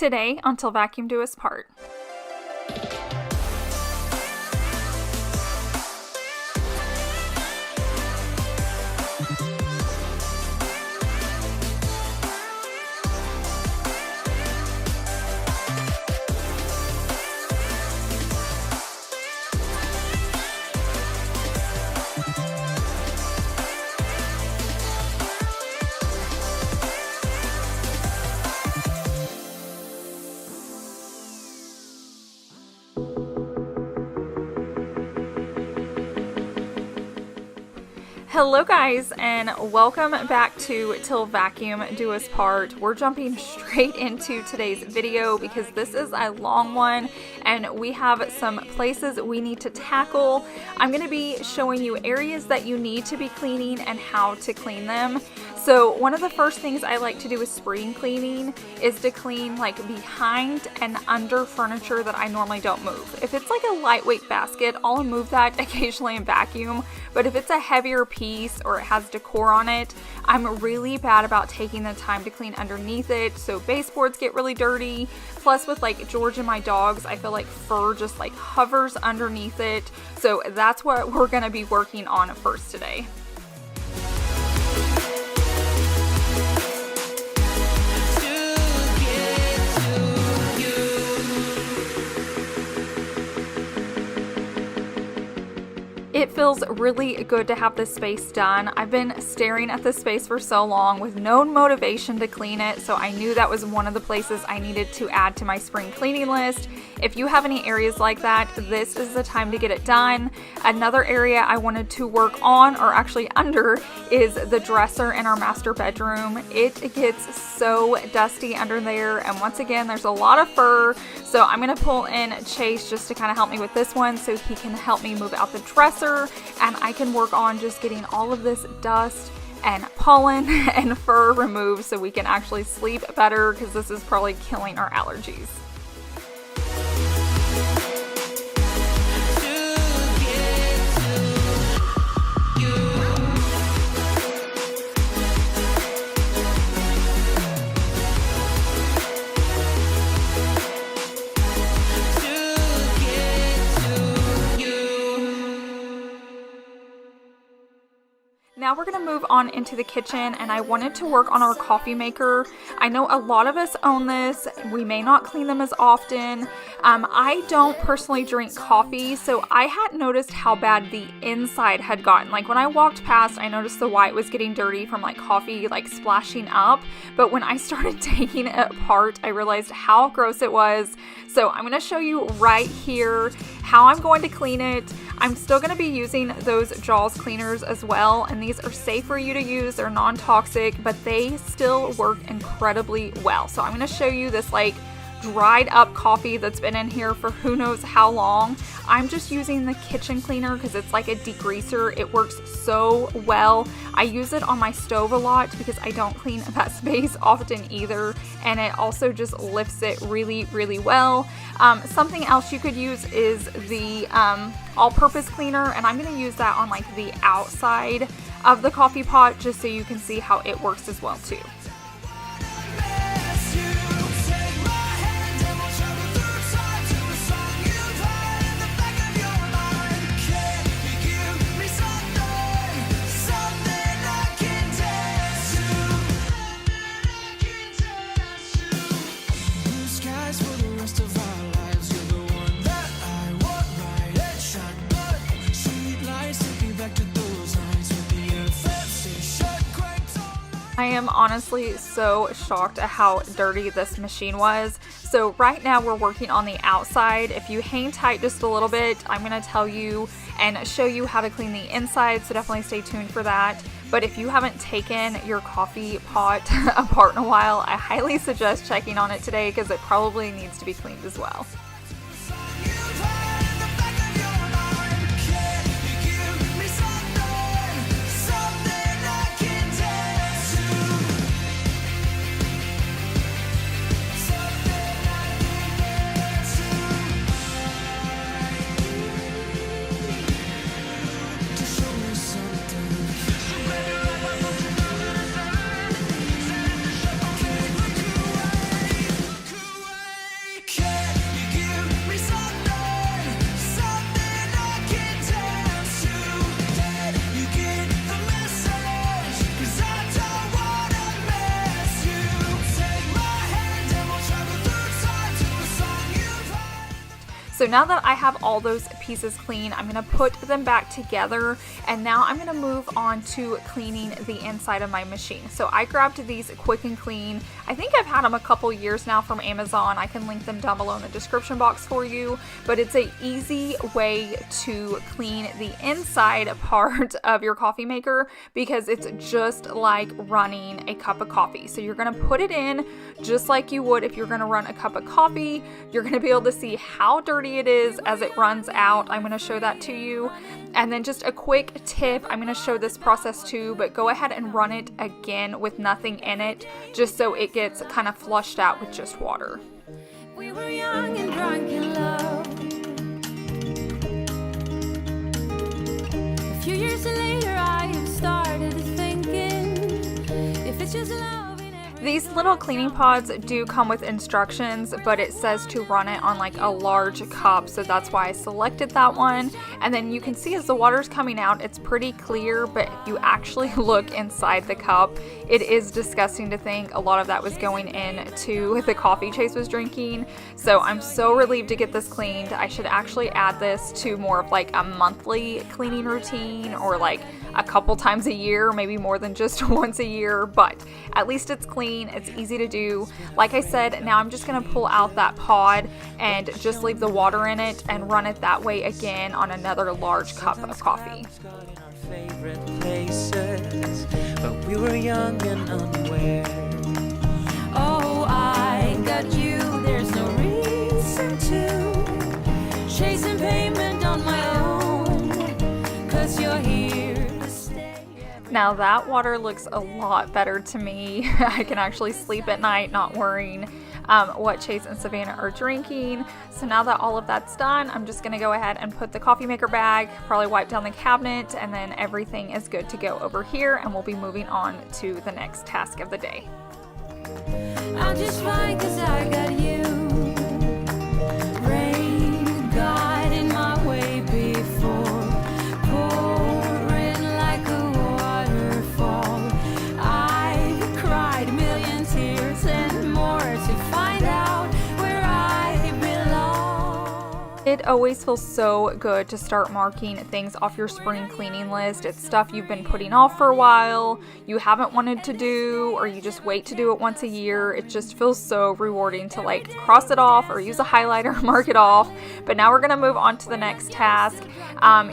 Today, until vacuum do us part. Hello guys, and welcome back to Till Vacuum Do Us Part. We're jumping straight into today's video because this is a long one and we have some places we need to tackle. I'm going to be showing you areas that you need to be cleaning and how to clean them. So one of the first things I like to do with spring cleaning is to clean like behind and under furniture that I normally don't move. If it's like a lightweight basket, I'll move that occasionally and vacuum. But if it's a heavier piece or it has decor on it, I'm really bad about taking the time to clean underneath it. So baseboards get really dirty. Plus with like George and my dogs, I feel like fur just like hovers underneath it. So that's what we're going to be working on first today. It feels really good to have this space done. I've been staring at this space for so long with no motivation to clean it, so I knew that was one of the places I needed to add to my spring cleaning list. If you have any areas like that, this is the time to get it done. Another area I wanted to work on, or actually under, is the dresser in our master bedroom. It gets so dusty under there, and once again, there's a lot of fur, so I'm going to pull in Chase just to kind of help me with this one so he can help me move out the dresser. And I can work on just getting all of this dust and pollen and fur removed so we can actually sleep better, because this is probably killing our allergies. Now we're going to move on into the kitchen, and I wanted to work on our coffee maker. I know a lot of us own this. We may not clean them as often. I don't personally drink coffee, so I hadn't noticed how bad the inside had gotten. Like when I walked past, I noticed the white was getting dirty from like coffee like splashing up. But when I started taking it apart, I realized how gross it was. So I'm going to show you right here how I'm going to clean it. I'm still going to be using those Jaws cleaners as well, and these are safe for you to use. They're non-toxic, but they still work incredibly well. So I'm going to show you this like dried up coffee that's been in here for who knows how long. I'm just using the kitchen cleaner because it's like a degreaser. It works so well. I use it on my stove a lot because I don't clean that space often either, and it also just lifts it really, really well. Something else you could use is the all-purpose cleaner, and I'm going to use that on like the outside of the coffee pot just so you can see how it works as well too. I am honestly so shocked at how dirty this machine was. So right now we're working on the outside. If you hang tight just a little bit, I'm going to tell you and show you how to clean the inside, so definitely stay tuned for that. But if you haven't taken your coffee pot apart in a while, I highly suggest checking on it today because it probably needs to be cleaned as well. So now that I have all those pieces clean, I'm going to put them back together, and now I'm going to move on to cleaning the inside of my machine. So I grabbed these Quick and Clean. I think I've had them a couple years now from Amazon. I can link them down below in the description box for you, but it's an easy way to clean the inside part of your coffee maker because it's just like running a cup of coffee. So you're going to put it in just like you would if you're going to run a cup of coffee. You're going to be able to see how dirty it is as it runs out. I'm going to show that to you. And then just a quick tip, I'm going to show this process too, but go ahead and run it again with nothing in it, just so it gets kind of flushed out with just water. We were young and drunk in love. A few years later I have started thinking if it's just love. These little cleaning pods do come with instructions, but it says to run it on like a large cup, so that's why I selected that one. And then you can see as the water's coming out, it's pretty clear, but if you actually look inside the cup, it is disgusting to think a lot of that was going into the coffee Chase was drinking. So I'm so relieved to get this cleaned. I should actually add this to more of like a monthly cleaning routine, or like a couple times a year, maybe more than just once a year, but at least it's clean. It's easy to do. Like I said, now I'm just going to pull out that pod and just leave the water in it and run it that way again on another large cup of coffee. But we were young and unaware. Oh, I got you. There's no reason to chasing payment on my own, 'cause you're here. Now that water looks a lot better to me. I can actually sleep at night not worrying what Chase and Savannah are drinking. So now that all of that's done, I'm just going to go ahead and put the coffee maker bag, probably wipe down the cabinet, and then everything is good to go over here, and we'll be moving on to the next task of the day. I'm just fine 'cause I got you. Rain, God in my way before. It always feels so good to start marking things off your spring cleaning list. It's stuff you've been putting off for a while, you haven't wanted to do, or you just wait to do it once a year. It just feels so rewarding to like cross it off or use a highlighter, mark it off. But now we're going to move on to the next task.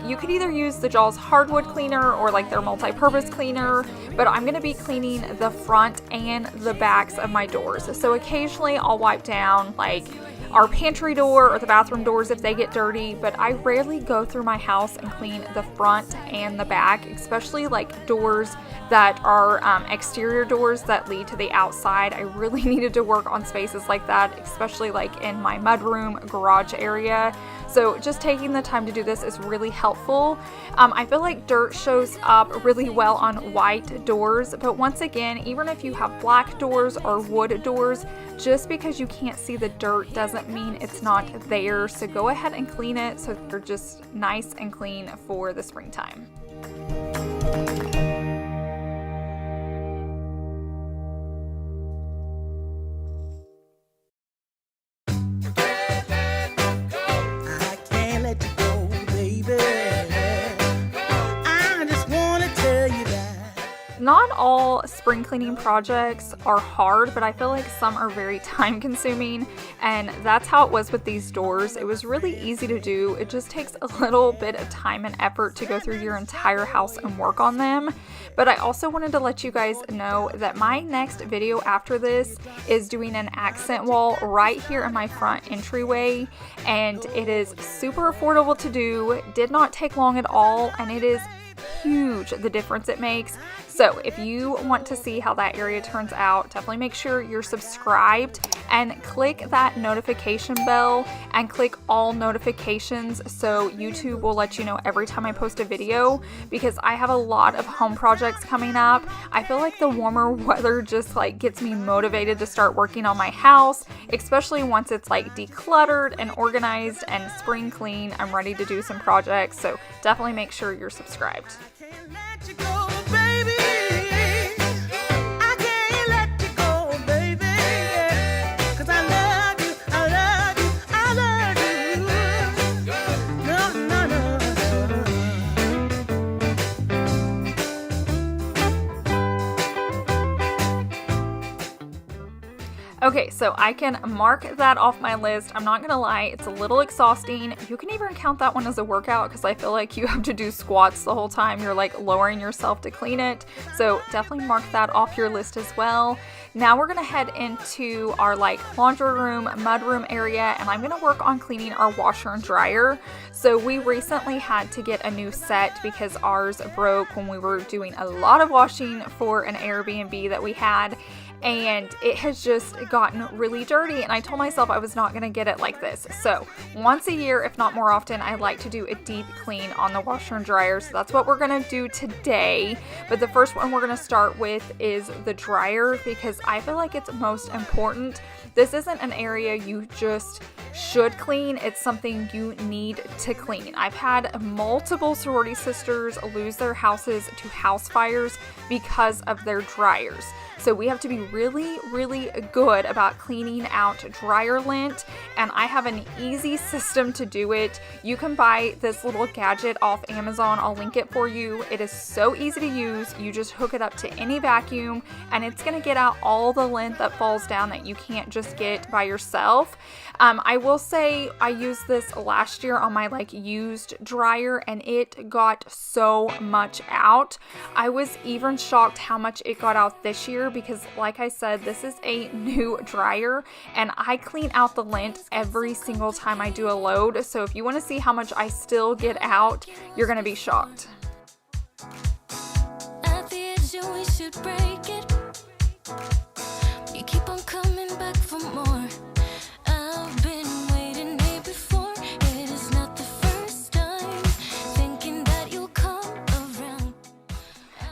You could either use the Jaws hardwood cleaner or like their multi-purpose cleaner, but I'm going to be cleaning the front and the backs of my doors. So occasionally I'll wipe down like our pantry door or the bathroom doors if they get dirty, but I rarely go through my house and clean the front and the back, especially like doors that are exterior doors that lead to the outside. I really needed to work on spaces like that, especially like in my mudroom garage area. So just taking the time to do this is really helpful. I feel like dirt shows up really well on white doors, but once again, even if you have black doors or wood doors, just because you can't see the dirt doesn't mean it's not there. So go ahead and clean it so they're just nice and clean for the springtime. Not all spring cleaning projects are hard, but I feel like some are very time consuming, and that's how it was with these doors. It was really easy to do. It just takes a little bit of time and effort to go through your entire house and work on them. But I also wanted to let you guys know that my next video after this is doing an accent wall right here in my front entryway, and it is super affordable to do, did not take long at all, and it is huge the difference it makes. So if you want to see how that area turns out, definitely make sure you're subscribed and click that notification bell and click all notifications so YouTube will let you know every time I post a video, because I have a lot of home projects coming up. I feel like the warmer weather just like gets me motivated to start working on my house, especially once it's like decluttered and organized and spring clean. I'm ready to do some projects, so definitely make sure you're subscribed. So I can mark that off my list. I'm not gonna lie, it's a little exhausting. You can even count that one as a workout because I feel like you have to do squats the whole time. You're like lowering yourself to clean it. So definitely mark that off your list as well. Now we're gonna head into our like laundry room, mudroom area, and I'm gonna work on cleaning our washer and dryer. So we recently had to get a new set because ours broke when we were doing a lot of washing for an Airbnb that we had. And it has just gotten really dirty, and I told myself I was not going to get it like this. So once a year, if not more often, I like to do a deep clean on the washer and dryer. So that's what we're going to do today. But the first one we're going to start with is the dryer because I feel like it's most important. This isn't an area you just should clean. It's something you need to clean. I've had multiple sorority sisters lose their houses to house fires because of their dryers. So we have to be really, really good about cleaning out dryer lint, and I have an easy system to do it. You can buy this little gadget off Amazon. I'll link it for you. It is so easy to use. You just hook it up to any vacuum, and it's going to get out all the lint that falls down that you can't just get by yourself. I will say I used this last year on my like used dryer, and it got so much out. I was even shocked how much it got out this year because like I said, this is a new dryer and I clean out the lint every single time I do a load. So if you want to see how much I still get out, you're going to be shocked. At the edge, we should break it. You keep on coming back for more. I've been waiting here before. It is not the first time. Thinking that you'll come around.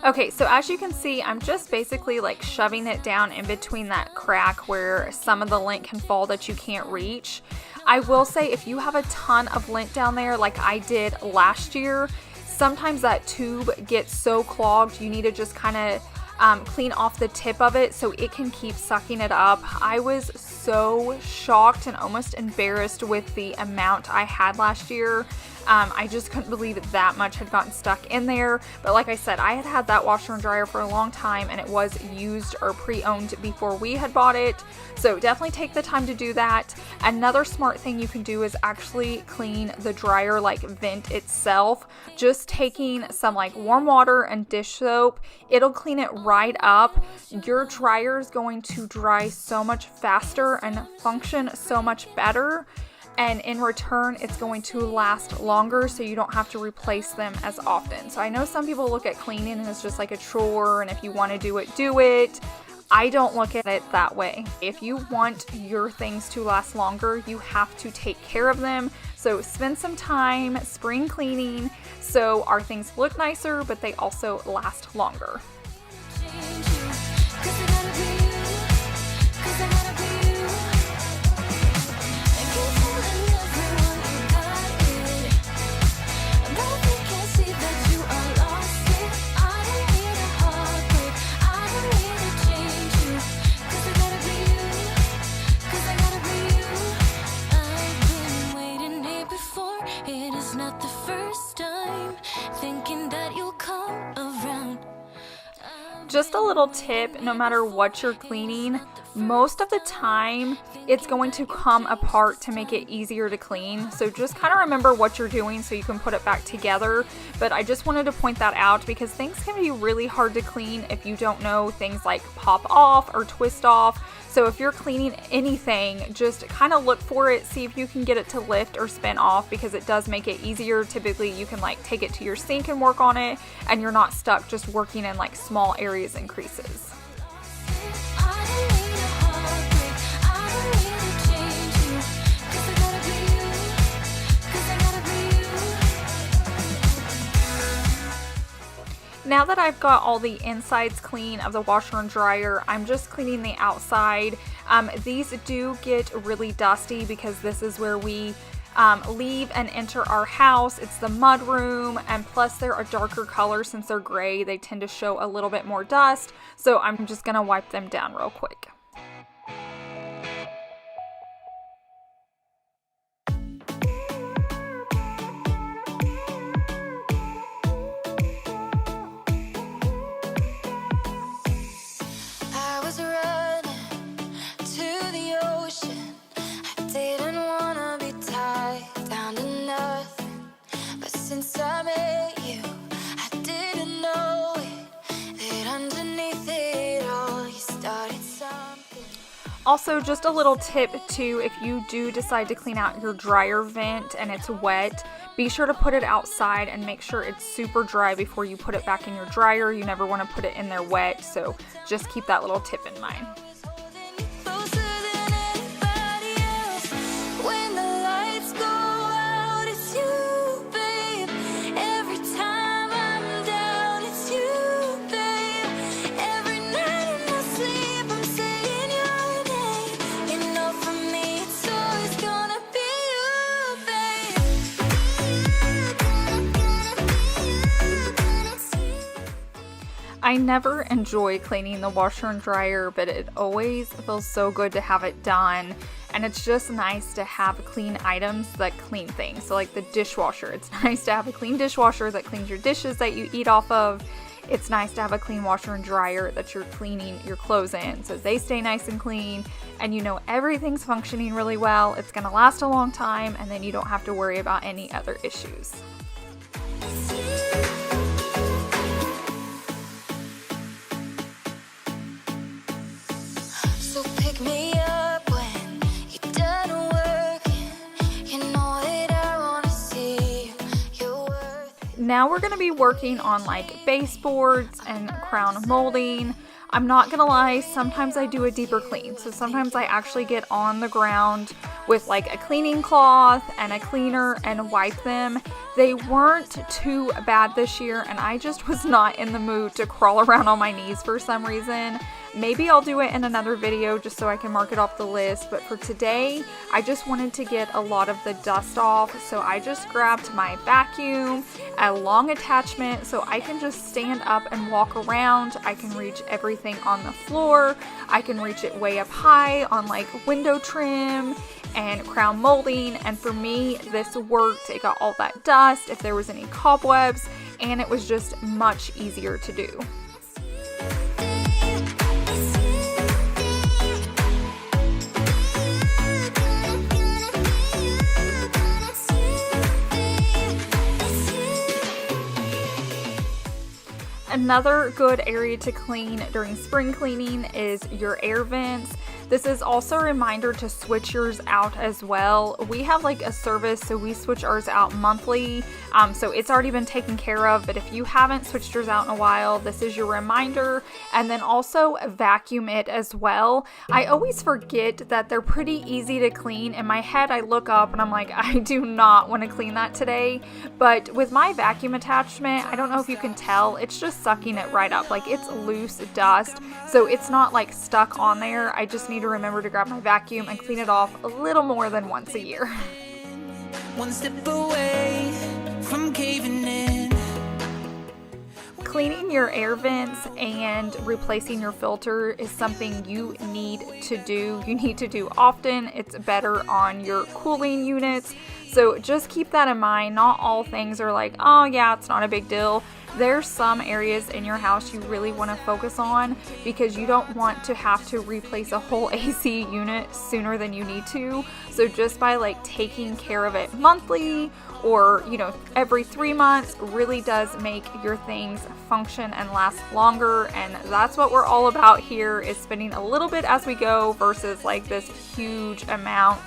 Okay, so as you can see, I'm just basically like shoving it down in between that crack where some of the lint can fall that you can't reach. I will say if you have a ton of lint down there like I did last year, sometimes that tube gets so clogged you need to just kind of clean off the tip of it so it can keep sucking it up. I was so shocked and almost embarrassed with the amount I had last year. I just couldn't believe that much had gotten stuck in there. But like I said, I had had that washer and dryer for a long time and it was used or pre-owned before we had bought it. So definitely take the time to do that. Another smart thing you can do is actually clean the dryer like vent itself. Just taking some like warm water and dish soap, it'll clean it right up. Your dryer is going to dry so much faster and function so much better. And in return, it's going to last longer so you don't have to replace them as often. So I know some people look at cleaning and it's just like a chore, and if you want to do it, do it. I don't look at it that way. If you want your things to last longer, you have to take care of them. So spend some time spring cleaning so our things look nicer, but they also last longer. Just a little tip, no matter what you're cleaning, most of the time it's going to come apart to make it easier to clean. So just kind of remember what you're doing so you can put it back together. But I just wanted to point that out because things can be really hard to clean if you don't know things like pop off or twist off. So if you're cleaning anything, just kind of look for it, see if you can get it to lift or spin off because it does make it easier. Typically you can like take it to your sink and work on it and you're not stuck just working in like small areas and creases. Now that I've got all the insides clean of the washer and dryer, I'm just cleaning the outside. These do get really dusty because this is where we leave and enter our house. It's the mud room, and plus they're a darker color since they're gray. They tend to show a little bit more dust, so I'm just gonna wipe them down real quick. I was running to the Also, just a little tip too, if you do decide to clean out your dryer vent and it's wet, be sure to put it outside and make sure it's super dry before you put it back in your dryer. You never want to put it in there wet, so just keep that little tip in mind. I never enjoy cleaning the washer and dryer, but it always feels so good to have it done. And it's just nice to have clean items that clean things. So like the dishwasher, it's nice to have a clean dishwasher that cleans your dishes that you eat off of. It's nice to have a clean washer and dryer that you're cleaning your clothes in, so they stay nice and clean and you know everything's functioning really well. It's gonna last a long time, and then you don't have to worry about any other issues. Now we're going to be working on like baseboards and crown molding. I'm not gonna lie, sometimes I do a deeper clean. So sometimes I actually get on the ground with like a cleaning cloth and a cleaner and wipe them. They weren't too bad this year, and I just was not in the mood to crawl around on my knees for some reason. Maybe I'll do it in another video just so I can mark it off the list, but for today, I just wanted to get a lot of the dust off, so I just grabbed my vacuum, a long attachment, so I can just stand up and walk around. I can reach everything on the floor. I can reach it way up high on like window trim and crown molding, and for me, this worked. It got all that dust, if there was any cobwebs, and it was just much easier to do. Another good area to clean during spring cleaning is your air vents. This is also a reminder to switch yours out as well. We have like a service, so we switch ours out monthly. So it's already been taken care of, but if you haven't switched yours out in a while, this is your reminder. And then also vacuum it as well. I always forget that they're pretty easy to clean. In my head, I look up and I'm like, I do not want to clean that today. But with my vacuum attachment, I don't know if you can tell, it's just sucking it right up. Like it's loose dust, so it's not like stuck on there. I just need to remember to grab my vacuum and clean it off a little more than once a year. One step away from caving in. Cleaning your air vents and replacing your filter is something you need to do. You need to do often. It's better on your cooling units. So just keep that in mind. Not all things are like, oh yeah, it's not a big deal. There's some areas in your house you really want to focus on because you don't want to have to replace a whole AC unit sooner than you need to. So just by like taking care of it monthly or, you know, every 3 months really does make your things function and last longer. And that's what we're all about here, is spending a little bit as we go versus like this huge amount.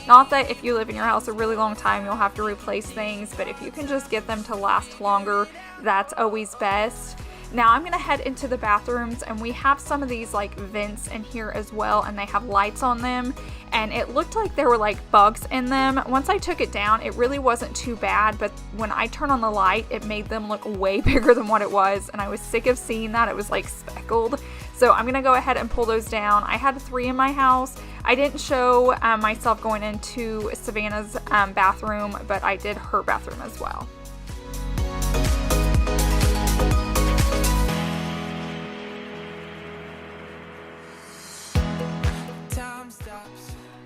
Not that if you live in your house a really long time, you'll have to replace things, but if you can just get them to last longer, that's always best. Now I'm going to head into the bathrooms, and we have some of these like vents in here as well, and they have lights on them, and it looked like there were like bugs in them. Once I took it down, it really wasn't too bad, but when I turned on the light, it made them look way bigger than what it was, and I was sick of seeing that. It was like speckled. So I'm going to go ahead and pull those down. I had 3 in my house. I didn't show myself going into Savannah's bathroom, but I did her bathroom as well.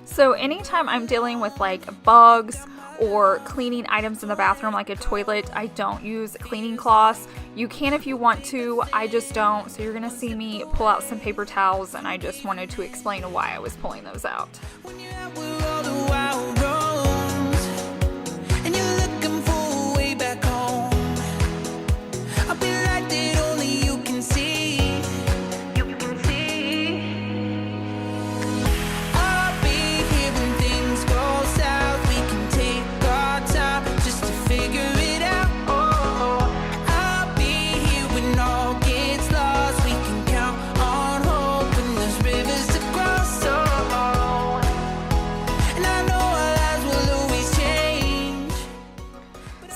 So anytime I'm dealing with like bugs or cleaning items in the bathroom like a toilet, I don't use cleaning cloths. You can if you want to, I just don't. So you're gonna see me pull out some paper towels, and I just wanted to explain why I was pulling those out.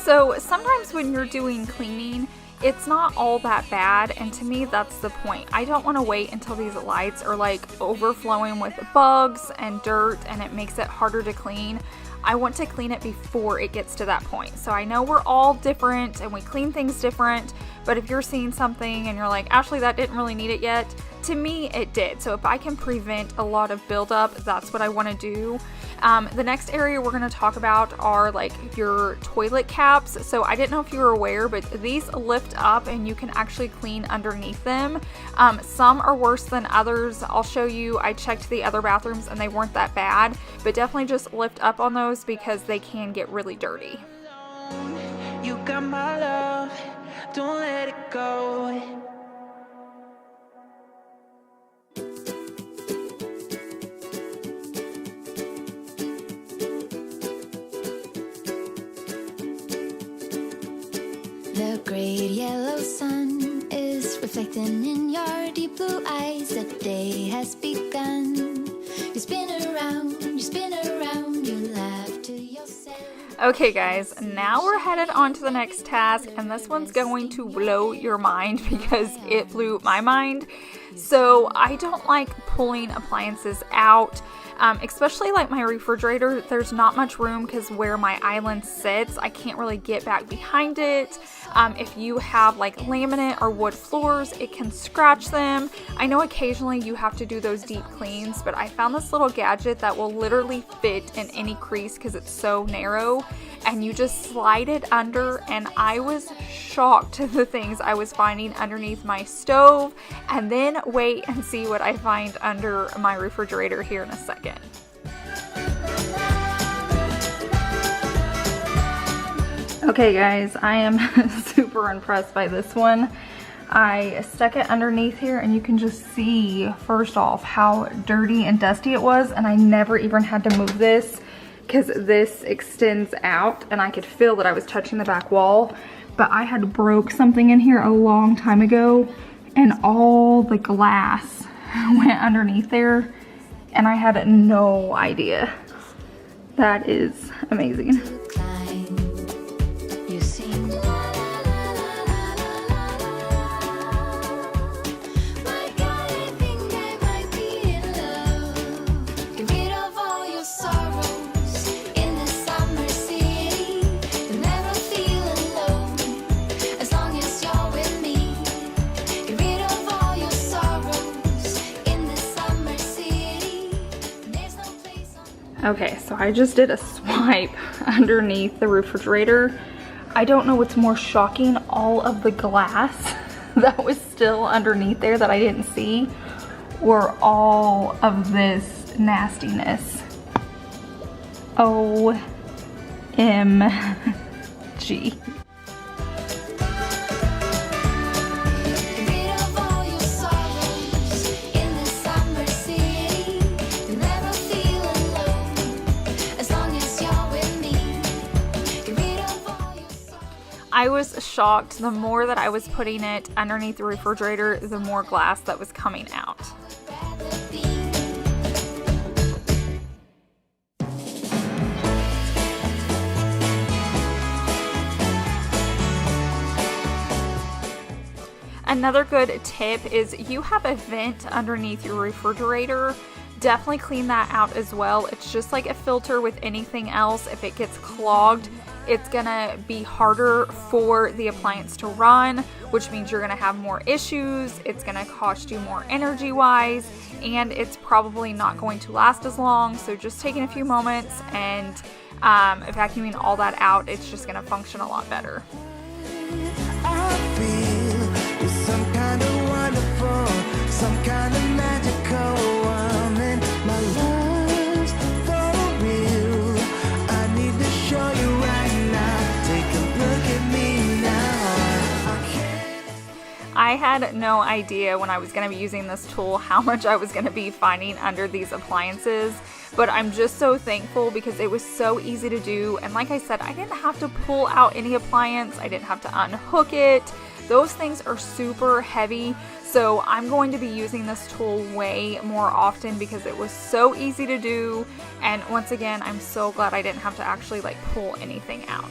So sometimes when you're doing cleaning, it's not all that bad, and to me that's the point. I don't want to wait until these lights are like overflowing with bugs and dirt and it makes it harder to clean. I want to clean it before it gets to that point. So I know we're all different and we clean things different, but if you're seeing something and you're like, Ashley, that didn't really need it yet, to me it did. So if I can prevent a lot of buildup, that's what I want to do. The next area we're going to talk about are like your toilet caps. So I didn't know if you were aware, but these lift up and you can actually clean underneath them. Some are worse than others. I'll show you. I checked the other bathrooms and they weren't that bad, but definitely just lift up on those because they can get really dirty. You got my love, don't let it go. The great yellow sun is reflecting in your deep blue eyes. The day has begun. You spin around, you laugh to yourself. Okay guys, now we're headed on to the next task, and this one's going to blow your mind because it blew my mind. So I don't like pulling appliances out. Especially like my refrigerator, there's not much room because where my island sits, I can't really get back behind it. If you have like laminate or wood floors, it can scratch them. I know occasionally you have to do those deep cleans, but I found this little gadget that will literally fit in any crease because it's so narrow, and you just slide it under, and I was shocked at the things I was finding underneath my stove. And then wait and see what I find under my refrigerator here in a second. Okay guys, I am super impressed by this one. I stuck it underneath here and you can just see first off how dirty and dusty it was, and I never even had to move this because this extends out and I could feel that I was touching the back wall. But I had broke something in here a long time ago and all the glass went underneath there and I had no idea. That is amazing. You sing. My God, I think I might be in love. Get rid of all your sorrows in the summer city. You'll never feel alone as long as you're with me. Get rid of all your sorrows in the summer city. There's no place on. Okay, so I just did a swipe underneath the refrigerator. I don't know what's more shocking, all of the glass that was still underneath there that I didn't see, or all of this nastiness. OMG. Get rid of all your sorrows in the summer city. You'll never feel alone as long as you're with me. Get rid of all your sorrows. I was shocked. The more that I was putting it underneath the refrigerator, the more glass that was coming out. Rather be. Another good tip is you have a vent underneath your refrigerator. Definitely clean that out as well. It's just like a filter with anything else. If it gets clogged, it's gonna be harder for the appliance to run, which means you're gonna have more issues. It's gonna cost you more energy wise, and it's probably not going to last as long. So just taking a few moments and vacuuming all that out, it's just gonna function a lot better. I feel it's some kind of wonderful, some kind of magical woman. My love's for real. I need to show you right now. Take a look at me now. I can't. I had no idea when I was going to be using this tool how much I was going to be finding under these appliances, but I'm just so thankful because it was so easy to do. And like I said, I didn't have to pull out any appliance. I didn't have to unhook it. Those things are super heavy, so I'm going to be using this tool way more often because it was so easy to do. And once again, I'm so glad I didn't have to actually like pull anything out.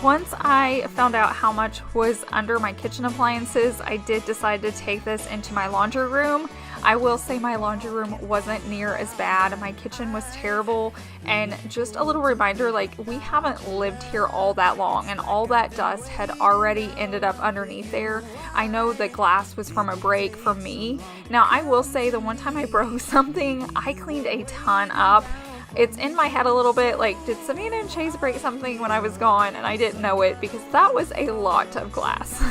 once I found out how much was under my kitchen appliances, I did decide to take this into my laundry room. I will say my laundry room wasn't near as bad. My kitchen was terrible, and just a little reminder, like, we haven't lived here all that long, and all that dust had already ended up underneath there. I know the glass was from a break for me. Now, I will say the one time I broke something, I cleaned a ton up. It's in my head a little bit, like, did Savannah and Chase break something when I was gone and I didn't know it? Because that was a lot of glass.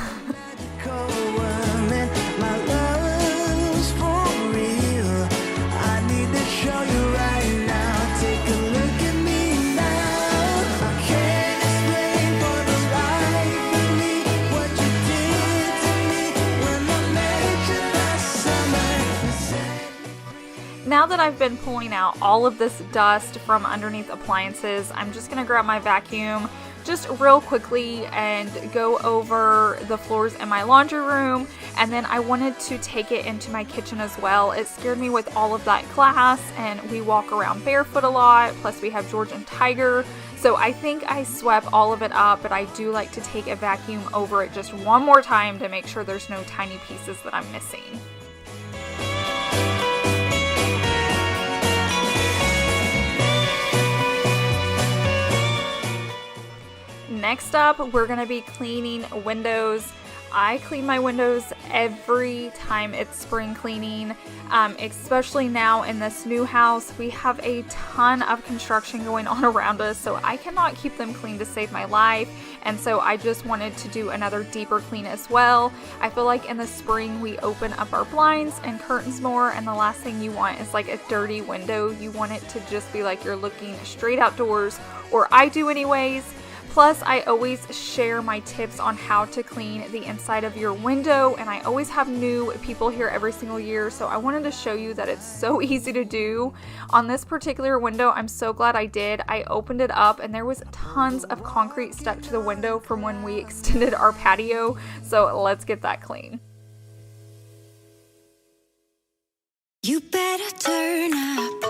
Now that I've been pulling out all of this dust from underneath appliances, I'm just going to grab my vacuum just real quickly and go over the floors in my laundry room. And then I wanted to take it into my kitchen as well. It scared me with all of that glass, and we walk around barefoot a lot. Plus we have George and Tiger. So I think I swept all of it up, but I do like to take a vacuum over it just one more time to make sure there's no tiny pieces that I'm missing. Next up, we're going to be cleaning windows. I clean my windows every time it's spring cleaning, especially now in this new house. We have a ton of construction going on around us, so I cannot keep them clean to save my life, and so I just wanted to do another deeper clean as well. I feel like in the spring we open up our blinds and curtains more, and the last thing you want is like a dirty window. You want it to just be like you're looking straight outdoors, or I do anyways. Plus, I always share my tips on how to clean the inside of your window, and I always have new people here every single year, so I wanted to show you that it's so easy to do. On this particular window, I'm so glad I did. I opened it up, and there was tons of concrete stuck to the window from when we extended our patio, so let's get that clean. You better turn up.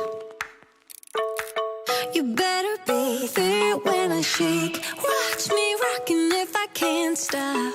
You better be there when I shake. Watch me rocking if I can't stop.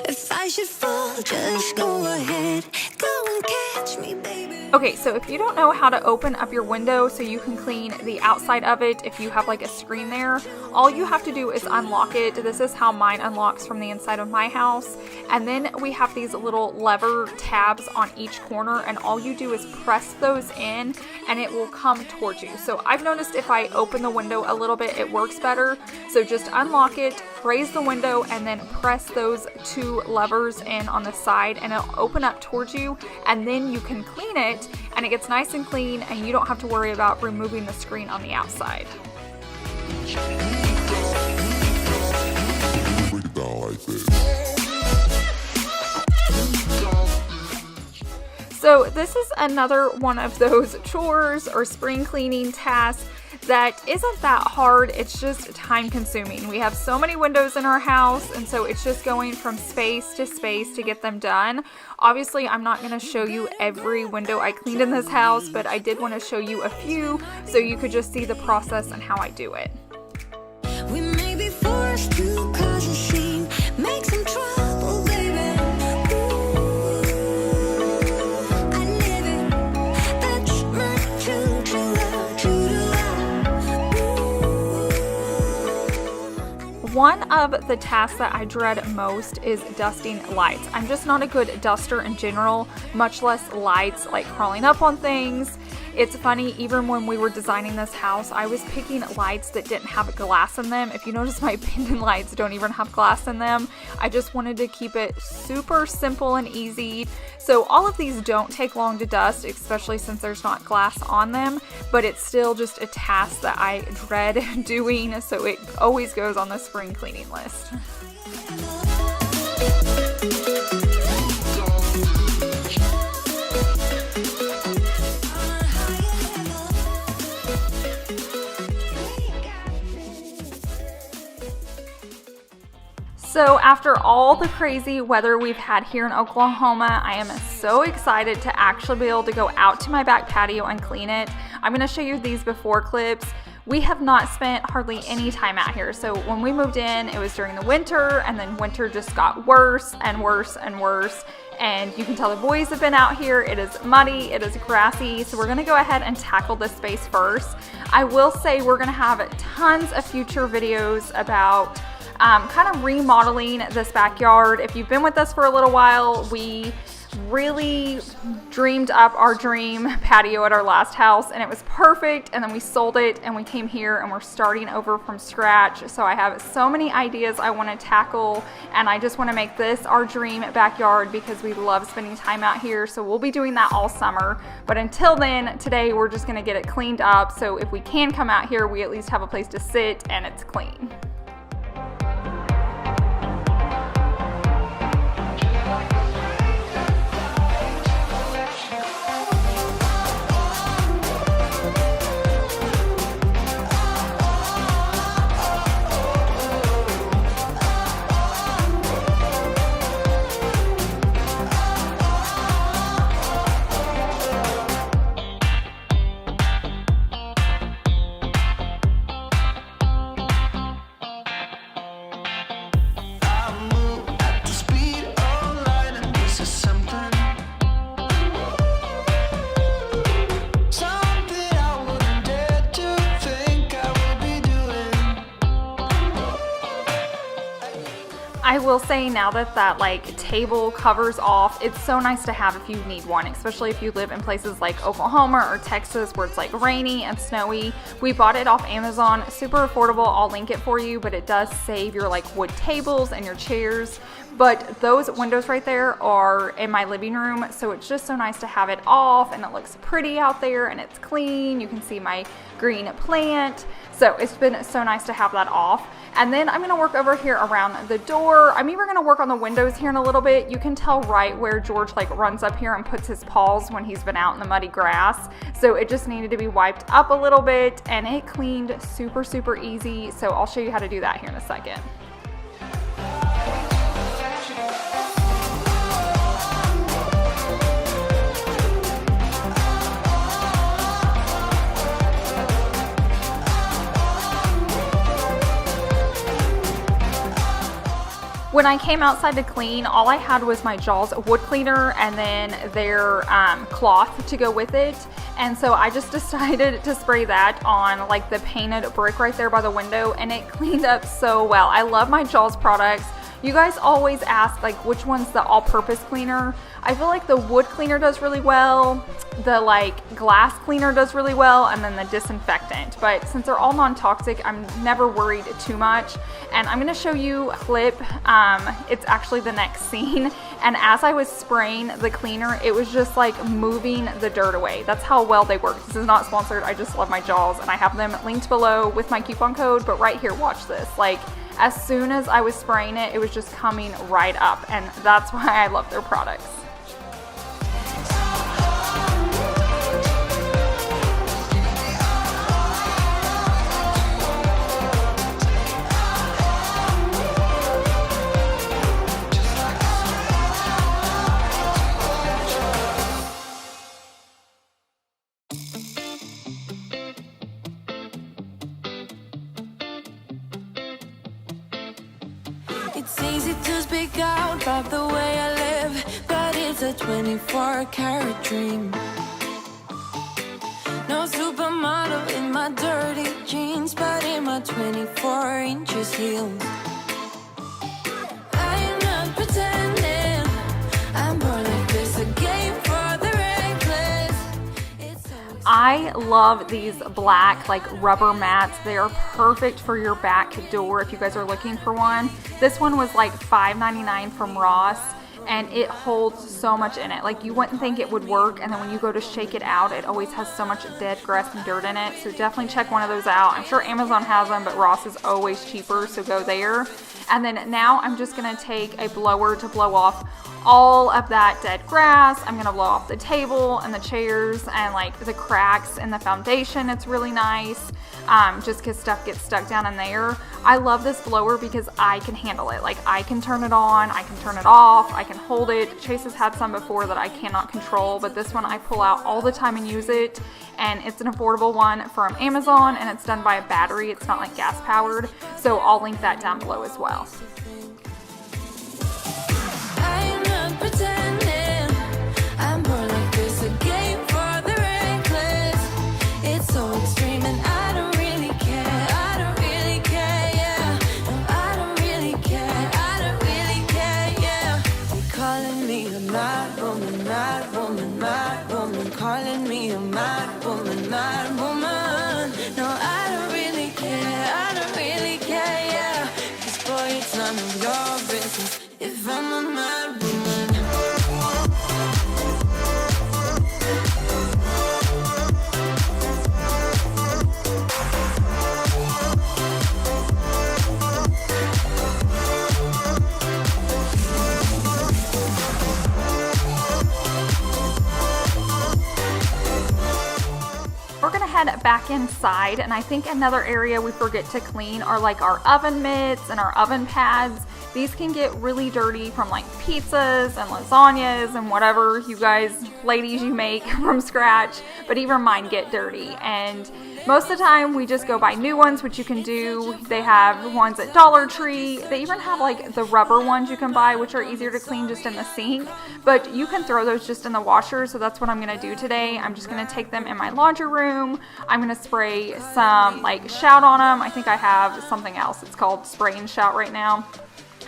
If I should fall, just go ahead. Go and catch me, baby. Okay, so if you don't know how to open up your window so you can clean the outside of it, if you have like a screen there, all you have to do is unlock it. This is how mine unlocks from the inside of my house. And then we have these little lever tabs on each corner, and all you do is press those in and it will come towards you. So I've noticed if I open the window a little bit, it works better. So just unlock it, raise the window, and then press those two levers in on the side, and it'll open up towards you, and then you can clean it, and it gets nice and clean, and you don't have to worry about removing the screen on the outside. So this is another one of those chores or spring cleaning tasks that isn't that hard. It's just time consuming. We have so many windows in our house, and so it's just going from space to get them done. Obviously, I'm not going to show you every window I cleaned in this house, but I did want to show you a few so you could just see the process and how I do it. We may be forced to cause a scene, make some trouble, baby. Ooh, I live it. That's my true love, true to love. One of the tasks that I dread most is dusting lights. I'm just not a good duster in general, much less lights, like crawling up on things. It's funny, even when we were designing this house, I was picking lights that didn't have glass in them. If you notice, my pendant lights don't even have glass in them. I just wanted to keep it super simple and easy. So all of these don't take long to dust, especially since there's not glass on them, but it's still just a task that I dread doing, so it always goes on the spring cleaning list. So after all the crazy weather we've had here in Oklahoma, I am so excited to actually be able to go out to my back patio and clean it. I'm going to show you these before clips. we have not spent hardly any time out here. So when we moved in, it was during the winter, and then winter just got worse and worse and worse. And you can tell the boys have been out here. It is muddy, it is grassy. So we're gonna go ahead and tackle this space first. I will say we're gonna have tons of future videos about kind of remodeling this backyard. If you've been with us for a little while, we really dreamed up our dream patio at our last house, and it was perfect, and then we sold it and we came here and we're starting over from scratch. So I have so many ideas I want to tackle, and I just want to make this our dream backyard because we love spending time out here. So we'll be doing that all summer, but until then, today we're just going to get it cleaned up, so if we can come out here, we at least have a place to sit and it's clean. I will say now that that like table covers off, it's so nice to have if you need one, especially if you live in places like Oklahoma or Texas where it's like rainy and snowy. We bought it off Amazon, super affordable. I'll link it for you, but it does save your like wood tables and your chairs. But those windows right there are in my living room, so it's just so nice to have it off, and it looks pretty out there and it's clean. You can see my green plant. So it's been so nice to have that off. And then I'm gonna work over here around the door. I'm even gonna work on the windows here in a little bit. You can tell right where George like runs up here and puts his paws when he's been out in the muddy grass. So it just needed to be wiped up a little bit, and it cleaned super, super easy. So I'll show you how to do that here in a second. When I came outside to clean, all I had was my Jaws wood cleaner and then their cloth to go with it. And so I just decided to spray that on like the painted brick right there by the window, and it cleaned up so well. I love my Jaws products. You guys always ask like which one's the all-purpose cleaner. I feel like the wood cleaner does really well, the like glass cleaner does really well, and then the disinfectant. But since they're all non-toxic, I'm never worried too much. And I'm gonna show you a clip. It's actually the next scene. And as I was spraying the cleaner, it was just like moving the dirt away. That's how well they work. This is not sponsored. I just love my Jaws, and I have them linked below with my coupon code. But right here, watch this. Like, as soon as I was spraying it, it was just coming right up, and that's why I love their products. It's easy to speak out about the way I live, but it's a 24-karat dream. No supermodel in my dirty jeans, but in my 24 inches heels. I am not pretending I'm born like this, a game for the reckless. I love these black like rubber mats. They are perfect for your back door if you guys are looking for one. This one was like $5.99 from Ross, and it holds so much in it. Like, you wouldn't think it would work, and then when you go to shake it out, it always has so much dead grass and dirt in it. So definitely check one of those out. I'm sure Amazon has them, but Ross is always cheaper, so go there. And then now I'm just gonna take a blower to blow off all of that dead grass. I'm gonna blow off the table and the chairs and like the cracks in the foundation. It's really nice. Just because stuff gets stuck down in there. I love this blower because I can handle it. Like I can turn it on, I can turn it off, I can hold it. Chase has had some before that I cannot control, but this one I pull out all the time and use it. And it's an affordable one from Amazon, and it's done by a battery. It's not like gas powered. So I'll link that down below as well. I'm not pretending. I'm more like this, a game for the reckless. It's so extreme and I don't really care. I don't really care, yeah. No, I don't really care. I don't really care, yeah. They're calling me a mad woman, mad woman, mad woman. Calling me a mad woman, mad woman. No, I don't really care. I don't really care, yeah. 'Cause boy, it's none of your business if I'm a mad woman. We're gonna head back inside, and I think another area we forget to clean are like our oven mitts and our oven pads. These can get really dirty from like pizzas and lasagnas and whatever you guys, ladies, you make from scratch, but even mine get dirty. And most of the time we just go buy new ones, which you can do. They have ones at Dollar Tree. They even have like the rubber ones you can buy, which are easier to clean just in the sink, but you can throw those just in the washer. So that's what I'm gonna do today. I'm just gonna take them in my laundry room. I'm gonna spray some like Shout on them. I think I have something else. It's called Spray and Shout right now.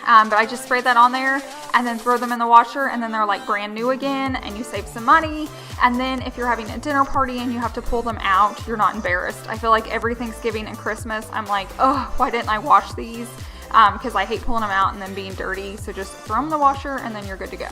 But I just sprayed that on there and then throw them in the washer, and then they're like brand new again, and you save some money. And then if you're having a dinner party and you have to pull them out, you're not embarrassed. I feel like every Thanksgiving and Christmas, I'm like, oh, why didn't I wash these? Because I hate pulling them out and then being dirty. So just throw them in the washer and then you're good to go.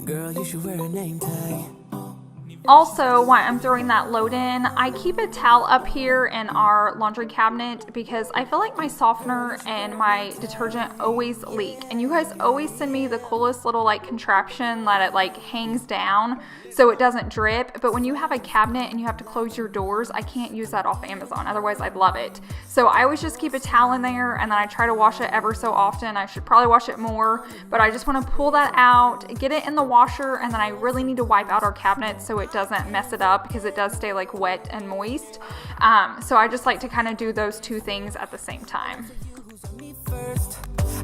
Girl, you should wear a name tag. Also, while I'm throwing that load in, I keep a towel up here in our laundry cabinet because I feel like my softener and my detergent always leak. And you guys always send me the coolest little like contraption that it like hangs down so it doesn't drip. But when you have a cabinet and you have to close your doors, I can't use that off Amazon. Otherwise, I'd love it. So I always just keep a towel in there, and then I try to wash it ever so often. I should probably wash it more, but I just want to pull that out, get it in the washer, and then I really need to wipe out our cabinet so it doesn't mess it up because it does stay like wet and moist. So I just like to kind of do those two things at the same time.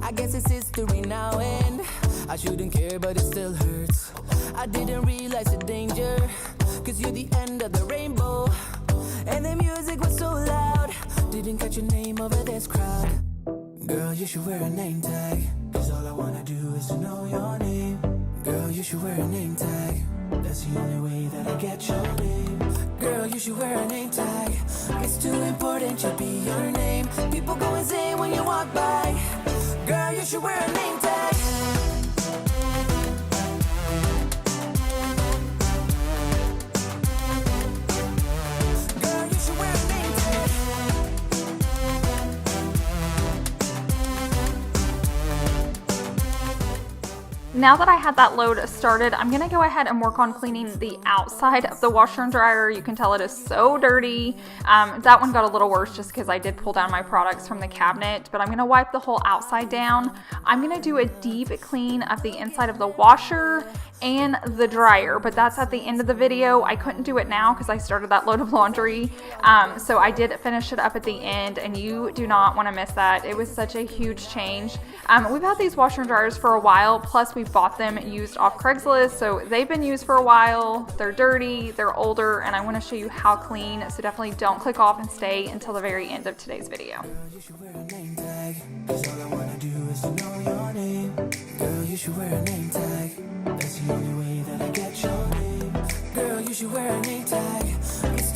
I guess it's history now, and I shouldn't care, but it still hurts. I didn't realize the danger, 'cause you're the end of the rainbow, and the music was so loud. Didn't catch your name over this crowd. Girl, you should wear a name tag, 'cause all I wanna do is to know your name. Girl, you should wear a name tag. That's the only way that I get your name. Girl, you should wear a name tag. It's too important to be your name. People go insane when you walk by. Girl, you should wear a name tag. Girl, you should wear a name tag. Now that I had that load started, I'm gonna go ahead and work on cleaning the outside of the washer and dryer. You can tell it is so dirty. That one got a little worse just because I did pull down my products from the cabinet, but I'm gonna wipe the whole outside down. I'm gonna do a deep clean of the inside of the washer and the dryer, but that's at the end of the video. I couldn't do it now because I started that load of laundry, so I did finish it up at the end, and you do not want to miss that. It was such a huge change. We've had these washer and dryers for a while, plus we bought them used off Craigslist, so they've been used for a while. They're dirty, they're older, and I want to show you how clean, so definitely don't click off and stay until the very end of today's video. You should wear a name tag, 'cause all I wanna do is to know your name. Girl, you should wear a name tag. That's the only way that I get your name. Girl, you should wear a name tag. It's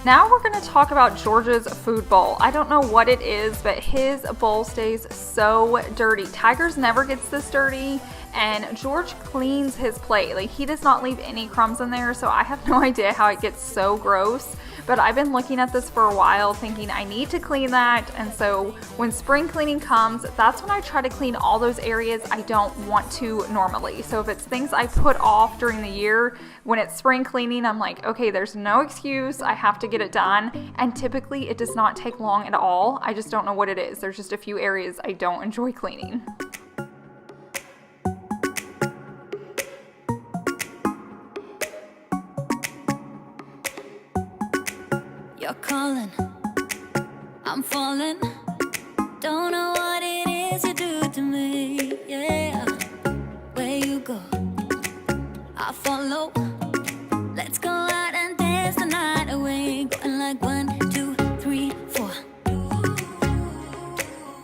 Now we're going to talk about George's food bowl. I don't know what it is, but his bowl stays so dirty. Tiger's never gets this dirty, and George cleans his plate. Like, he does not leave any crumbs in there, so I have no idea how it gets so gross. But I've been looking at this for a while thinking I need to clean that, and so when spring cleaning comes, that's when I try to clean all those areas I don't want to normally. So if it's things I put off during the year, when it's spring cleaning, I'm like, okay, there's no excuse, I have to get it done. And typically it does not take long at all. I just don't know what it is. There's just a few areas I don't enjoy cleaning. You're calling, I'm falling. Don't know what it is you do to me. Yeah, where you go, I follow. Let's go out and dance the night away. Going like 1, 2, 3, 4,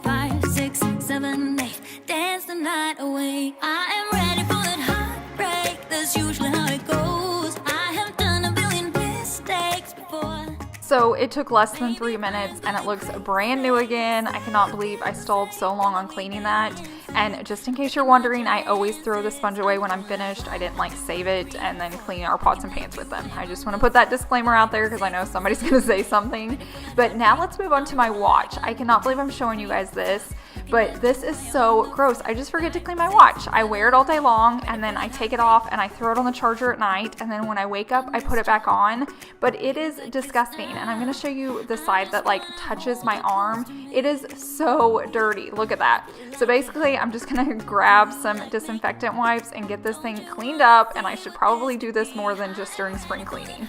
5, 6, 7, 8. Dance the night away. I am ready for that heartbreak. That's usually how it goes. I have done a billion mistakes before. So it took less than 3 minutes and it looks brand new again. I cannot believe I stalled so long on cleaning that. And just in case you're wondering, I always throw the sponge away when I'm finished. I didn't like save it and then clean our pots and pans with them. I just want to put that disclaimer out there because I know somebody's going to say something. But now let's move on to my watch. I cannot believe I'm showing you guys this, but this is so gross. I just forget to clean my watch. I wear it all day long and then I take it off and I throw it on the charger at night, and then when I wake up I put it back on. But it is disgusting, and I'm going to show you the side that like touches my arm. It is so dirty. Look at that. So basically I'm just going to grab some disinfectant wipes and get this thing cleaned up, and I should probably do this more than just during spring cleaning.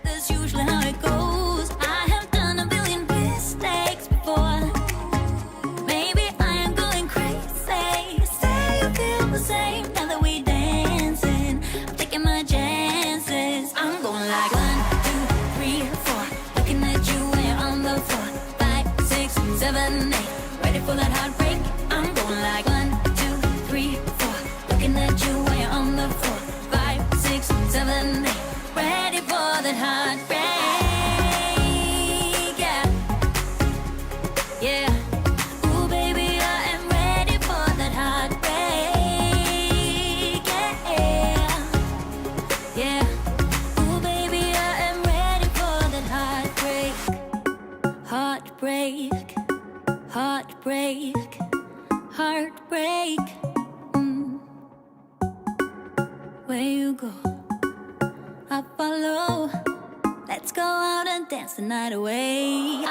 That's usually how it goes. I have done a billion mistakes before. Maybe I am going crazy. Say you feel the same now that we dancing. I'm taking my chances. I'm going like 1, 2, 3, 4. Looking at you when you're on the floor. 5, 6, 7, 8. Ready for that heartbreak. I'm going like 1, 2, 3, 4. Looking at you when you're on the floor. 5, 6, 7, 8. Ready for that heartbreak. Yeah, yeah. Ooh, baby, I am ready for that heartbreak. Yeah, yeah. Ooh, baby, I am ready for that heartbreak. Heartbreak, heartbreak, heartbreak. Where you go, I follow. Let's go out and dance the night away.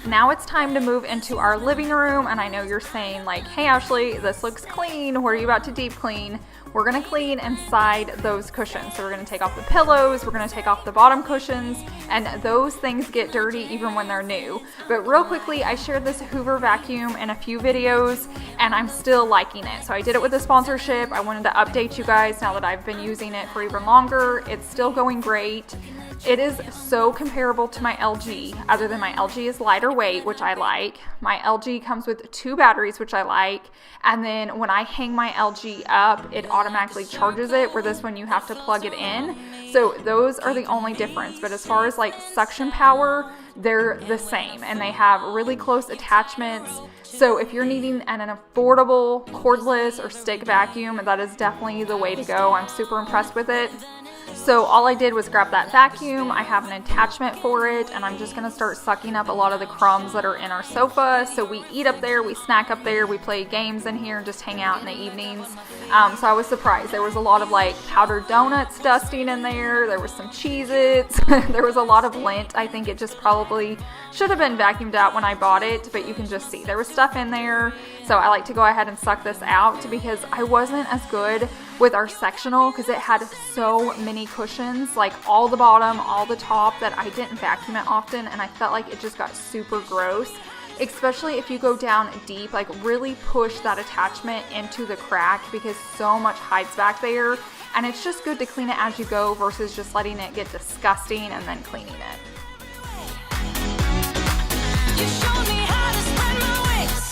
Now it's time to move into our living room, and I know you're saying like, hey Ashley, this looks clean. What are you about to deep clean? We're going to clean inside those cushions. So we're going to take off the pillows, we're going to take off the bottom cushions, and those things get dirty even when they're new. But real quickly, I shared this Hoover vacuum in a few videos, and I'm still liking it. So I did it with a sponsorship. I wanted to update you guys now that I've been using it for even longer. It's still going great. It is so comparable to my LG, other than my LG is lighter weight, which I like. My LG comes with 2 batteries, which I like. And then when I hang my LG up, it automatically charges it, where this one you have to plug it in. So those are the only difference. But as far as like suction power, they're the same, and they have really close attachments. So if you're needing an affordable cordless or stick vacuum, that is definitely the way to go. I'm super impressed with it. So all I did was grab that vacuum. I have an attachment for it, and I'm just going to start sucking up a lot of the crumbs that are in our sofa. So we eat up there, we snack up there, we play games in here and just hang out in the evenings. So I was surprised. There was a lot of like powdered donuts dusting in there. There was some Cheez-Its. There was a lot of lint. I think it just probably should have been vacuumed out when I bought it, but you can just see there was stuff in there. So I like to go ahead and suck this out because I wasn't as good with our sectional because it had so many cushions, like all the bottom, all the top, that I didn't vacuum it often, and I felt like it just got super gross. Especially if you go down deep, like really push that attachment into the crack because so much hides back there, and it's just good to clean it as you go versus just letting it get disgusting and then cleaning it. You showed me how to spread my wings.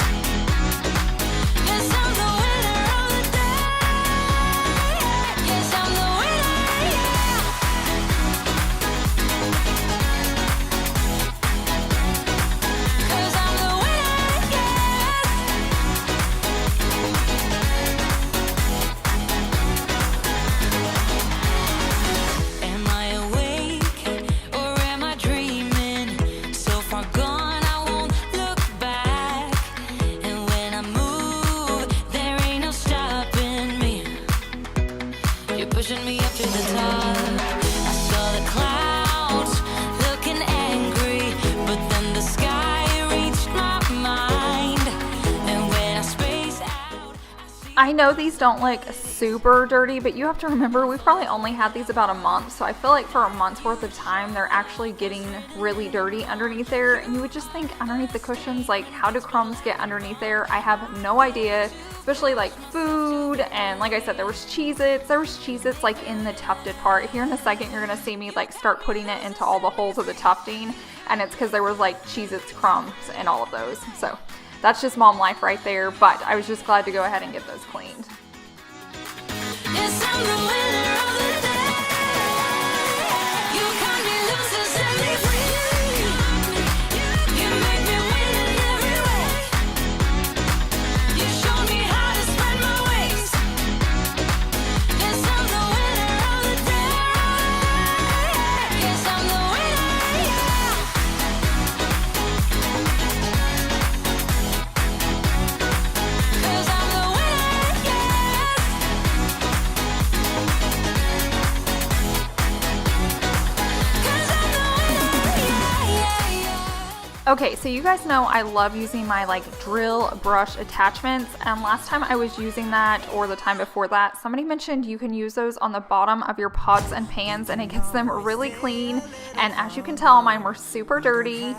Yes, I'm the winner of the day. Yes, I'm the winner, yeah. I know these don't look super dirty, but you have to remember we probably only had these about a month, so I feel like for a month's worth of time they're actually getting really dirty underneath there. And you would just think underneath the cushions, like, how do crumbs get underneath there? I have no idea, especially like food. And like I said, there was Cheez-Its like in the tufted part. Here in a second you're gonna see me like start putting it into all the holes of the tufting, and it's because there was like Cheez-Its crumbs in all of those. So that's just mom life right there, but I was just glad to go ahead and get those cleaned. Yes, I'm the winner of the day. You cut me loose and set me free. You make me win in every way. You show me how to spread my wings. Yes, I'm the winner of the day. Yes, I'm the winner, yeah. 'Cause I'm the winner, yes. Okay, so you guys know I love using my like drill brush attachments, and last time I was using that, or the time before that, somebody mentioned you can use those on the bottom of your pots and pans and it gets them really clean. And as you can tell, mine were super dirty,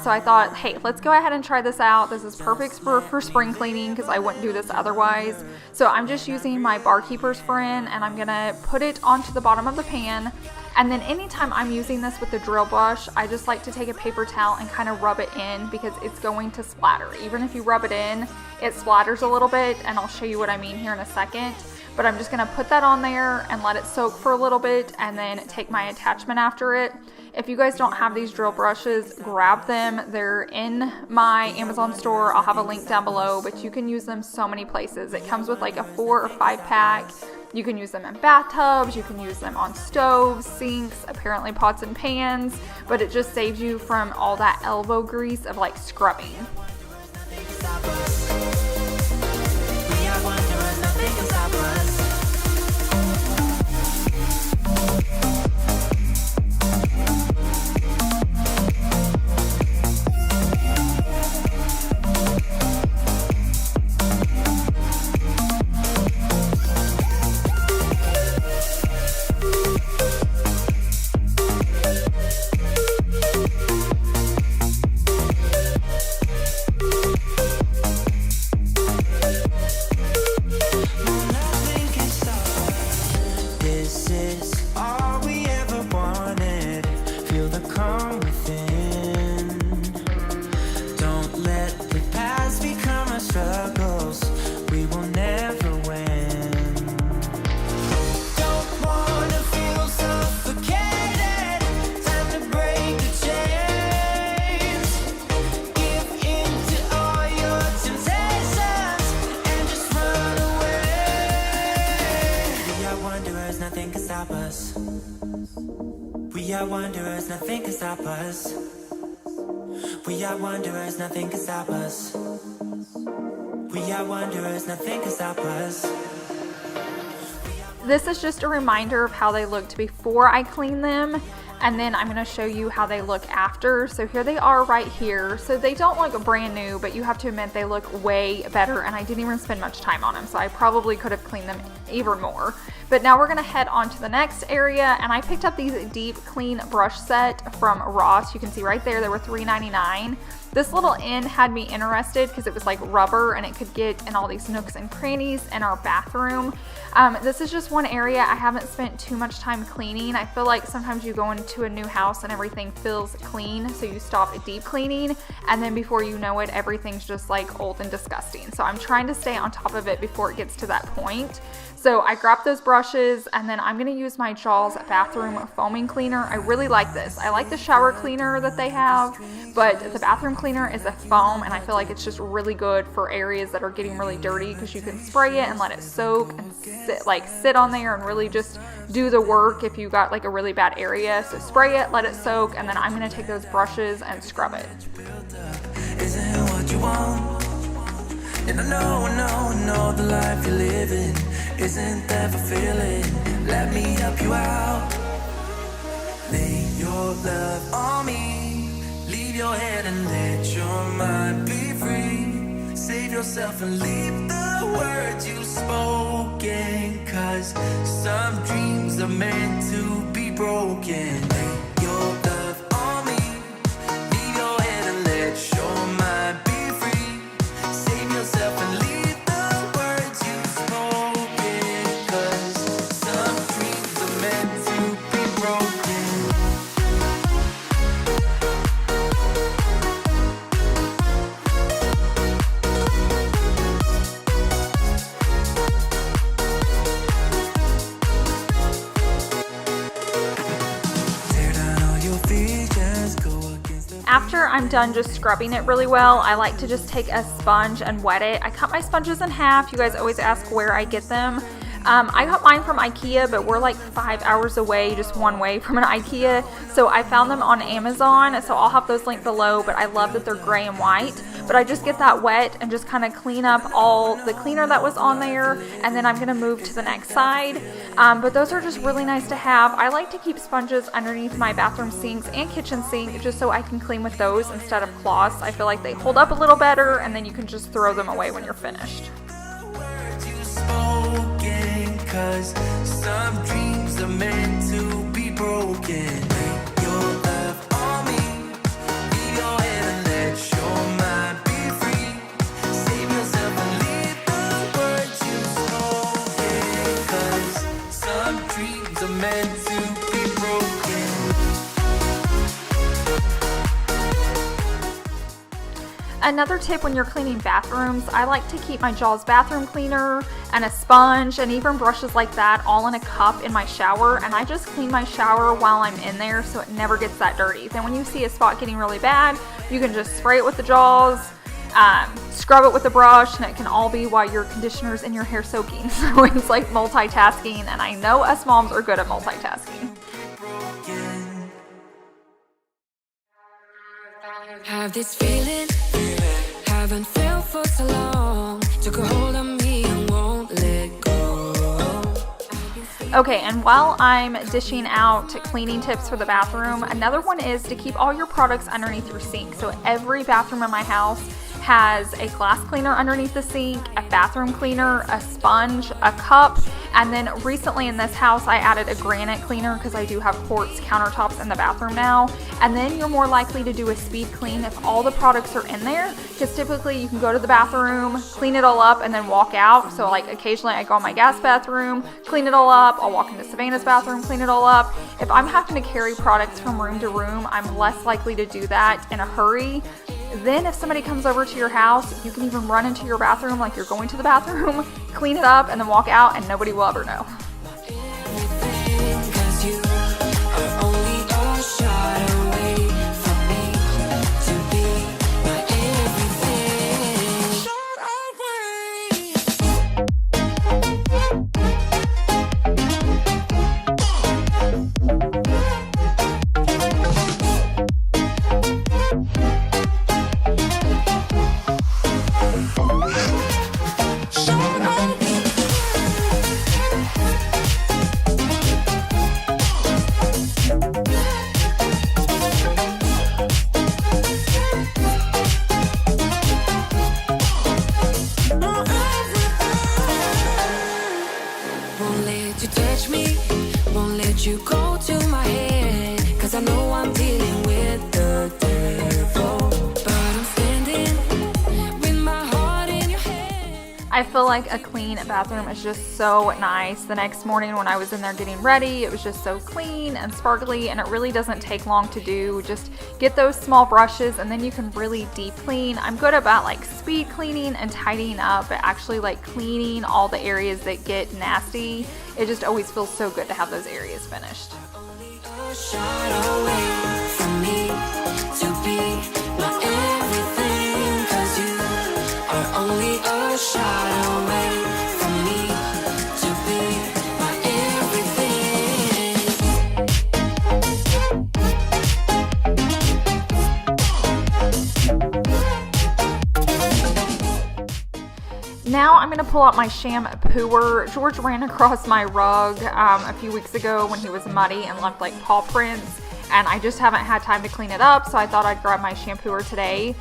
so I thought, hey, let's go ahead and try this out. This is perfect for spring cleaning because I wouldn't do this otherwise. So I'm just using my Barkeeper Sprin and I'm gonna put it onto the bottom of the pan. And then anytime I'm using this with the drill brush, I just like to take a paper towel and kind of rub it in because it's going to splatter. Even if you rub it in, it splatters a little bit, and I'll show you what I mean here in a second. But I'm just gonna put that on there and let it soak for a little bit and then take my attachment after it. If you guys don't have these drill brushes, grab them. They're in my Amazon store. I'll have a link down below, but you can use them so many places. It comes with like a 4 or 5 pack. You can use them in bathtubs, you can use them on stoves, sinks, apparently pots and pans, but it just saves you from all that elbow grease of like scrubbing. We are wanderers, nothing can stop us. We are wanderers, nothing can stop us. We are wanderers, nothing can stop us. This is just a reminder of how they looked before I clean them, and then I'm going to show you how they look after. So here they are right here. So they don't look brand new, but you have to admit they look way better, and I didn't even spend much time on them, so I probably could have cleaned them even more. But now we're going to head on to the next area, and I picked up these deep clean brush set from Ross. You can see right there, they were $3.99. This little end had me interested because it was like rubber and it could get in all these nooks and crannies in our bathroom. This is just one area I haven't spent too much time cleaning. I feel like sometimes you go into a new house and everything feels clean, so you stop deep cleaning, and then before you know it, everything's just like old and disgusting. So I'm trying to stay on top of it before it gets to that point. So I grabbed those brushes, and then I'm going to use my Jaws bathroom foaming cleaner. I really like this. I like the shower cleaner that they have, but the bathroom cleaner is a foam, and I feel like it's just really good for areas that are getting really dirty because you can spray it and let it soak and sit on there and really just do the work if you got like a really bad area. So spray it, let it soak, and then I'm going to take those brushes and scrub it. Isn't what you want? And I know the life you're living isn't that fulfilling. Let me help you out. Lay your love on me. Leave your head and let your mind be free. Save yourself and leave the words you've spoken, 'cause some dreams are meant to be broken. Lay your love on me, leave your head and let your mind be free. Save yourself and leave the words you've spoken, 'cause some dreams are meant to be broken. After I'm done just scrubbing it really well, I like to just take a sponge and wet it. I cut my sponges in half. You guys always ask where I get them. I got mine from IKEA, but we're like 5 hours away, just one way from an IKEA. So I found them on Amazon, so I'll have those linked below, but I love that they're gray and white. But I just get that wet and just kind of clean up all the cleaner that was on there, and then I'm going to move to the next side. But those are just really nice to have. I like to keep sponges underneath my bathroom sinks and kitchen sink just so I can clean with those instead of cloths. I feel like they hold up a little better, and then you can just throw them away when you're finished. 'Cause some dreams are meant to be broken. Lay your love on me, leave your head and let your mind be free. Save yourself and leave the words you've spoken, 'cause some dreams are meant to be broken. Another tip when you're cleaning bathrooms, I like to keep my Jaws bathroom cleaner and a sponge and even brushes like that all in a cup in my shower, and I just clean my shower while I'm in there so it never gets that dirty. Then when you see a spot getting really bad, you can just spray it with the Jaws, scrub it with a brush, and it can all be while your conditioner's in your hair soaking. So it's like multitasking, and I know us moms are good at multitasking. Have this feeling, haven't felt for so long. Took a hold of me and won't let go. Okay, and while I'm dishing out cleaning tips for the bathroom, another one is to keep all your products underneath your sink. So every bathroom in my house has a glass cleaner underneath the sink, a bathroom cleaner, a sponge, a cup, and then recently in this house I added a granite cleaner because I do have quartz countertops in the bathroom now. And then you're more likely to do a speed clean if all the products are in there, because typically you can go to the bathroom, clean it all up, and then walk out. So like occasionally I go in my guest bathroom, clean it all up, I'll walk into Savannah's bathroom, clean it all up. If I'm having to carry products from room to room, I'm less likely to do that in a hurry. Then if somebody comes over to your house, you can even run into your bathroom like you're going to the bathroom, clean it up, and then walk out, and nobody will ever know. Everything, 'cause you are only a shot away from me to be my everything. Shot away. Won't let you touch me, won't let you go to my head, 'cause I know I'm dealing with the devil, but I'm standing with my heart in your head. I feel like a clean bathroom is just so nice. The next morning when I was in there getting ready, it was just so clean and sparkly, and it really doesn't take long to do. Just get those small brushes and then you can really deep clean. I'm good about like speed cleaning and tidying up, but actually like cleaning all the areas that get nasty, it just always feels so good to have those areas finished. Only a shot away from me to be my everything, 'cause you are only a shot away from me to be my everything. Now I'm going to pull out my shampooer. George ran across my rug a few weeks ago when he was muddy and left like paw prints, and I just haven't had time to clean it up, so I thought I'd grab my shampooer today.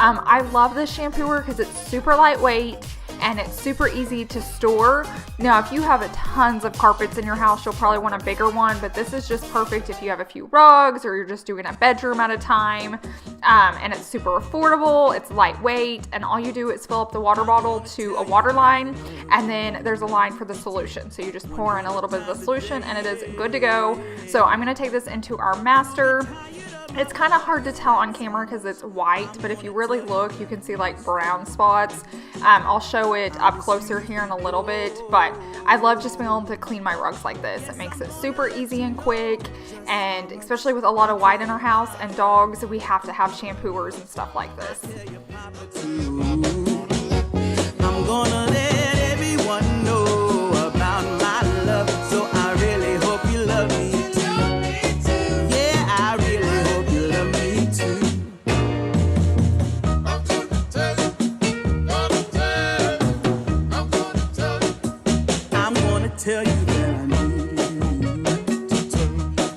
I love this shampooer because it's super lightweight and it's super easy to store. Now, if you have tons of carpets in your house, you'll probably want a bigger one, but this is just perfect if you have a few rugs or you're just doing a bedroom at a time. And it's super affordable, it's lightweight, and all you do is fill up the water bottle to a water line, and then there's a line for the solution. So you just pour in a little bit of the solution and it is good to go. So I'm gonna take this into our master. It's kind of hard to tell on camera because it's white, but if you really look, you can see like brown spots. I'll show it up closer here in a little bit, but I love just being able to clean my rugs like this. It makes it super easy and quick, and especially with a lot of white in our house and dogs, we have to have shampooers and stuff like this. I'm gonna let everyone know about my love, so I really hope you love me too. Yeah, I really hope you love me too. I'm gonna tell you that I need you.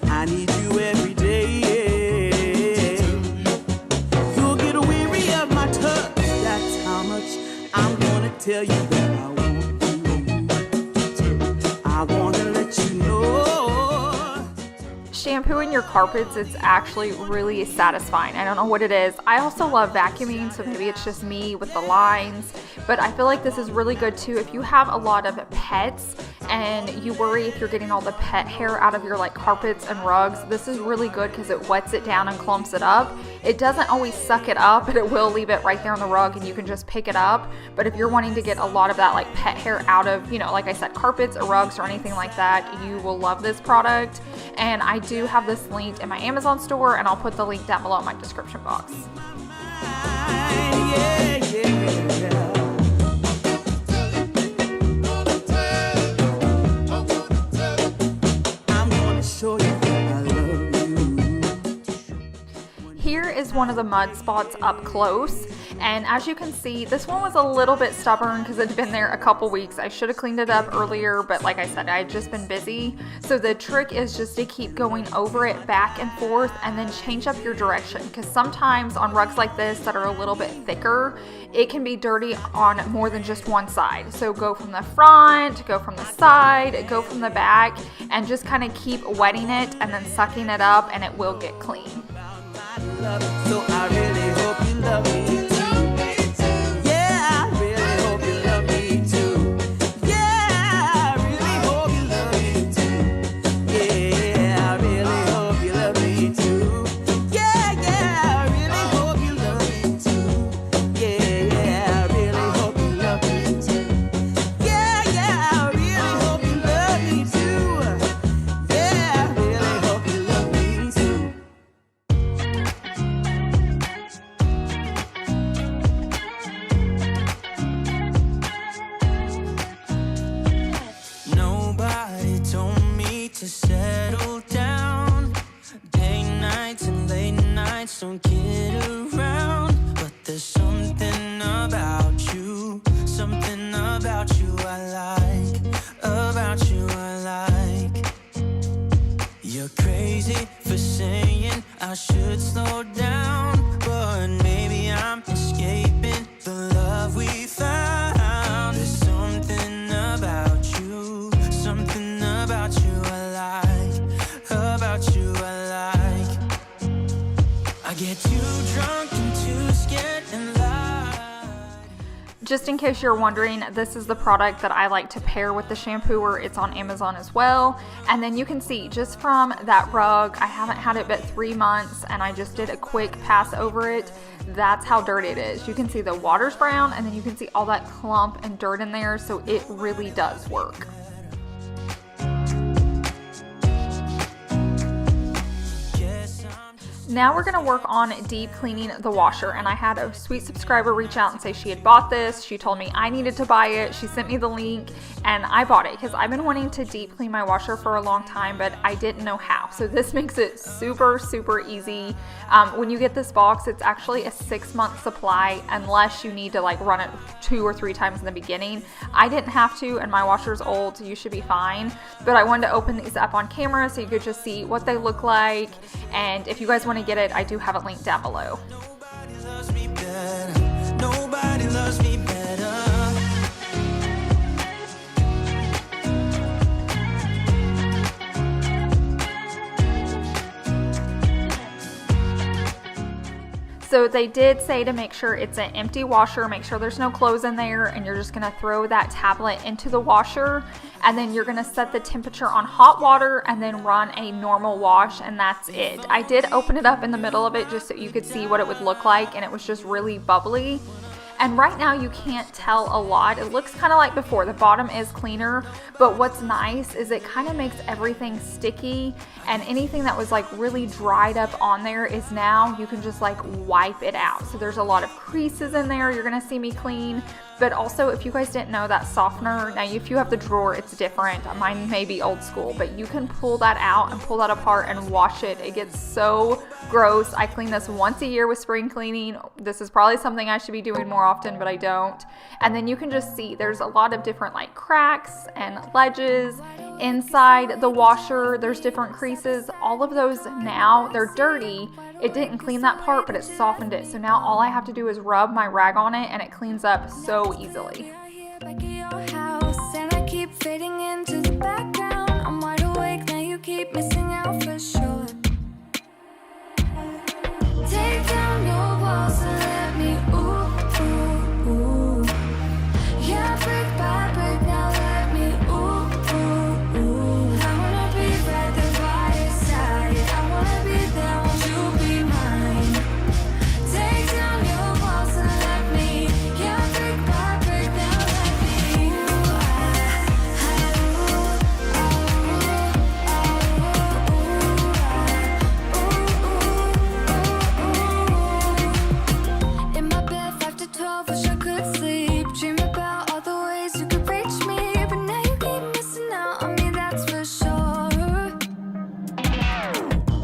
I need you every day. You'll get weary of my touch, that's how much I'm gonna tell you that I want you. I wanna let you know. Shampooing your carpets is actually really satisfying. I don't know what it is. I also love vacuuming, so maybe it's just me with the lines, but I feel like this is really good too if you have a lot of pets and you worry if you're getting all the pet hair out of your like carpets and rugs. This is really good because it wets it down and clumps it up. It doesn't always suck it up, but it will leave it right there on the rug and you can just pick it up. But if you're wanting to get a lot of that like pet hair out of, you know, like I said, carpets or rugs or anything like that, you will love this product. And I do have this linked in my Amazon store, and I'll put the link down below in my description box. Yeah, yeah. I'm gonna show you that I love you. Here is one of the mud spots up close, and as you can see, this one was a little bit stubborn because it had been there a couple weeks. I should have cleaned it up earlier, but like I said, I had just been busy. So the trick is just to keep going over it back and forth and then change up your direction, because sometimes on rugs like this that are a little bit thicker, it can be dirty on more than just one side. So go from the front, go from the side, go from the back, and just kind of keep wetting it and then sucking it up, and it will get clean. So I really hope you love me too. Yeah, I really hope you love me too. Yeah, I really hope you love me too. Yeah, I really hope you love me too. Yeah, I really hope you love me too. Yeah, I really hope you love me too. Yeah, I really hope you love me too. Yeah, I really hope you love me too. Nobody told me to settle down. Day nights and late nights don't get around. But there's something about you I like. About you I like. You're crazy for saying I should slow down, but maybe I'm escaping the love we found. There's something about you I like. About you I like. I get too drunk and too scared and lie. Just in case you're wondering, this is the product that I like to pair with the shampooer. It's on Amazon as well. And then you can see just from that rug, I haven't had it but 3 months, and I just did a quick pass over it. That's how dirty it is. You can see the water's brown, and then you can see all that clump and dirt in there, so it really does work. Now we're going to work on deep cleaning the washer, and I had a sweet subscriber reach out and say she had bought this. She told me I needed to buy it. She sent me the link and I bought it because I've been wanting to deep clean my washer for a long time, but I didn't know how. So this makes it super easy. When you get this box, it's actually a 6-month supply unless you need to like run it 2 or 3 times in the beginning. I didn't have to, and my washer's old, so you should be fine. But I wanted to open these up on camera so you could just see what they look like. And if you guys want to get it, I do have it linked down below. Nobody loves me better. loves me better. So they did say to make sure it's an empty washer, make sure there's no clothes in there, and you're just gonna throw that tablet into the washer, and then you're gonna set the temperature on hot water and then run a normal wash, and that's it. I did open it up in the middle of it just so you could see what it would look like, and it was just really bubbly. And right now you can't tell a lot. It looks kind of like before. The bottom is cleaner, but what's nice is it kind of makes everything sticky, and anything that was like really dried up on there is now you can just like wipe it out. So there's a lot of creases in there you're gonna see me clean. But also, if you guys didn't know, that softener, now if you have the drawer, it's different. Mine may be old school, but you can pull that out and pull that apart and wash it. It gets so gross. I clean this once a year with spring cleaning. This is probably something I should be doing more often, but I don't. And then you can just see there's a lot of different like cracks and ledges inside the washer. There's different creases. All of those now, they're dirty. It didn't clean that part, but it softened it. So now all I have to do is rub my rag on it and it cleans up so easily. Back at your house, and I keep fading into the background. I'm wide awake, now you keep missing out for sure. Take down your walls and let me ooh, ooh, ooh. Yeah, brick by brick, now let me ooh, ooh, ooh. I wanna be right there by your side. I wanna be there, won't you be mine? Take down your walls and let me, yeah, brick by brick, now let me ooh, in my bed 5 to 12, wish I could sleep. Dream about all the ways you could reach me, but now you keep missing out on me, that's for sure.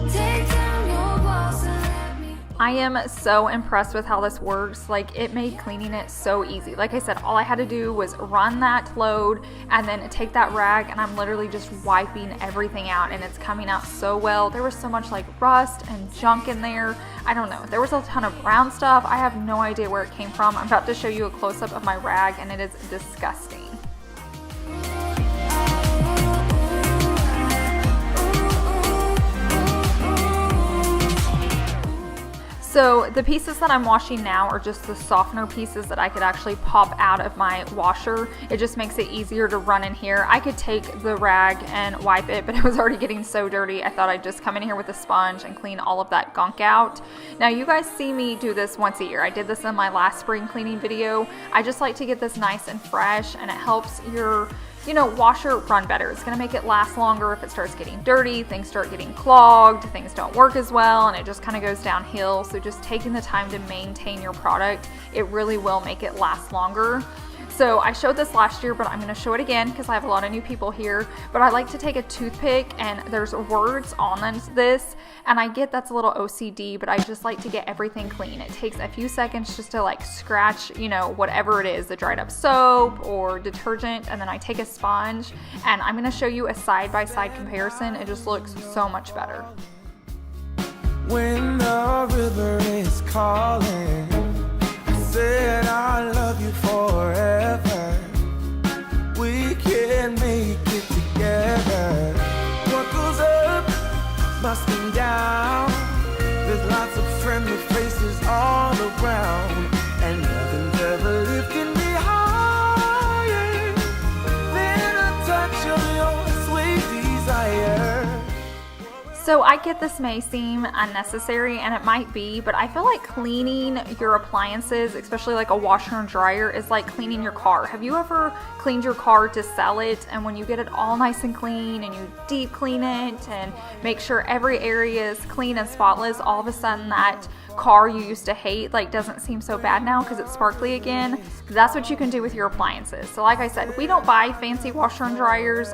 Take down your walls and let me. I am so impressed with how this works. Like, it made cleaning it so easy. Like I said, all I had to do was run that load and then take that rag, and I'm literally just wiping everything out, and it's coming out so well. There was so much like rust and junk in there. I don't know. There was a ton of brown stuff. I have no idea where it came from. I'm about to show you a close-up of my rag, and it is disgusting. So the pieces that I'm washing now are just the softener pieces that I could actually pop out of my washer. It just makes it easier to run in here. I could take the rag and wipe it, but it was already getting so dirty. I thought I'd just come in here with a sponge and clean all of that gunk out. Now you guys see me do this once a year. I did this in my last spring cleaning video. I just like to get this nice and fresh, and it helps your washer run better. It's gonna make it last longer. If it starts getting dirty, things start getting clogged, things don't work as well, and it just kind of goes downhill. So just taking the time to maintain your product, it really will make it last longer. So I showed this last year, but I'm going to show it again because I have a lot of new people here. But I like to take a toothpick, and there's words on this, and I get that's a little OCD, but I just like to get everything clean. It takes a few seconds just to like scratch, whatever it is, the dried up soap or detergent, and then I take a sponge, and I'm going to show you a side-by-side comparison. It just looks so much better. When the river is calling, I said I love you forever. We can make it together. What goes up must come down. There's lots of friendly faces all around, and nothing's ever lifting me higher than a touch of your sweet desire. So I get this may seem unnecessary, and it might be, but I feel like cleaning your appliances, especially like a washer and dryer, is like cleaning your car. Have you ever cleaned your car to sell it, and when you get it all nice and clean and you deep clean it and make sure every area is clean and spotless, all of a sudden that car you used to hate like doesn't seem so bad now because it's sparkly again? That's what you can do with your appliances. So like I said, we don't buy fancy washer and dryers.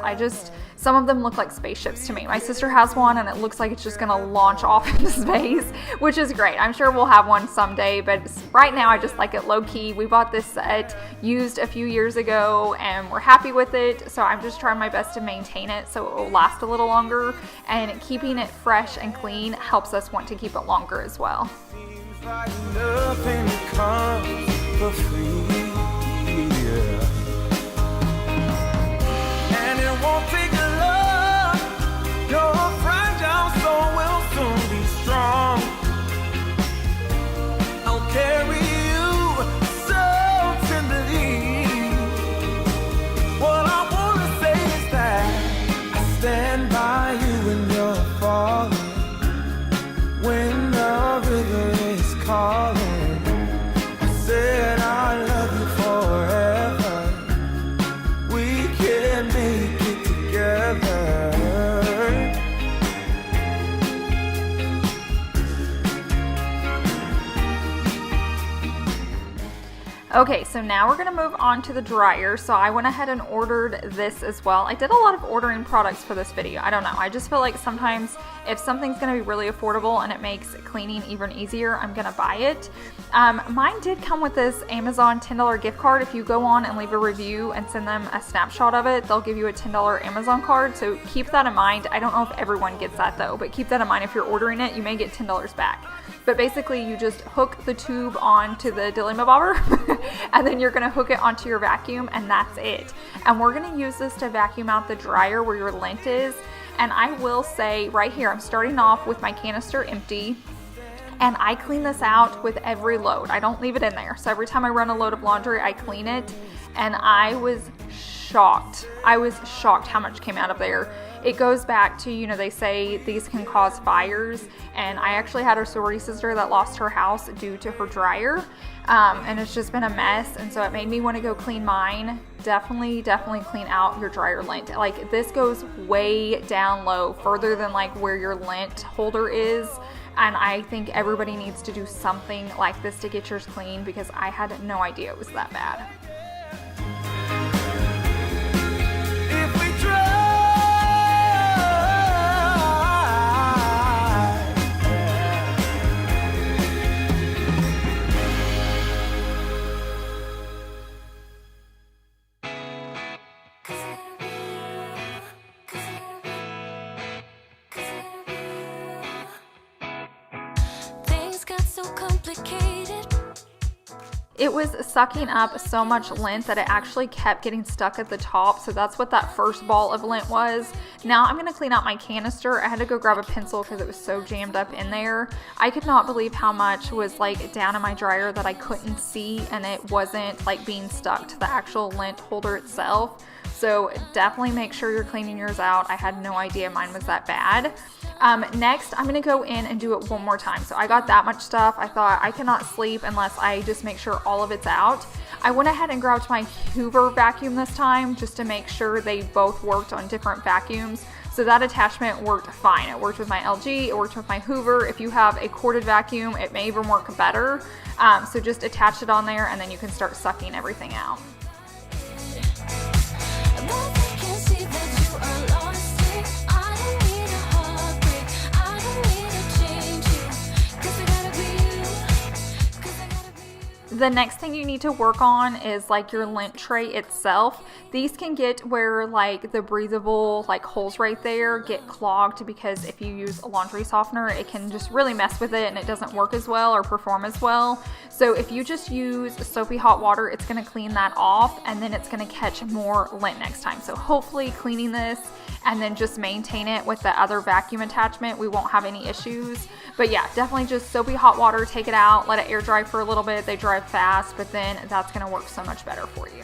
Some of them look like spaceships to me. My sister has one, and it looks like it's just gonna launch off into space, which is great. I'm sure we'll have one someday, but right now I just like it low-key. We bought this set used a few years ago, and we're happy with it, so I'm just trying my best to maintain it so it will last a little longer, and keeping it fresh and clean helps us want to keep it longer as well. Seems like nothing comes for free. Okay, so now we're gonna move on to the dryer. So I went ahead and ordered this as well. I did a lot of ordering products for this video. I don't know, I just feel like sometimes if something's gonna be really affordable and it makes cleaning even easier, I'm gonna buy it. Mine did come with this Amazon $10 gift card. If you go on and leave a review and send them a snapshot of it, they'll give you a $10 Amazon card. So keep that in mind. I don't know if everyone gets that though, but keep that in mind. If you're ordering it, you may get $10 back. But basically you just hook the tube onto the dilema bobber and then you're going to hook it onto your vacuum, and that's it. And we're going to use this to vacuum out the dryer where your lint is. And I will say right here, I'm starting off with my canister empty, and I clean this out with every load. I don't leave it in there. So every time I run a load of laundry, I clean it, and I was shocked. I was shocked how much came out of there. It goes back to, you know, they say these can cause fires, and I actually had a sorority sister that lost her house due to her dryer, and it's just been a mess, and so it made me want to go clean mine. Definitely clean out your dryer lint. Like, this goes way down low, further than like where your lint holder is, and I think everybody needs to do something like this to get yours clean, because I had no idea it was that bad. If we try, Things got so complicated. It was sucking up so much lint that it actually kept getting stuck at the top. So that's what that first ball of lint was. Now I'm going to clean out my canister. I had to go grab a pencil because it was so jammed up in there. I could not believe how much was like down in my dryer that I couldn't see, and it wasn't like being stuck to the actual lint holder itself. So definitely make sure you're cleaning yours out. I had no idea mine was that bad. Next, I'm going to go in and do it one more time. So I got that much stuff. I thought I cannot sleep unless I just make sure all of it's out. I went ahead and grabbed my Hoover vacuum this time just to make sure they both worked on different vacuums. So that attachment worked fine. It worked with my LG, it worked with my Hoover. If you have a corded vacuum, it may even work better. So just attach it on there, and then you can start sucking everything out. The next thing you need to work on is like your lint tray itself. These can get where like the breathable like holes right there get clogged, because if you use a laundry softener, it can just really mess with it and it doesn't work as well or perform as well. So if you just use soapy hot water, it's going to clean that off, and then it's going to catch more lint next time. So hopefully cleaning this and then just maintain it with the other vacuum attachment, we won't have any issues. But yeah, definitely just soapy hot water, take it out, let it air dry for a little bit. They dry fast, but then that's going to work so much better for you.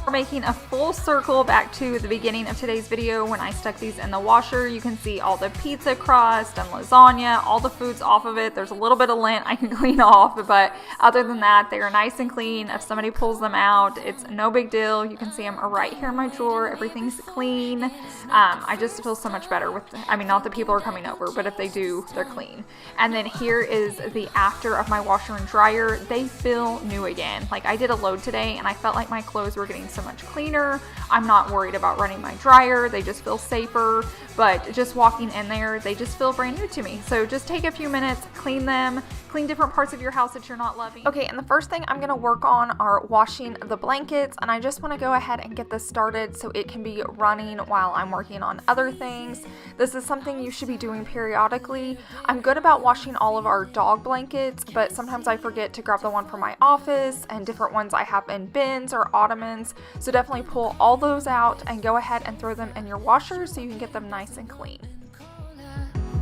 We're making a full circle back to the beginning of today's video when I stuck these in the washer. You can see all the pizza crust and lasagna, all the food's off of it. There's a little bit of lint I can clean off, but other than that, they are nice and clean. If somebody pulls them out, it's no big deal. You can see them right here in my drawer. Everything's clean. I just feel so much better with, I mean, not that people are coming over, but if they do, they're clean. And then here is the after of my washer and dryer. They feel new again. Like, I did a load today and I felt like my clothes were getting so much cleaner. I'm not worried about running my dryer. They just feel safer, but just walking in there, they just feel brand new to me. So just take a few minutes, clean them, clean different parts of your house that you're not loving. Okay, and the first thing I'm gonna work on are washing the blankets, and I just wanna go ahead and get this started so it can be running while I'm working on other things. This is something you should be doing periodically. I'm good about washing all of our dog blankets, but sometimes I forget to grab the one for my office and different ones I have in bins or ottomans. So definitely pull all those out and go ahead and throw them in your washer so you can get them nice and clean.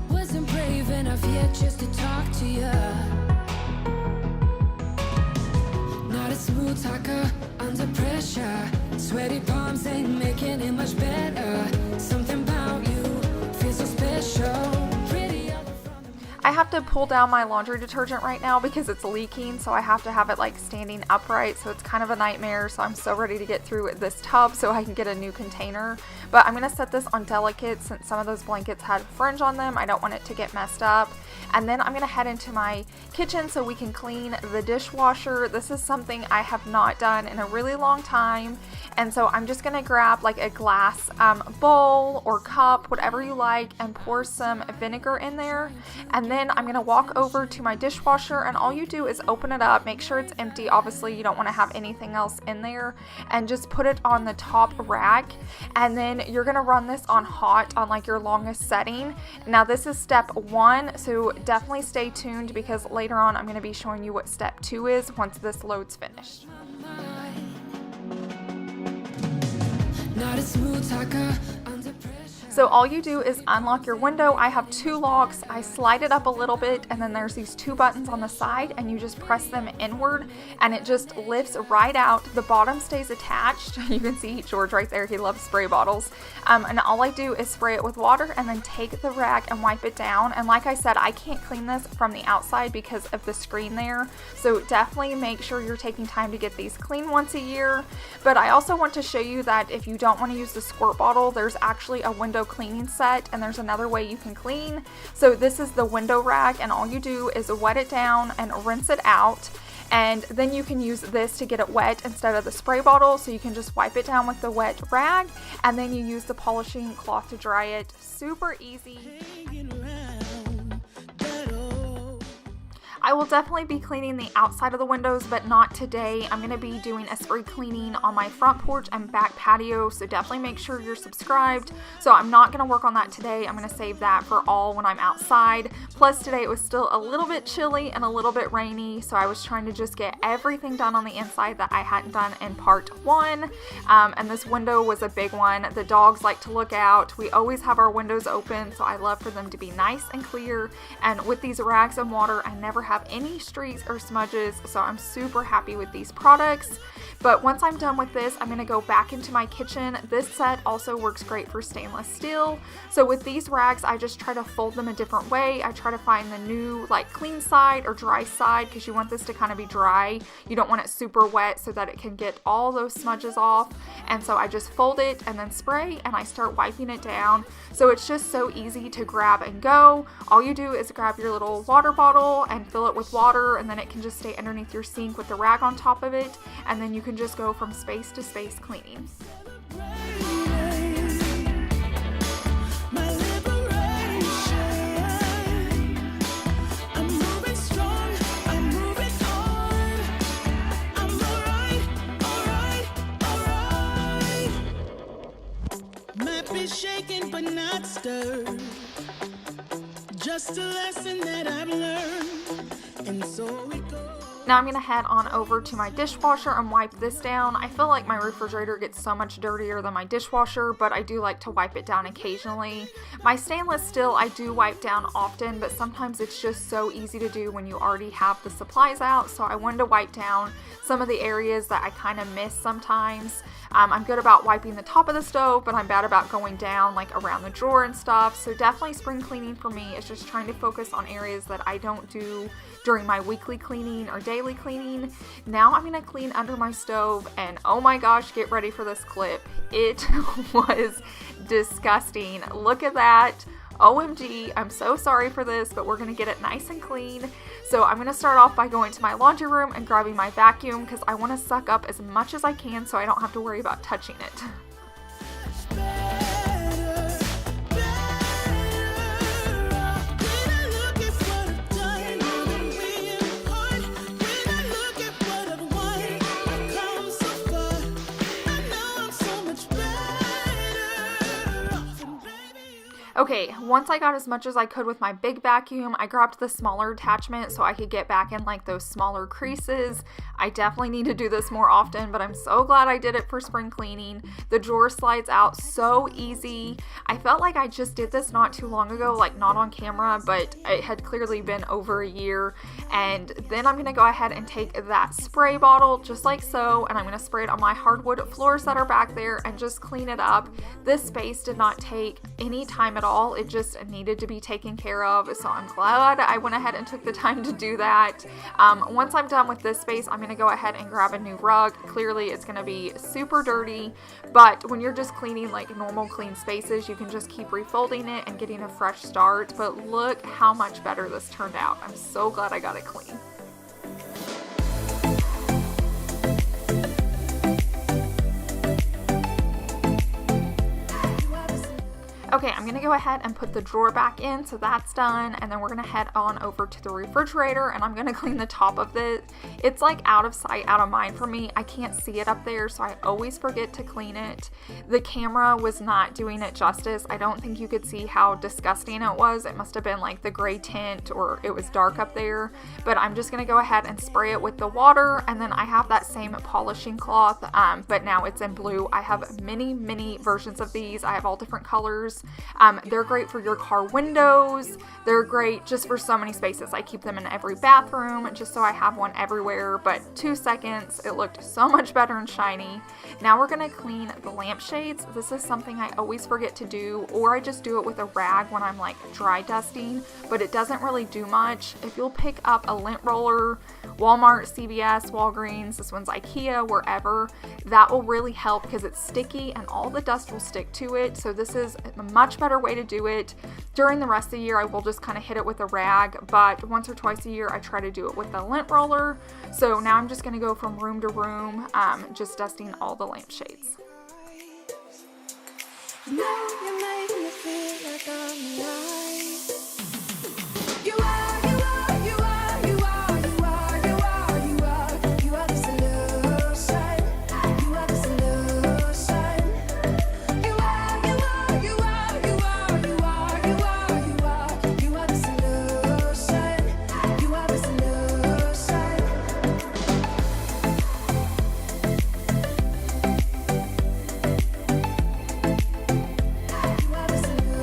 Wasn't brave enough yet just to talk to you. Not a smooth talker under pressure. Sweaty palms ain't making it much better. Something about you feels so special. I have have to pull down my laundry detergent right now because it's leaking, so I have to have it like standing upright, so it's kind of a nightmare. So I'm so ready to get through this tub so I can get a new container. But I'm going to set this on delicate since some of those blankets had fringe on them. I don't want it to get messed up. And then I'm going to head into my kitchen so we can clean the dishwasher. This is something I have not done in a really long time. And so I'm just going to grab like a glass bowl or cup, whatever you like, and pour some vinegar in there. And then I'm going to walk over to my dishwasher, and all you do is open it up, make sure it's empty. Obviously, you don't want to have anything else in there, and just put it on the top rack. And then you're going to run this on hot on like your longest setting. Now this is step 1, so definitely stay tuned because later on I'm going to be showing you what step 2 is once this load's finished. Not a smooth talker under pressure. So all you do is unlock your window. I have 2 locks. I slide it up a little bit, and then there's these 2 buttons on the side, and you just press them inward and it just lifts right out. The bottom stays attached. You can see George right there. He loves spray bottles. And all I do is spray it with water and then take the rag and wipe it down. And like I said, I can't clean this from the outside because of the screen there. So definitely make sure you're taking time to get these clean once a year. But I also want to show you that if you don't want to use the squirt bottle, there's actually a window cleaning set, and there's another way you can clean. So this is the window rag, and all you do is wet it down and rinse it out. And then you can use this to get it wet instead of the spray bottle. So you can just wipe it down with the wet rag, and then you use the polishing cloth to dry it. Super easy. I will definitely be cleaning the outside of the windows, but not today. I'm going to be doing a spray cleaning on my front porch and back patio, so definitely make sure you're subscribed. So I'm not going to work on that today. I'm going to save that for all when I'm outside. Plus today it was still a little bit chilly and a little bit rainy, so I was trying to just get everything done on the inside that I hadn't done in part 1. And this window was a big one. The dogs like to look out. We always have our windows open, so I love for them to be nice and clear. And with these rags and water, I never have any streaks or smudges, so I'm super happy with these products. But once I'm done with this, I'm going to go back into my kitchen. This set also works great for stainless steel. So with these rags, I just try to fold them a different way. I try to find the new like clean side or dry side because you want this to kind of be dry. You don't want it super wet so that it can get all those smudges off. And so I just fold it and then spray, and I start wiping it down. So it's just so easy to grab and go. All you do is grab your little water bottle and fill it with water, and then it can just stay underneath your sink with the rag on top of it, and then you can just go from space to space cleaning. Might be shaken but not stirred. Just a lesson that I've learned, and so it goes. Now I'm going to head on over to my dishwasher and wipe this down. I feel like my refrigerator gets so much dirtier than my dishwasher, but I do like to wipe it down occasionally. My stainless steel I do wipe down often, but sometimes it's just so easy to do when you already have the supplies out. So I wanted to wipe down some of the areas that I kind of miss sometimes. I'm good about wiping the top of the stove, but I'm bad about going down like around the drawer and stuff. So definitely spring cleaning for me is just trying to focus on areas that I don't do during my weekly cleaning or daily cleaning. Now I'm going to clean under my stove, and oh my gosh, get ready for this clip. It was disgusting. Look at that. OMG, I'm so sorry for this, but we're going to get it nice and clean. So I'm going to start off by going to my laundry room and grabbing my vacuum because I want to suck up as much as I can so I don't have to worry about touching it. Okay, once I got as much as I could with my big vacuum, I grabbed the smaller attachment so I could get back in like those smaller creases. I definitely need to do this more often, but I'm so glad I did it for spring cleaning. The drawer slides out so easy. I felt like I just did this not too long ago, like not on camera, but it had clearly been over a year. And then I'm gonna go ahead and take that spray bottle just like so, and I'm gonna spray it on my hardwood floors that are back there and just clean it up. This space did not take any time at all all. It just needed to be taken care of, so I'm glad I went ahead and took the time to do that. Once I'm done with this space, I'm going to go ahead and grab a new rug. Clearly it's going to be super dirty, but when you're just cleaning like normal clean spaces, you can just keep refolding it and getting a fresh start. But look how much better this turned out. I'm so glad I got it clean. Okay, I'm gonna go ahead and put the drawer back in, so that's done, and then we're gonna head on over to the refrigerator, and I'm gonna clean the top of it. It's like out of sight, out of mind for me. I can't see it up there, so I always forget to clean it. The camera was not doing it justice. I don't think you could see how disgusting it was. It must have been like the gray tint, or it was dark up there, but I'm just gonna go ahead and spray it with the water, and then I have that same polishing cloth, but now it's in blue. I have many versions of these. I have all different colors. They're great for your car windows. They're great just for so many spaces. I keep them in every bathroom just so I have one everywhere, but 2 seconds, it looked so much better and shiny. Now we're going to clean the lampshades. This is something I always forget to do, or I just do it with a rag when I'm like dry dusting, but it doesn't really do much. If you'll pick up a lint roller, Walmart, CVS, Walgreens, this one's IKEA, wherever, that will really help because it's sticky and all the dust will stick to it. So this is a much better way to do it. During the rest of the year, I will just kind of hit it with a rag, but once or twice a year, I try to do it with a lint roller. So now I'm just going to go from room to room, just dusting all the lampshades. Now you're making me feel like I'm alive. You are, you are, you are, you are, you are, you are, you are, you are the solution. You are the solution. You are, you are, you are, you are, you are, you are, you are, you are the solution. You are the solution. You are the solution.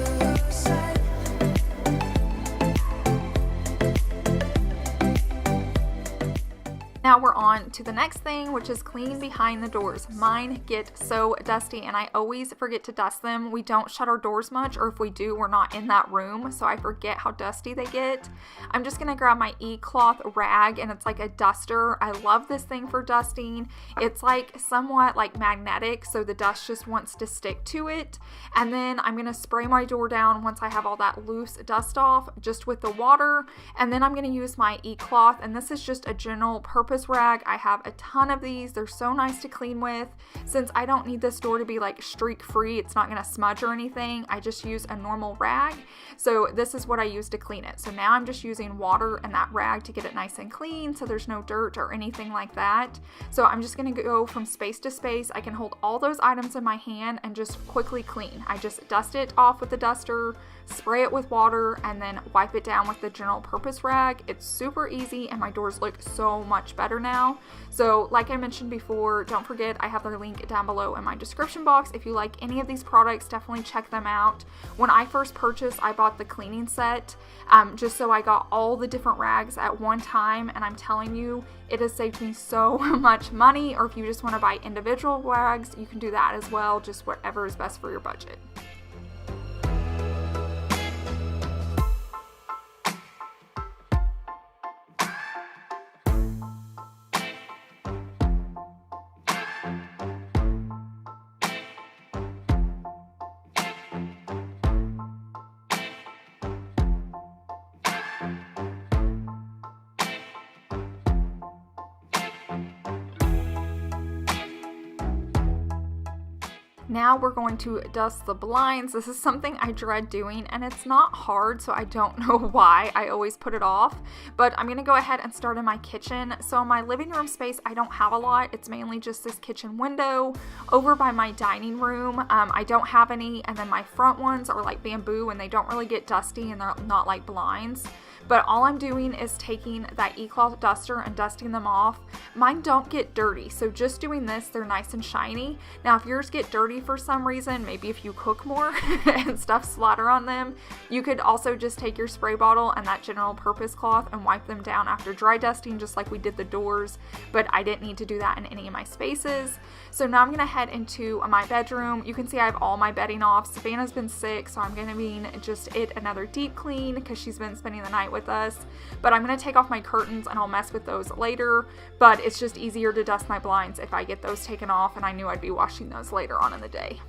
Now we're on to the next thing, which is clean behind the doors. Mine get so dusty and I always forget to dust them. We don't shut our doors much, or if we do, we're not in that room, so I forget how dusty they get. I'm just gonna grab my e-cloth rag, and it's like a duster. I love this thing for dusting. It's like somewhat like magnetic, so the dust just wants to stick to it. And then I'm gonna spray my door down once I have all that loose dust off, just with the water. And then I'm gonna use my e-cloth, and this is just a general purpose rag. I have a ton of these. They're so nice to clean with. Since I don't need this door to be like streak free, it's not going to smudge or anything, I just use a normal rag. So this is what I use to clean it. So now I'm just using water and that rag to get it nice and clean so there's no dirt or anything like that. So I'm just going to go from space to space. I can hold all those items in my hand and just quickly clean. I just dust it off with the duster, spray it with water, and then wipe it down with the general purpose rag. It's super easy and my doors look so much better now. So like I mentioned before, don't forget I have their link down below in my description box. If you like any of these products, definitely check them out. When I first purchased, I bought the cleaning set just so I got all the different rags at one time, and I'm telling you, it has saved me so much money. Or if you just want to buy individual rags, you can do that as well, just whatever is best for your budget. Now we're going to dust the blinds. This is something I dread doing, and it's not hard, so I don't know why I always put it off. But I'm going to go ahead and start in my kitchen. So my living room space, I don't have a lot. It's mainly just this kitchen window. Over by my dining room, I don't have any, and then my front ones are like bamboo, and they don't really get dusty, and they're not like blinds. But all I'm doing is taking that e-cloth duster and dusting them off. Mine don't get dirty, so just doing this, they're nice and shiny. Now if yours get dirty for some reason, maybe if you cook more and stuff splatter on them, you could also just take your spray bottle and that general purpose cloth and wipe them down after dry dusting, just like we did the doors, but I didn't need to do that in any of my spaces. So now I'm gonna head into my bedroom. You can see I have all my bedding off. Savannah's been sick, so I'm gonna be just another deep clean because she's been spending the night with us. But I'm gonna take off my curtains and I'll mess with those later, but it's just easier to dust my blinds if I get those taken off, and I knew I'd be washing those later on in the day.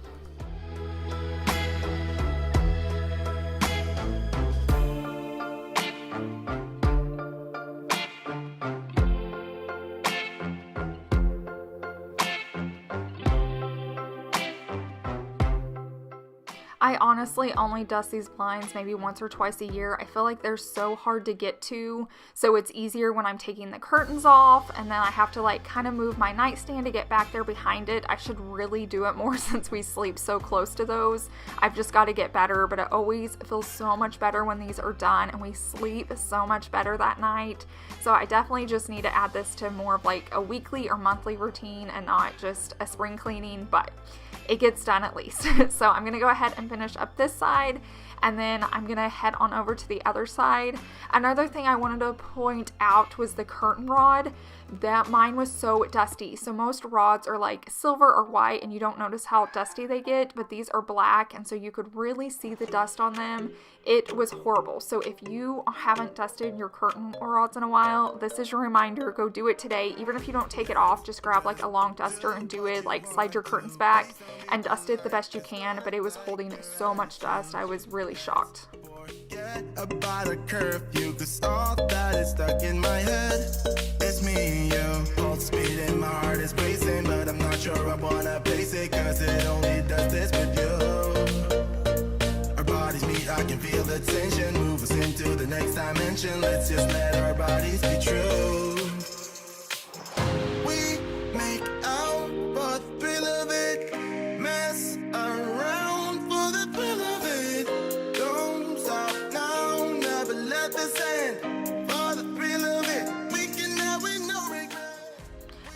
I honestly only dust these blinds maybe once or twice a year. I feel like they're so hard to get to, so it's easier when I'm taking the curtains off, and then I have to like kind of move my nightstand to get back there behind it. I should really do it more since we sleep so close to those. I've just got to get better, but it always feels so much better when these are done, and we sleep so much better that night. So I definitely just need to add this to more of like a weekly or monthly routine and not just a spring cleaning, but it gets done at least. So I'm gonna go ahead and finish up this side, and then I'm gonna head on over to the other side. Another thing I wanted to point out was the curtain rod. That mine was so dusty. So most rods are like silver or white and you don't notice how dusty they get, but these are black, and so you could really see the dust on them. It was horrible. So if you haven't dusted your curtain rods in a while, this is your reminder. Go do it today. Even if you don't take it off, just grab like a long duster and do it, like slide your curtains back and dust it the best you can. But it was holding so much dust. I was really shocked. Forget about a curfew, 'cause all that is stuck in my head. It's me and you, pulse speed and my heart is racing, but I'm not sure I wanna face it, 'cause it only does this with you. Our bodies meet, I can feel the tension, move us into the next dimension. Let's just let our bodies be true. We make out for the thrill of it, mess around for the thrill of it. Don't stop now, never let this end. For the thrill of it, we can have with no regret.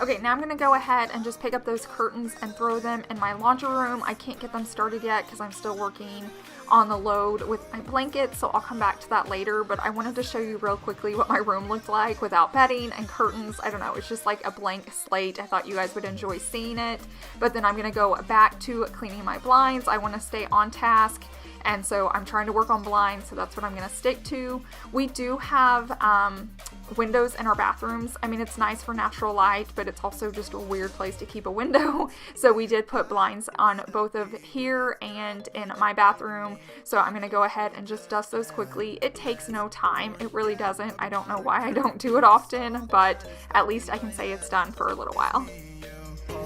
Okay, now I'm gonna go ahead and just pick up those curtains and throw them in my laundry room. I can't get them started yet because I'm still working on the load with my blankets, so I'll come back to that later, but I wanted to show you real quickly what my room looked like without bedding and curtains. I don't know, it's just like a blank slate. I thought you guys would enjoy seeing it, but then I'm gonna go back to cleaning my blinds. I want to stay on task, and so I'm trying to work on blinds, so that's what I'm gonna stick to. We do have windows in our bathrooms. I mean, it's nice for natural light, but it's also just a weird place to keep a window. So we did put blinds on both of here and in my bathroom. So I'm gonna go ahead and just dust those quickly. It takes no time. It really doesn't. I don't know why I don't do it often, but at least I can say it's done for a little while.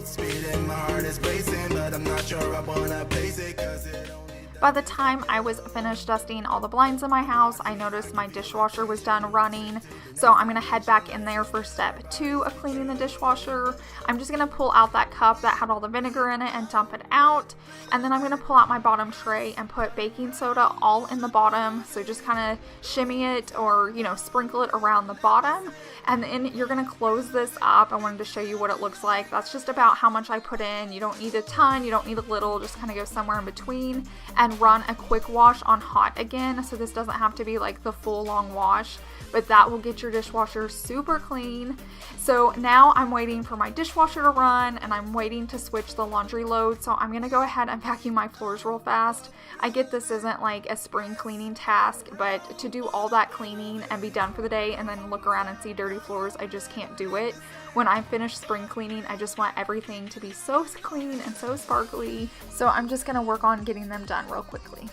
Speed and my heart is racing, but I'm not sure I wanna place it, 'cause it only. By the time I was finished dusting all the blinds in my house, I noticed my dishwasher was done running. So I'm gonna head back in there for step 2 of cleaning the dishwasher. I'm just gonna pull out that cup that had all the vinegar in it and dump it out. And then I'm gonna pull out my bottom tray and put baking soda all in the bottom. So just kind of shimmy it, or, you know, sprinkle it around the bottom. And then you're gonna close this up. I wanted to show you what it looks like. That's just about how much I put in. You don't need a ton, you don't need a little, just kind of go somewhere in between. And run a quick wash on hot again, so this doesn't have to be like the full long wash, but that will get your dishwasher super clean. So now I'm waiting for my dishwasher to run, and I'm waiting to switch the laundry load. So I'm gonna go ahead and vacuum my floors real fast. I get this isn't like a spring cleaning task, but to do all that cleaning and be done for the day and then look around and see dirty floors, I just can't do it. When I finish spring cleaning, I just want everything to be so clean and so sparkly. So I'm just gonna work on getting them done real quickly.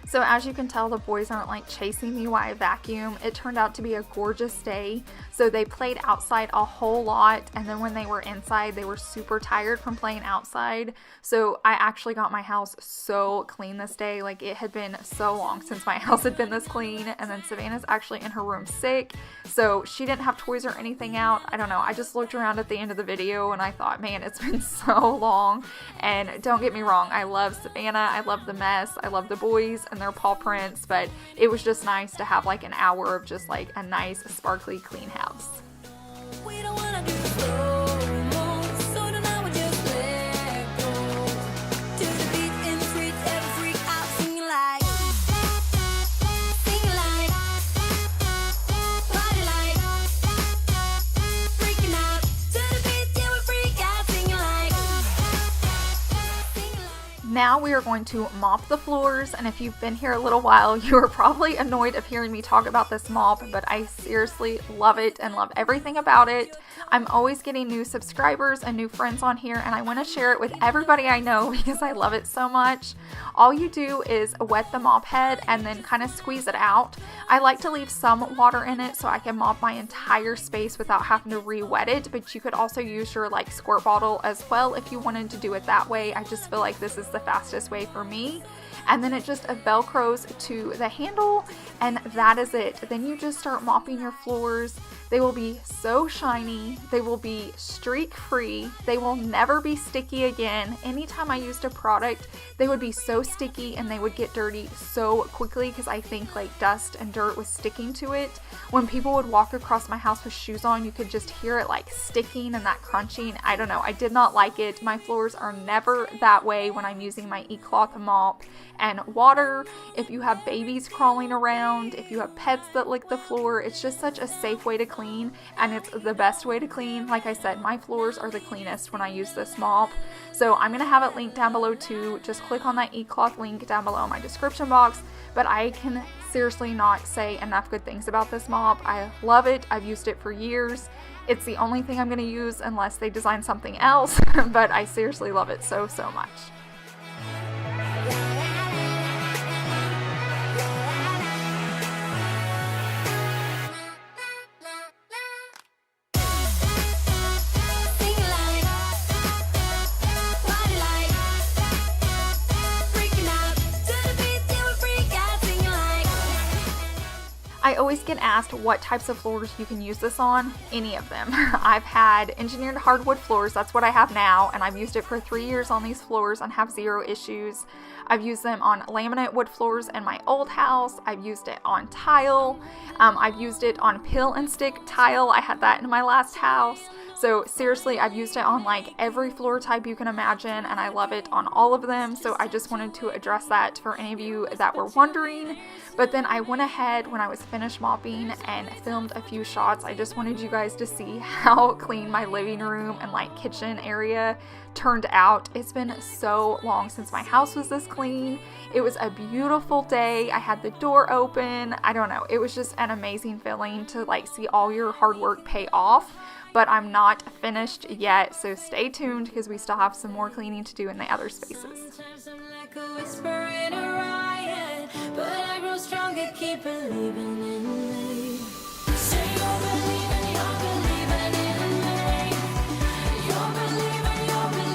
So as you can tell, the boys aren't like chasing me while I vacuum. It turned out to be a gorgeous day. So So they played outside a whole lot, and then when they were inside, they were super tired from playing outside. So I actually got my house so clean this day. Like, it had been so long since my house had been this clean. And then Savannah's actually in her room sick, so she didn't have toys or anything out. I don't know, I just looked around at the end of the video and I thought, man, it's been so long. And don't get me wrong, I love Savannah, I love the mess, I love the boys and their paw prints, but it was just nice to have like an hour of just like a nice sparkly clean house. We don't wanna do slow mo, so tonight we just let go. To the beat in the streets, every freak out, singing like, party like, freaking out. To the beat, yeah, we freak out, singing like. Now we are going to mop the floors, and if you've been here a little while, you are probably annoyed of hearing me talk about this mop, but I seriously love it and love everything about it. I'm always getting new subscribers and new friends on here, and I want to share it with everybody I know because I love it so much. All you do is wet the mop head and then kind of squeeze it out. I like to leave some water in it so I can mop my entire space without having to re-wet it, but you could also use your like squirt bottle as well if you wanted to do it that way. I just feel like this is the fastest way for me. And then it just velcros to the handle, and that is it. Then you just start mopping your floors. They will be so shiny. They will be streak free. They will never be sticky again. Anytime I used a product, they would be so sticky and they would get dirty so quickly because I think like dust and dirt was sticking to it. When people would walk across my house with shoes on, you could just hear it like sticking and that crunching. I don't know. I did not like it. My floors are never that way when I'm using my e-cloth mop and water. If you have babies crawling around, if you have pets that lick the floor, it's just such a safe way to clean, and it's the best way to clean. Like I said, my floors are the cleanest when I use this mop. So I'm going to have it linked down below too. Just click on that e-cloth link down below in my description box. But I can seriously not say enough good things about this mop. I love it. I've used it for years. It's the only thing I'm going to use unless they design something else, but I seriously love it so much. I always get asked what types of floors you can use this on. Any of them. I've had engineered hardwood floors, that's what I have now, and I've used it for 3 years on these floors and have zero issues. I've used them on laminate wood floors in my old house. I've used it on tile. I've used it on peel and stick tile. I had that in my last house. So seriously, I've used it on like every floor type you can imagine, and I love it on all of them. So I just wanted to address that for any of you that were wondering. But then I went ahead when I was finished mopping and filmed a few shots. I just wanted you guys to see how clean my living room and like kitchen area turned out. It's been so long since my house was this clean. It was a beautiful day. I had the door open. I don't know. It was just an amazing feeling to like see all your hard work pay off. But I'm not finished yet, so stay tuned because we still have some more cleaning to do in the other spaces. Like a whisper in a riot, but I grow stronger, keep believing in me. Say you're believing in me. You're believing in me.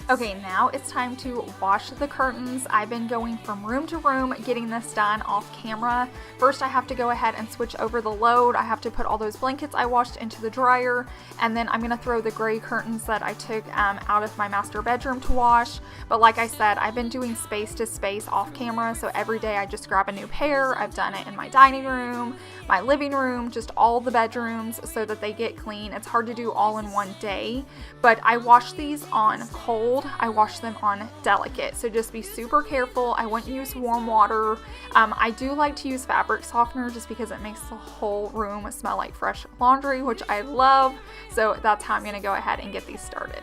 Okay, now it's time to wash the curtains. I've been going from room to room getting this done off camera. First, I have to go ahead and switch over the load. I have to put all those blankets I washed into the dryer, and then I'm going to throw the gray curtains that I took out of my master bedroom to wash. But like I said, I've been doing space to space off camera, so every day I just grab a new pair. I've done it in my dining room, my living room, just all the bedrooms so that they get clean. It's hard to do all in one day, but I wash these on cold. I wash them on delicate, so just be super careful. I wouldn't use warm water. I do like to use fabric softener just because it makes the whole room smell like fresh laundry, which I love. So that's how I'm going to go ahead and get these started.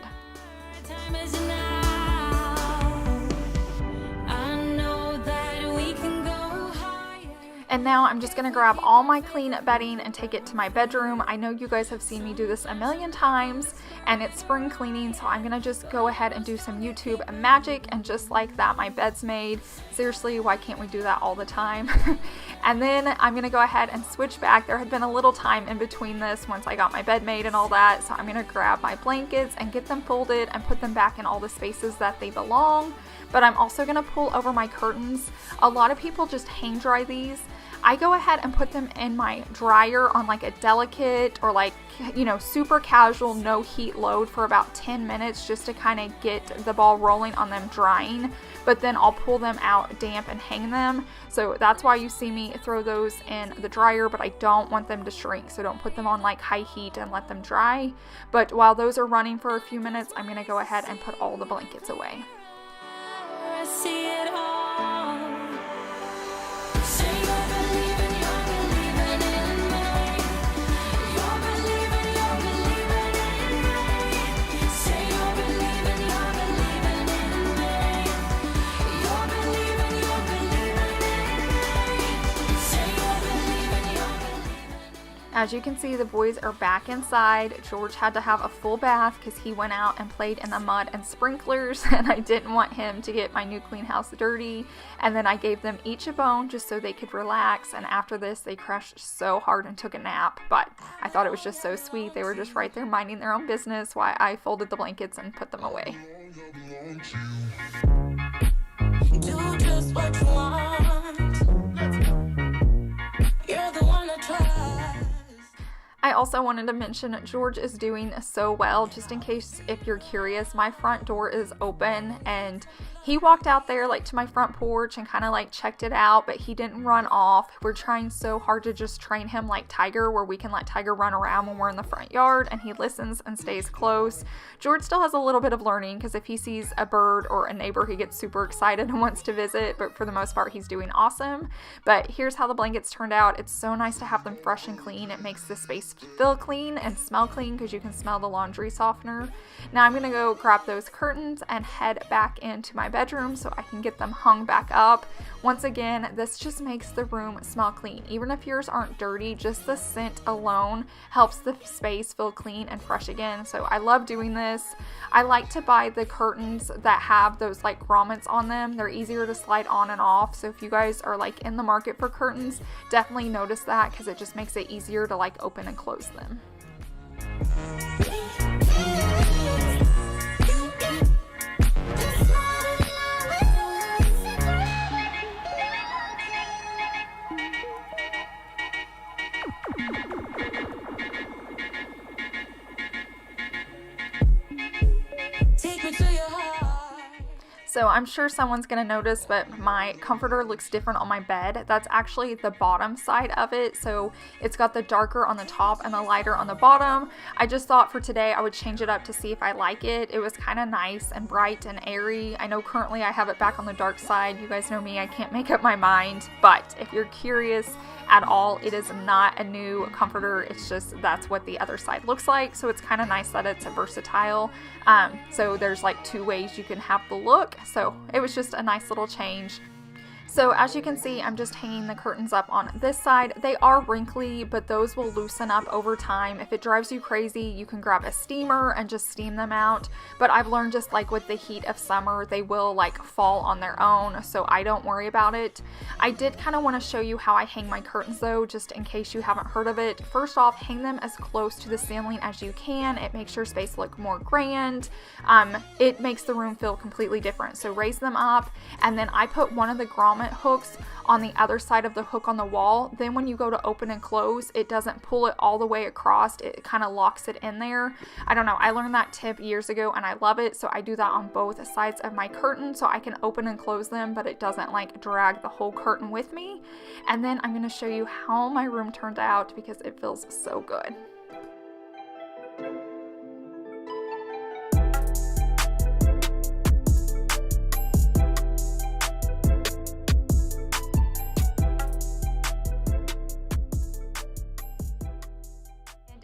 Time is now. I know that we can go higher. And now I'm just going to grab all my clean bedding and take it to my bedroom. I know you guys have seen me do this a million times, and it's spring cleaning, so I'm going to just go ahead and do some YouTube magic, and just like that, my bed's made. Seriously, why can't we do that all the time? And then I'm going to go ahead and switch back. There had been a little time in between this once I got my bed made and all that, so I'm going to grab my blankets and get them folded and put them back in all the spaces that they belong. But I'm also going to pull over my curtains. A lot of people just hang dry these. I go ahead and put them in my dryer on like a delicate or like, you know, super casual, no heat load for about 10 minutes just to kind of get the ball rolling on them drying. But then I'll pull them out damp and hang them. So that's why you see me throw those in the dryer, but I don't want them to shrink. So don't put them on like high heat and let them dry. But while those are running for a few minutes, I'm going to go ahead and put all the blankets away. I see it all. Say you're believing in me. You're believing in me. Say you're believing in me. You're believing in me. Say you're believing. As you can see, the boys are back inside. George had to have a full bath because he went out and played in the mud and sprinklers, and I didn't want him to get my new clean house dirty. And then I gave them each a bone just so they could relax, and after this they crashed so hard and took a nap. But I thought it was just so sweet. They were just right there minding their own business while I folded the blankets and put them away. Do just what you want. You're the one to trust. I also wanted to mention George is doing so well. Just in case if you're curious, my front door is open, and he walked out there like to my front porch and kind of like checked it out, but he didn't run off. We're trying so hard to just train him like Tiger, where we can let Tiger run around when we're in the front yard and he listens and stays close. George still has a little bit of learning because if he sees a bird or a neighbor, he gets super excited and wants to visit, but for the most part he's doing awesome. But here's how the blankets turned out. It's so nice to have them fresh and clean. It makes the space feel clean and smell clean because you can smell the laundry softener. Now I'm going to go grab those curtains and head back into my bedroom so I can get them hung back up. Once again, this just makes the room smell clean. Even if yours aren't dirty, just the scent alone helps the space feel clean and fresh again. So I love doing this. I like to buy the curtains that have those like grommets on them. They're easier to slide on and off. So if you guys are like in the market for curtains, definitely notice that because it just makes it easier to like open and close them. Take me to your heart. So I'm sure someone's going to notice, but my comforter looks different on my bed. That's actually the bottom side of it. So it's got the darker on the top and the lighter on the bottom. I just thought for today I would change it up to see if I like it. It was kind of nice and bright and airy. I know currently I have it back on the dark side. You guys know me, I can't make up my mind. But if you're curious at all, it is not a new comforter. It's just that's what the other side looks like. So it's kind of nice that it's a versatile. So there's like two ways you can have the look. So it was just a nice little change. So as you can see, I'm just hanging the curtains up on this side. They are wrinkly, but those will loosen up over time. If it drives you crazy, you can grab a steamer and just steam them out. But I've learned just like with the heat of summer, they will like fall on their own, so I don't worry about it. I did kind of want to show you how I hang my curtains though, just in case you haven't heard of it. First off, hang them as close to the ceiling as you can. It makes your space look more grand. It makes the room feel completely different. So raise them up, and then I put one of the grommet hooks on the other side of the hook on the wall. Then when you go to open and close, it doesn't pull it all the way across. It kind of locks it in there. I don't know. I learned that tip years ago and I love it. So I do that on both sides of my curtain so I can open and close them, but it doesn't like drag the whole curtain with me. And then I'm going to show you how my room turned out because it feels so good.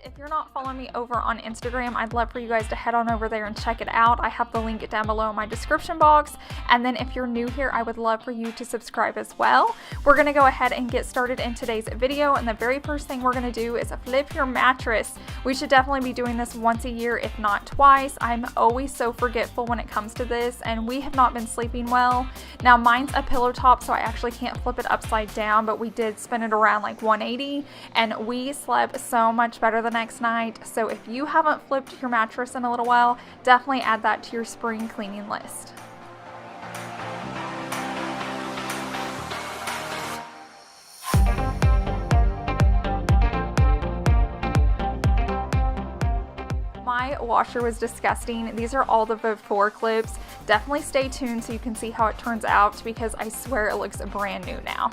If you're not following me over on Instagram, I'd love for you guys to head on over there and check it out. I have the link down below in my description box. And then if you're new here, I would love for you to subscribe as well. We're going to go ahead and get started in today's video. And the very first thing we're going to do is flip your mattress. We should definitely be doing this once a year, if not twice. I'm always so forgetful when it comes to this, and we have not been sleeping well. Now mine's a pillow top, so I actually can't flip it upside down, but we did spin it around like 180 and we slept so much better the next night. So if you haven't flipped your mattress in a little while, definitely add that to your spring cleaning list. My washer was disgusting. These are all the before clips. Definitely stay tuned so you can see how it turns out, because I swear it looks brand new now.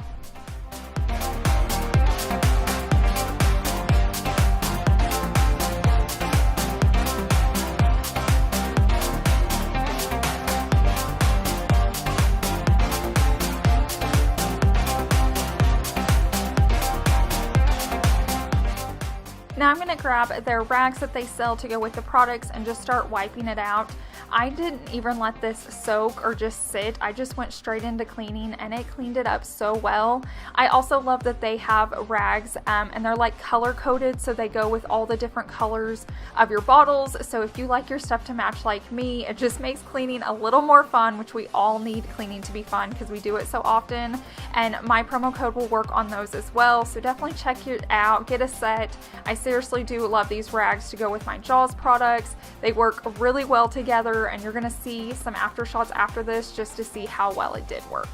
Now I'm going to grab their rags that they sell to go with the products and just start wiping it out. I didn't even let this soak or just sit. I just went straight into cleaning and it cleaned it up so well. I also love that they have rags and they're like color coded, so they go with all the different colors of your bottles. So if you like your stuff to match like me, it just makes cleaning a little more fun, which we all need cleaning to be fun because we do it so often. And my promo code will work on those as well. So definitely check it out, get a set. I seriously do love these rags to go with my Jaws products. They work really well together, and you're gonna see some aftershots after this just to see how well it did work.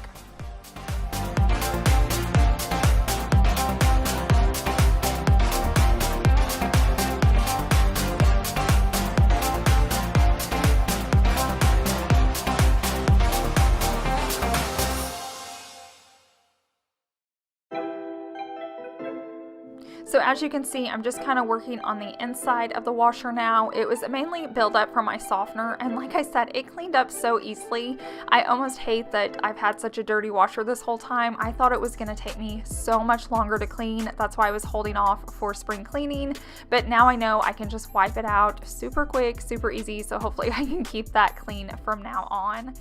So as you can see, I'm just kind of working on the inside of the washer now. It was mainly buildup from my softener, and like I said, it cleaned up so easily. I almost hate that I've had such a dirty washer this whole time. I thought it was going to take me so much longer to clean. That's why I was holding off for spring cleaning, but now I know I can just wipe it out super quick, super easy, so hopefully I can keep that clean from now on.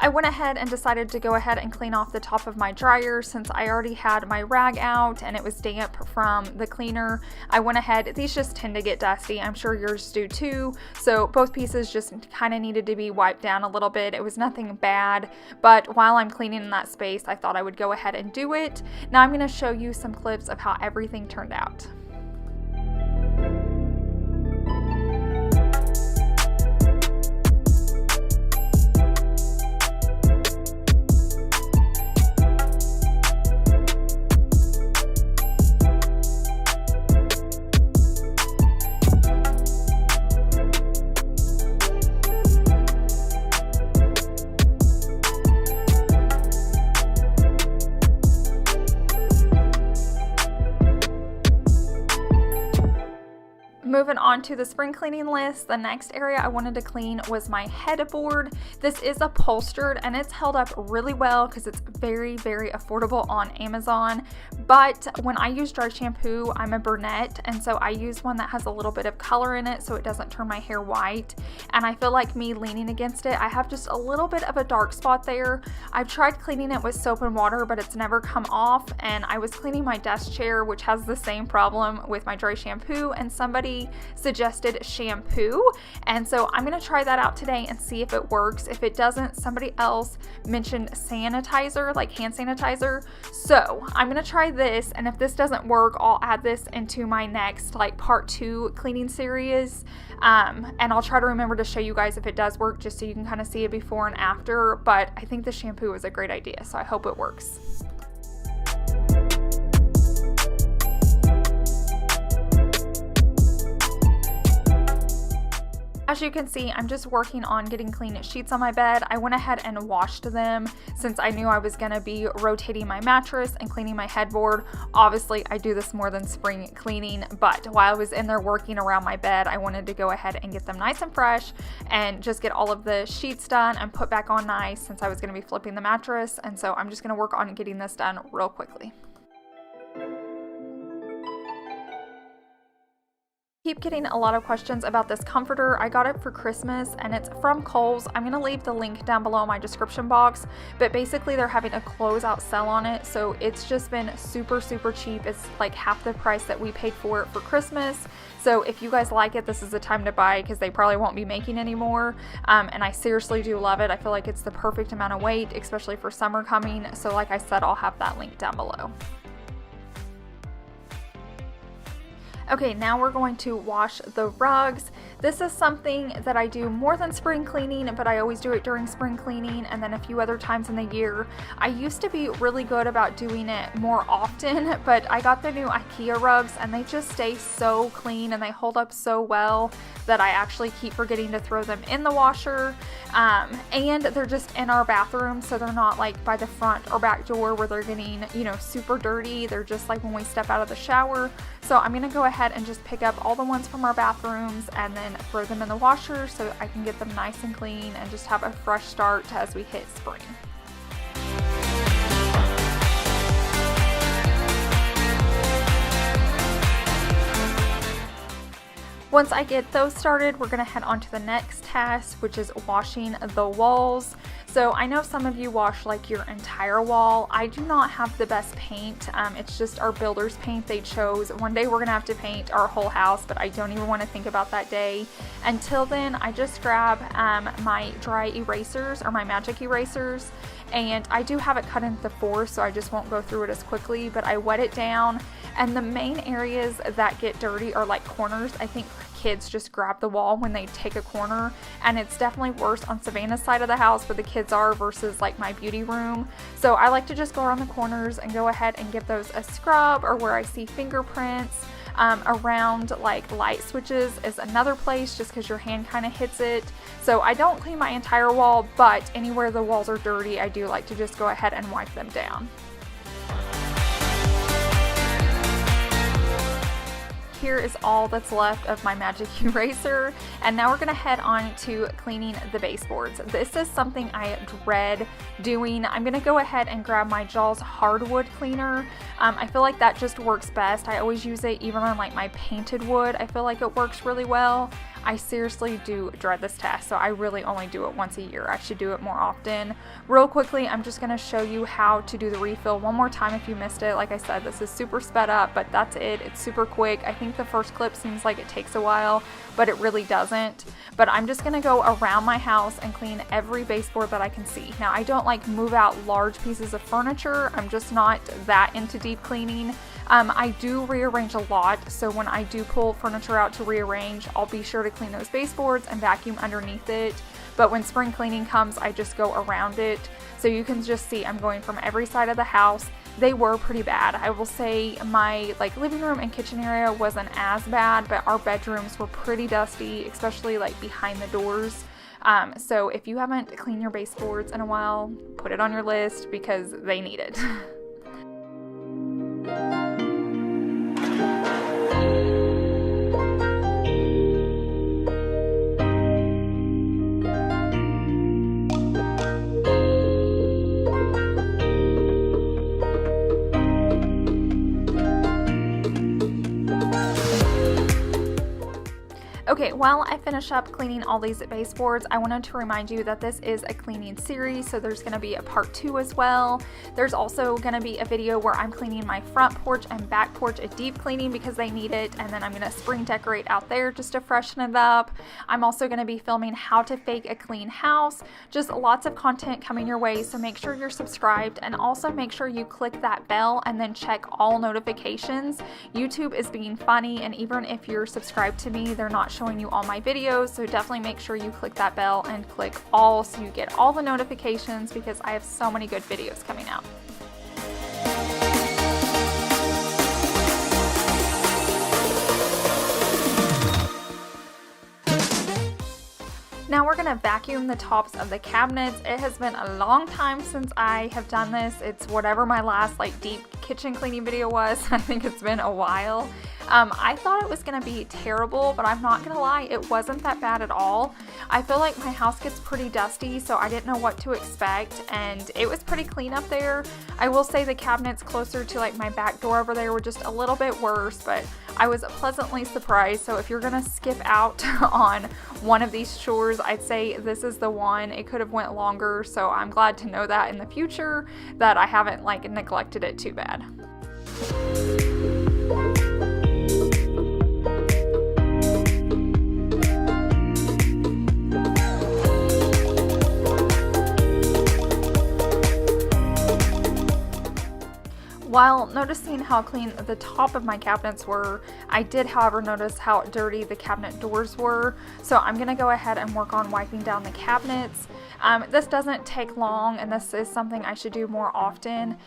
I went ahead and decided to go ahead and clean off the top of my dryer since I already had my rag out and it was damp from the cleaner. I went ahead, these just tend to get dusty, I'm sure yours do too, so both pieces just kind of needed to be wiped down a little bit. It was nothing bad, but while I'm cleaning in that space, I thought I would go ahead and do it. Now I'm going to show you some clips of how everything turned out. Moving on to the spring cleaning list, the next area I wanted to clean was my headboard. This is upholstered and it's held up really well because it's very, very affordable on Amazon. But when I use dry shampoo, I'm a brunette, and so I use one that has a little bit of color in it so it doesn't turn my hair white. And I feel like me leaning against it, I have just a little bit of a dark spot there. I've tried cleaning it with soap and water, but it's never come off. And I was cleaning my desk chair, which has the same problem with my dry shampoo, and somebody suggested shampoo, and so I'm gonna try that out today and see if it works. If it doesn't, somebody else mentioned sanitizer, like hand sanitizer, so I'm gonna try this, and if this doesn't work, I'll add this into my next like part 2 cleaning series, and I'll try to remember to show you guys if it does work, just so you can kind of see it before and after. But I think the shampoo is a great idea, so I hope it works. As you can see, I'm just working on getting clean sheets on my bed. I went ahead and washed them since I knew I was going to be rotating my mattress and cleaning my headboard. Obviously, I do this more than spring cleaning, but while I was in there working around my bed, I wanted to go ahead and get them nice and fresh and just get all of the sheets done and put back on nice since I was going to be flipping the mattress. And so I'm just going to work on getting this done real quickly. Keep getting a lot of questions about this comforter. I got it for Christmas and it's from Kohl's. I'm going to leave the link down below in my description box, but basically they're having a closeout sale on it, so it's just been super cheap. It's like half the price that we paid for it for Christmas. So if you guys like it, this is the time to buy because they probably won't be making anymore. And I seriously do love it. I feel like it's the perfect amount of weight, especially for summer coming. So like I said, I'll have that link down below. Okay, now we're going to wash the rugs. This is something that I do more than spring cleaning, but I always do it during spring cleaning and then a few other times in the year. I used to be really good about doing it more often, but I got the new IKEA rugs and they just stay so clean and they hold up so well that I actually keep forgetting to throw them in the washer. And they're just in our bathroom, so they're not like by the front or back door where they're getting, you know, super dirty. They're just like when we step out of the shower. So I'm going to go ahead and just pick up all the ones from our bathrooms and then throw them in the washer so I can get them nice and clean and just have a fresh start as we hit spring. Once I get those started, we're going to head on to the next task, which is washing the walls. So I know some of you wash like your entire wall. I do not have the best paint. It's just our builder's paint they chose. One day we're going to have to paint our whole house, but I don't even want to think about that day. Until then, I just grab my dry erasers or my magic erasers. And I do have it cut into 4, so I just won't go through it as quickly, but I wet it down. And the main areas that get dirty are like corners. I think kids just grab the wall when they take a corner, and it's definitely worse on Savannah's side of the house where the kids are versus like my beauty room. So I like to just go around the corners and go ahead and give those a scrub, or where I see fingerprints. Around like light switches is another place just because your hand kind of hits it. So I don't clean my entire wall, but anywhere the walls are dirty, I do like to just go ahead and wipe them down. Here is all that's left of my magic eraser, and now we're going to head on to cleaning the baseboards. This is something I dread doing. I'm going to go ahead and grab my Jaws hardwood cleaner. I feel like that just works best. I always use it even on like my painted wood. I feel like it works really well. I seriously do dread this task, so I really only do it once a year. I should do it more often. Real quickly, I'm just going to show you how to do the refill one more time if you missed it. Like I said, this is super sped up, but that's it. It's super quick. I think the first clip seems like it takes a while, but it really doesn't. But I'm just going to go around my house and clean every baseboard that I can see. Now, I don't like move out large pieces of furniture. I'm just not that into deep cleaning. I do rearrange a lot, so when I do pull furniture out to rearrange, I'll be sure to clean those baseboards and vacuum underneath it. But when spring cleaning comes, I just go around it. So you can just see I'm going from every side of the house. They were pretty bad. I will say my like living room and kitchen area wasn't as bad, but our bedrooms were pretty dusty, especially like behind the doors. So if you haven't cleaned your baseboards in a while, put it on your list because they need it. Okay, while I finish up cleaning all these baseboards, I wanted to remind you that this is a cleaning series, so there's going to be a part 2 as well. There's also going to be a video where I'm cleaning my front porch and back porch, a deep cleaning because they need it, and then I'm going to spring decorate out there just to freshen it up. I'm also going to be filming how to fake a clean house, just lots of content coming your way, so make sure you're subscribed, and also make sure you click that bell and then check all notifications. YouTube is being funny, and even if you're subscribed to me, they're not showing you all my videos, so definitely make sure you click that bell and click all so you get all the notifications because I have so many good videos coming out. Now we're gonna vacuum the tops of the cabinets. It has been a long time since I have done this. It's whatever my last like deep kitchen cleaning video was. I think it's been a while. I thought it was gonna be terrible, but I'm not gonna lie, it wasn't that bad at all. I feel like my house gets pretty dusty, so I didn't know what to expect, and it was pretty clean up there. I will say the cabinets closer to like my back door over there were just a little bit worse, but I was pleasantly surprised. So if you're gonna skip out on one of these chores, I'd say this is the one. It could have went longer, so I'm glad to know that in the future that I haven't like neglected it too bad. While noticing how clean the top of my cabinets were, I did, however, notice how dirty the cabinet doors were. So I'm going to go ahead and work on wiping down the cabinets. This doesn't take long, and this is something I should do more often.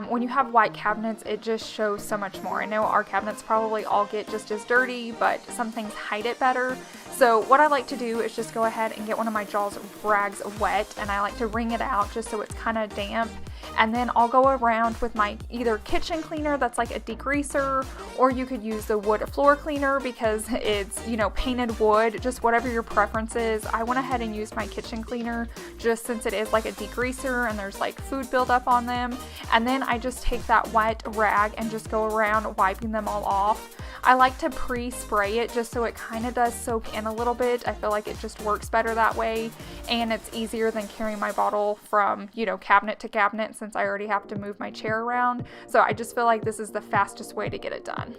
When you have white cabinets, it just shows so much more. I know our cabinets probably all get just as dirty, but some things hide it better. So what I like to do is just go ahead and get one of my Jaws rags wet, and I like to wring it out just so it's kind of damp. And then I'll go around with my either kitchen cleaner that's like a degreaser, or you could use the wood floor cleaner because it's, you know, painted wood, just whatever your preference is. I went ahead and used my kitchen cleaner just since it is like a degreaser and there's like food buildup on them. And then I just take that wet rag and just go around wiping them all off. I like to pre-spray it just so it kind of does soak in a little bit. I feel like it just works better that way, and it's easier than carrying my bottle from, you know, cabinet to cabinet since I already have to move my chair around. So I just feel like this is the fastest way to get it done.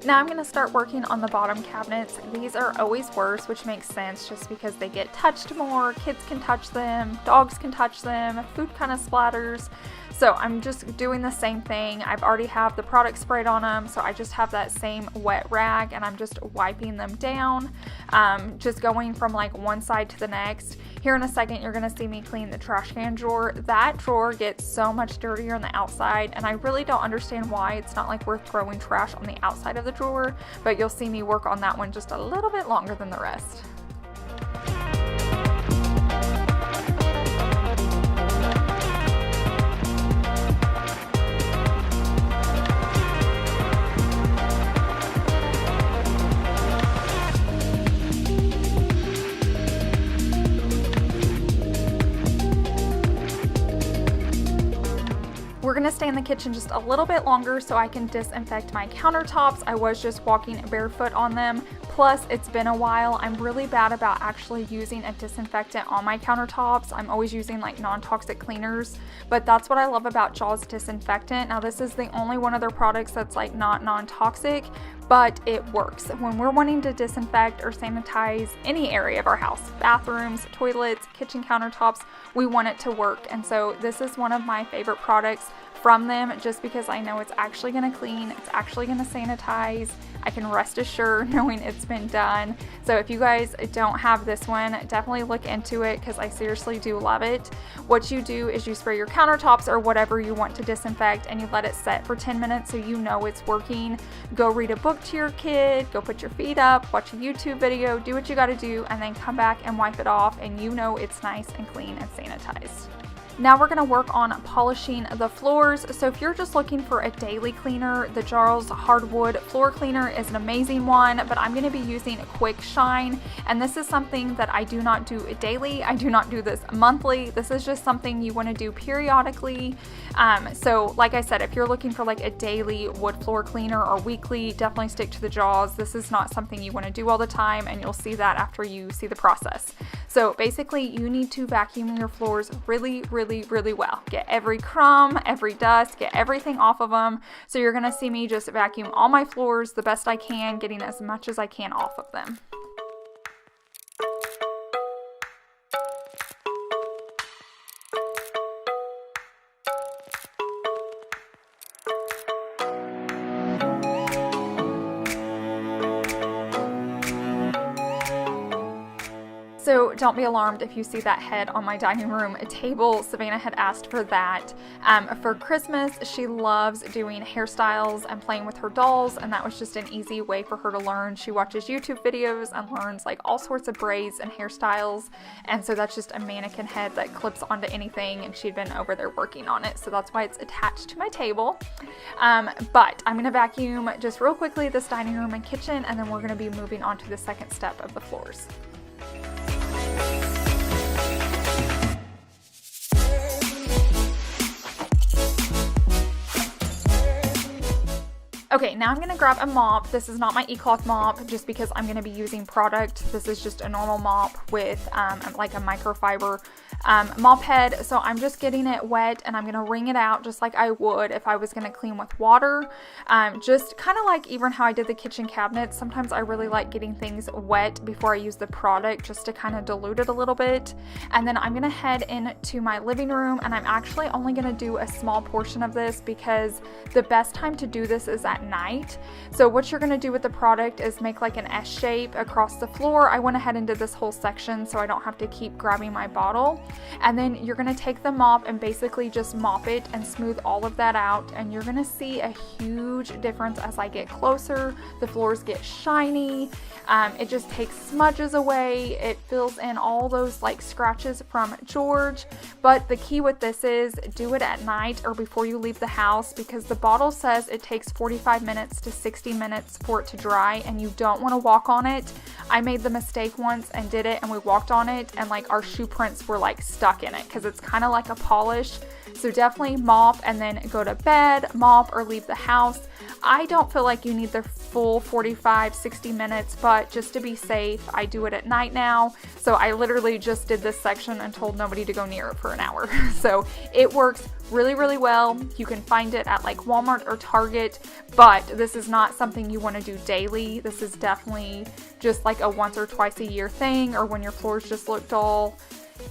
Now I'm going to start working on the bottom cabinets. These are always worse, which makes sense just because they get touched more. Kids can touch them, dogs can touch them, food kind of splatters. So I'm just doing the same thing. I've already have the product sprayed on them, so I just have that same wet rag and I'm just wiping them down, just going from like one side to the next. Here in a second, you're going to see me clean the trash can drawer. That drawer gets so much dirtier on the outside, and I really don't understand why. It's not like we're throwing trash on the outside of the drawer, but you'll see me work on that one just a little bit longer than the rest. We're going to stay in the kitchen just a little bit longer so I can disinfect my countertops. I was just walking barefoot on them. Plus, it's been a while. I'm really bad about actually using a disinfectant on my countertops. I'm always using like non-toxic cleaners, but that's what I love about Jaws disinfectant. Now, this is the only one of their products that's like not non-toxic, but it works. When we're wanting to disinfect or sanitize any area of our house, bathrooms, toilets, kitchen countertops, we want it to work. And so this is one of my favorite products from them just because I know it's actually going to clean, it's actually going to sanitize. I can rest assured knowing it's been done. So if you guys don't have this one, definitely look into it because I seriously do love it. What you do is you spray your countertops or whatever you want to disinfect and you let it set for 10 minutes so you know it's working. Go read a book to your kid, go put your feet up, watch a YouTube video, do what you got to do, and then come back and wipe it off and you know it's nice and clean and sanitized. Now we're going to work on polishing the floors. So if you're just looking for a daily cleaner, the Jarls Hardwood Floor Cleaner is an amazing one, but I'm going to be using Quick Shine, and this is something that I do not do daily. I do not do this monthly. This is just something you want to do periodically. So like I said, if you're looking for like a daily wood floor cleaner or weekly, definitely stick to the Jaws. This is not something you want to do all the time, and you'll see that after you see the process. So basically you need to vacuum your floors really well. Get every crumb, every dust, get everything off of them. So you're going to see me just vacuum all my floors the best I can, getting as much as I can off of them. So don't be alarmed if you see that head on my dining room table. Savannah had asked for that. For Christmas, she loves doing hairstyles and playing with her dolls, and that was just an easy way for her to learn. She watches YouTube videos and learns like all sorts of braids and hairstyles, and so that's just a mannequin head that clips onto anything, and she'd been over there working on it, so that's why it's attached to my table. But I'm going to vacuum just real quickly this dining room and kitchen, and then we're going to be moving on to the second step of the floors. Okay, now I'm going to grab a mop. This is not my e-cloth mop just because I'm going to be using product. This is just a normal mop with like a microfiber mop head. So I'm just getting it wet and I'm going to wring it out just like I would if I was going to clean with water. Just kind of like even how I did the kitchen cabinets. Sometimes I really like getting things wet before I use the product just to kind of dilute it a little bit. And then I'm going to head into my living room, and I'm actually only going to do a small portion of this because the best time to do this is at night. So what you're going to do with the product is make like an S shape across the floor. I went ahead and did this whole section so I don't have to keep grabbing my bottle. And then you're going to take the mop and basically just mop it and smooth all of that out, and you're going to see a huge difference as I get closer. The floors get shiny. It just takes smudges away. It fills in all those like scratches from George. But the key with this is do it at night or before you leave the house, because the bottle says it takes 45 minutes to 60 minutes for it to dry, and you don't want to walk on it. I made the mistake once and did it, and we walked on it and like our shoe prints were like stuck in it because it's kind of like a polish. So definitely mop and then go to bed, mop, or leave the house. I don't feel like you need the full 45-60 minutes, but just to be safe, I do it at night now. So I literally just did this section and told nobody to go near it for an hour. So it works really, really well. You can find it at like Walmart or Target, but this is not something you want to do daily. This is definitely just like a once or twice a year thing, or when your floors just look dull.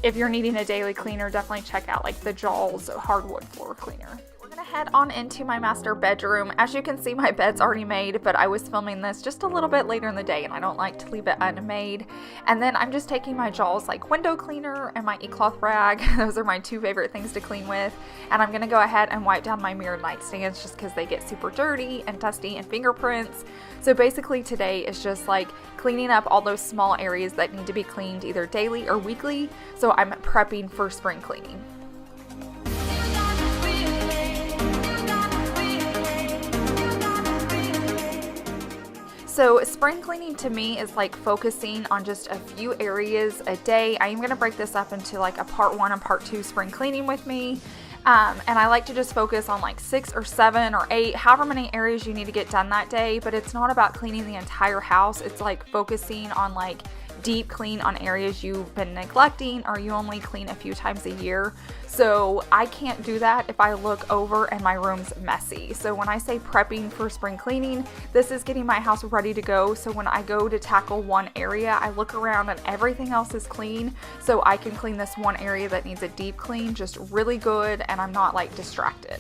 If you're needing a daily cleaner, definitely check out like the Jaws hardwood floor cleaner. We're gonna head on into my master bedroom. As you can see, my bed's already made, but I was filming this just a little bit later in the day and I don't like to leave it unmade. And then I'm just taking my Jaws like window cleaner and my e-cloth rag. Those are my two favorite things to clean with. And I'm gonna go ahead and wipe down my mirrored nightstands just because they get super dirty and dusty and fingerprints. So basically today is just like cleaning up all those small areas that need to be cleaned either daily or weekly. So I'm prepping for spring cleaning. So spring cleaning to me is like focusing on just a few areas a day. I am going to break this up into like a part 1 and part 2 spring cleaning with me. And I like to just focus on like 6 or 7 or 8, however many areas you need to get done that day. But it's not about cleaning the entire house. It's like focusing on like deep clean on areas you've been neglecting or you only clean a few times a year. So I can't do that if I look over and my room's messy. So when I say prepping for spring cleaning, this is getting my house ready to go. So when I go to tackle one area, I look around and everything else is clean. So I can clean this one area that needs a deep clean just really good, and I'm not like distracted.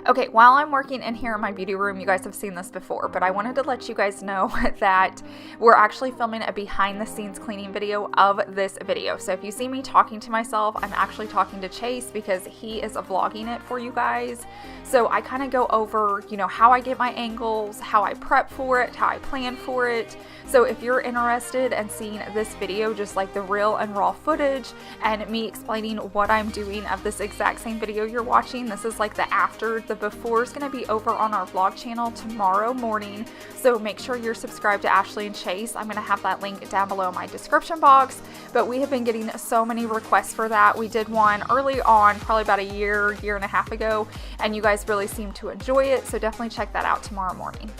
Okay, while I'm working in here in my beauty room, you guys have seen this before, but I wanted to let you guys know that we're actually filming a behind the scenes cleaning video of this video. So if you see me talking to myself, I'm actually talking to Chase because he is vlogging it for you guys. So I kind of go over, you know, how I get my angles, how I prep for it, how I plan for it. So if you're interested in seeing this video, just like the real and raw footage and me explaining what I'm doing of this exact same video you're watching, this is like the after. The before is going to be over on our vlog channel tomorrow morning. So make sure you're subscribed to Ashley and Chase. I'm going to have that link down below in my description box. But we have been getting so many requests for that. We did one early on, probably about a year and a half ago, and you guys really seem to enjoy it. So definitely check that out tomorrow morning.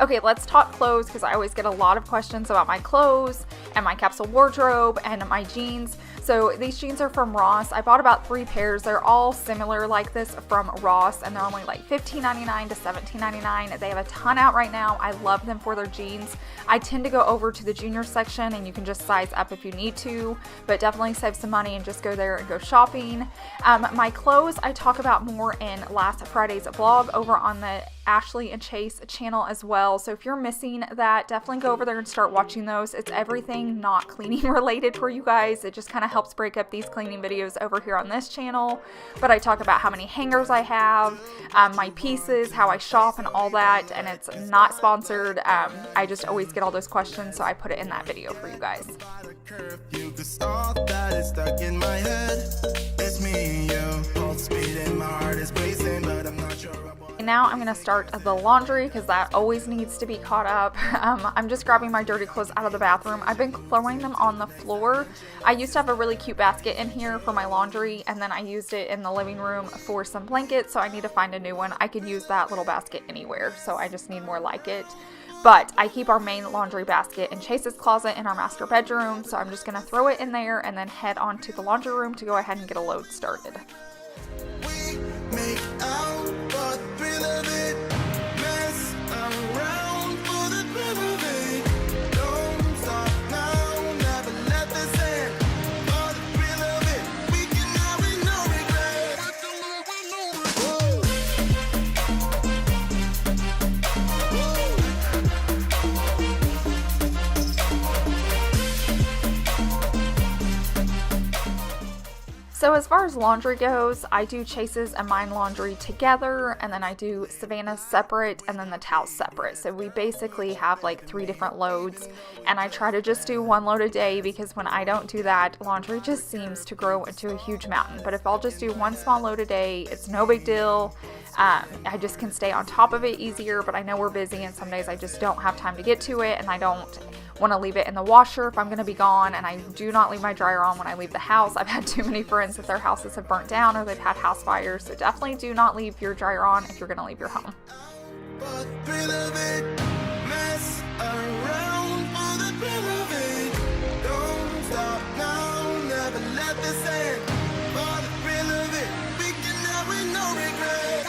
Okay, let's talk clothes because I always get a lot of questions about my clothes and my capsule wardrobe and my jeans. So these jeans are from Ross. I bought about 3 pairs. They're all similar like this from Ross, and they're only like $15.99 to $17.99. They have a ton out right now. I love them for their jeans. I tend to go over to the junior section, and you can just size up if you need to, but definitely save some money and just go there and go shopping. My clothes I talk about more in last Friday's vlog over on the Ashley and Chase channel as well. So if you're missing that, definitely go over there and start watching those. It's everything not cleaning related for you guys. It just kind of helps break up these cleaning videos over here on this channel. But I talk about how many hangers I have, my pieces, how I shop, and all that. And it's not sponsored. I just always get all those questions, so I put it in that video for you guys. Now I'm going to start the laundry because that always needs to be caught up. I'm just grabbing my dirty clothes out of the bathroom. I've been throwing them on the floor. I used to have a really cute basket in here for my laundry, and then I used it in the living room for some blankets, so I need to find a new one. I could use that little basket anywhere, so I just need more like it. But I keep our main laundry basket in Chase's closet in our master bedroom, so I'm just going to throw it in there and then head on to the laundry room to go ahead and get a load started. Make out for the thrill of it, mess around for the thrill of it. Don't stop now, never let this end. For the thrill of it, we can now with no regret. So as far as laundry goes, I do Chase's and mine laundry together, and then I do Savannah's separate, and then the towels separate. So we basically have like 3 different loads, and I try to just do 1 load a day because when I don't do that, laundry just seems to grow into a huge mountain. But if I'll just do 1 small load a day, it's no big deal. I just can stay on top of it easier, but I know we're busy and some days I just don't have time to get to it, and I don't want to leave it in the washer if I'm going to be gone, and I do not leave my dryer on when I leave the house. I've had too many friends that their houses have burnt down or they've had house fires, so definitely do not leave your dryer on if you're going to leave your home. For the thrill of it, mess around for the thrill of it. Don't stop now, never let this end. For the thrill of it, we can now with no regret.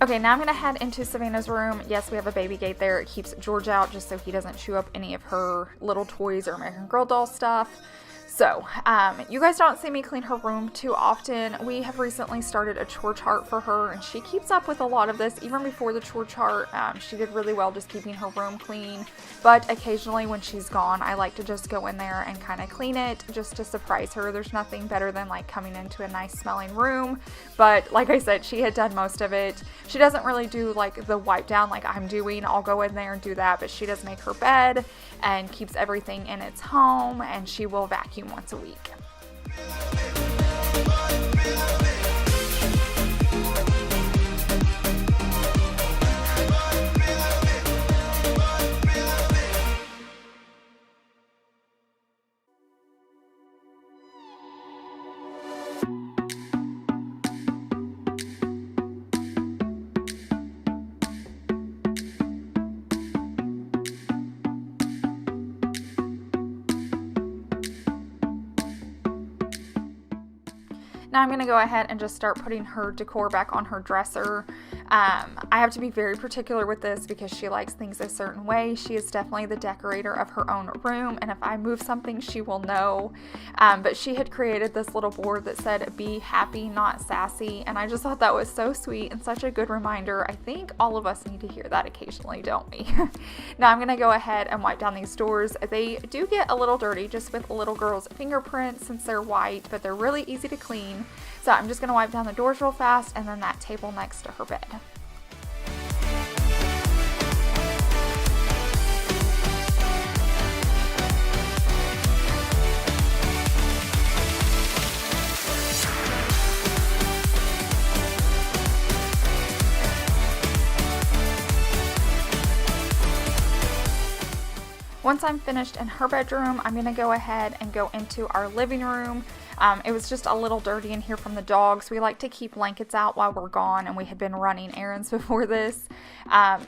Okay, now I'm going to head into Savannah's room. Yes, we have a baby gate there. It keeps George out just so he doesn't chew up any of her little toys or American Girl doll stuff. So, you guys don't see me clean her room too often. We have recently started a chore chart for her, and she keeps up with a lot of this. Even before the chore chart, she did really well just keeping her room clean. But occasionally when she's gone, I like to just go in there and kind of clean it just to surprise her. There's nothing better than like coming into a nice smelling room. But like I said, she had done most of it. She doesn't really do like the wipe down like I'm doing. I'll go in there and do that, but she does make her bed and keeps everything in its home, and she will vacuum once a week. Now I'm going to go ahead and just start putting her decor back on her dresser. I have to be very particular with this because she likes things a certain way. She is definitely the decorator of her own room, and if I move something, she will know. But she had created this little board that said, "Be happy, not sassy," and I just thought that was so sweet and such a good reminder. I think all of us need to hear that occasionally, don't we? Now I'm going to go ahead and wipe down these doors. They do get a little dirty just with a little girl's fingerprints since they're white, but they're really easy to clean. So I'm just going to wipe down the doors real fast and then that table next to her bed. Once I'm finished in her bedroom, I'm going to go ahead and go into our living room. It was just a little dirty in here from the dogs. We like to keep blankets out while we're gone, and we had been running errands before this,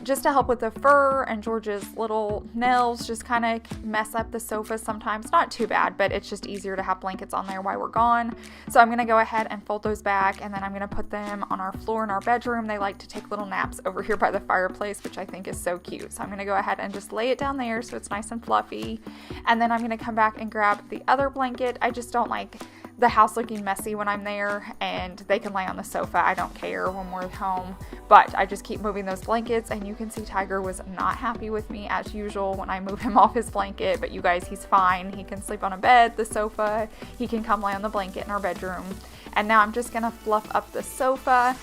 just to help with the fur, and George's little nails just kind of mess up the sofa sometimes. Not too bad, but it's just easier to have blankets on there while we're gone. So I'm going to go ahead and fold those back, and then I'm going to put them on our floor in our bedroom. They like to take little naps over here by the fireplace, which I think is so cute. So I'm going to go ahead and just lay it down there so it's nice and fluffy. And then I'm going to come back and grab the other blanket. I just don't like the house looking messy when I'm there, and they can lay on the sofa. I don't care when we're home, but I just keep moving those blankets, and you can see Tiger was not happy with me as usual when I move him off his blanket, but you guys, he's fine. He can sleep on a bed, the sofa, he can come lay on the blanket in our bedroom. And now I'm just gonna fluff up the sofa.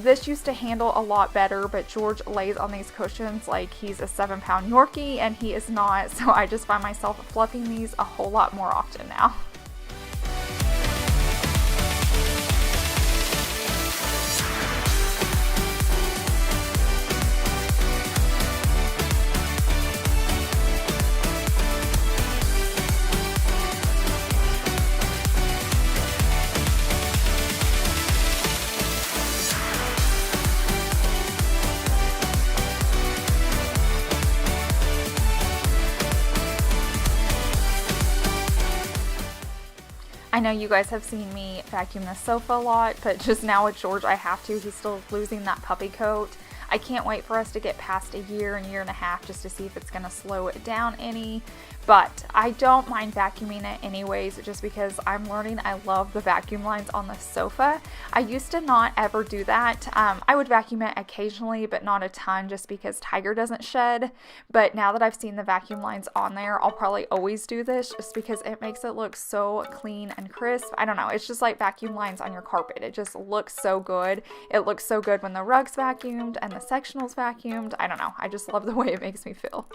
This used to handle a lot better, but George lays on these cushions like he's a 7-pound Yorkie, and he is not, so I just find myself fluffing these a whole lot more often now. I know you guys have seen me vacuum the sofa a lot, but just now with George, I have to. He's still losing that puppy coat. I can't wait for us to get past a year and a half just to see if it's going to slow it down any. But I don't mind vacuuming it anyways, just because I'm learning I love the vacuum lines on the sofa. I used to not ever do that. I would vacuum it occasionally, but not a ton, just because Tiger doesn't shed. But now that I've seen the vacuum lines on there, I'll probably always do this, just because it makes it look so clean and crisp. I don't know, it's just like vacuum lines on your carpet. It just looks so good. It looks so good when the rug's vacuumed and the sectional's vacuumed. I don't know, I just love the way it makes me feel.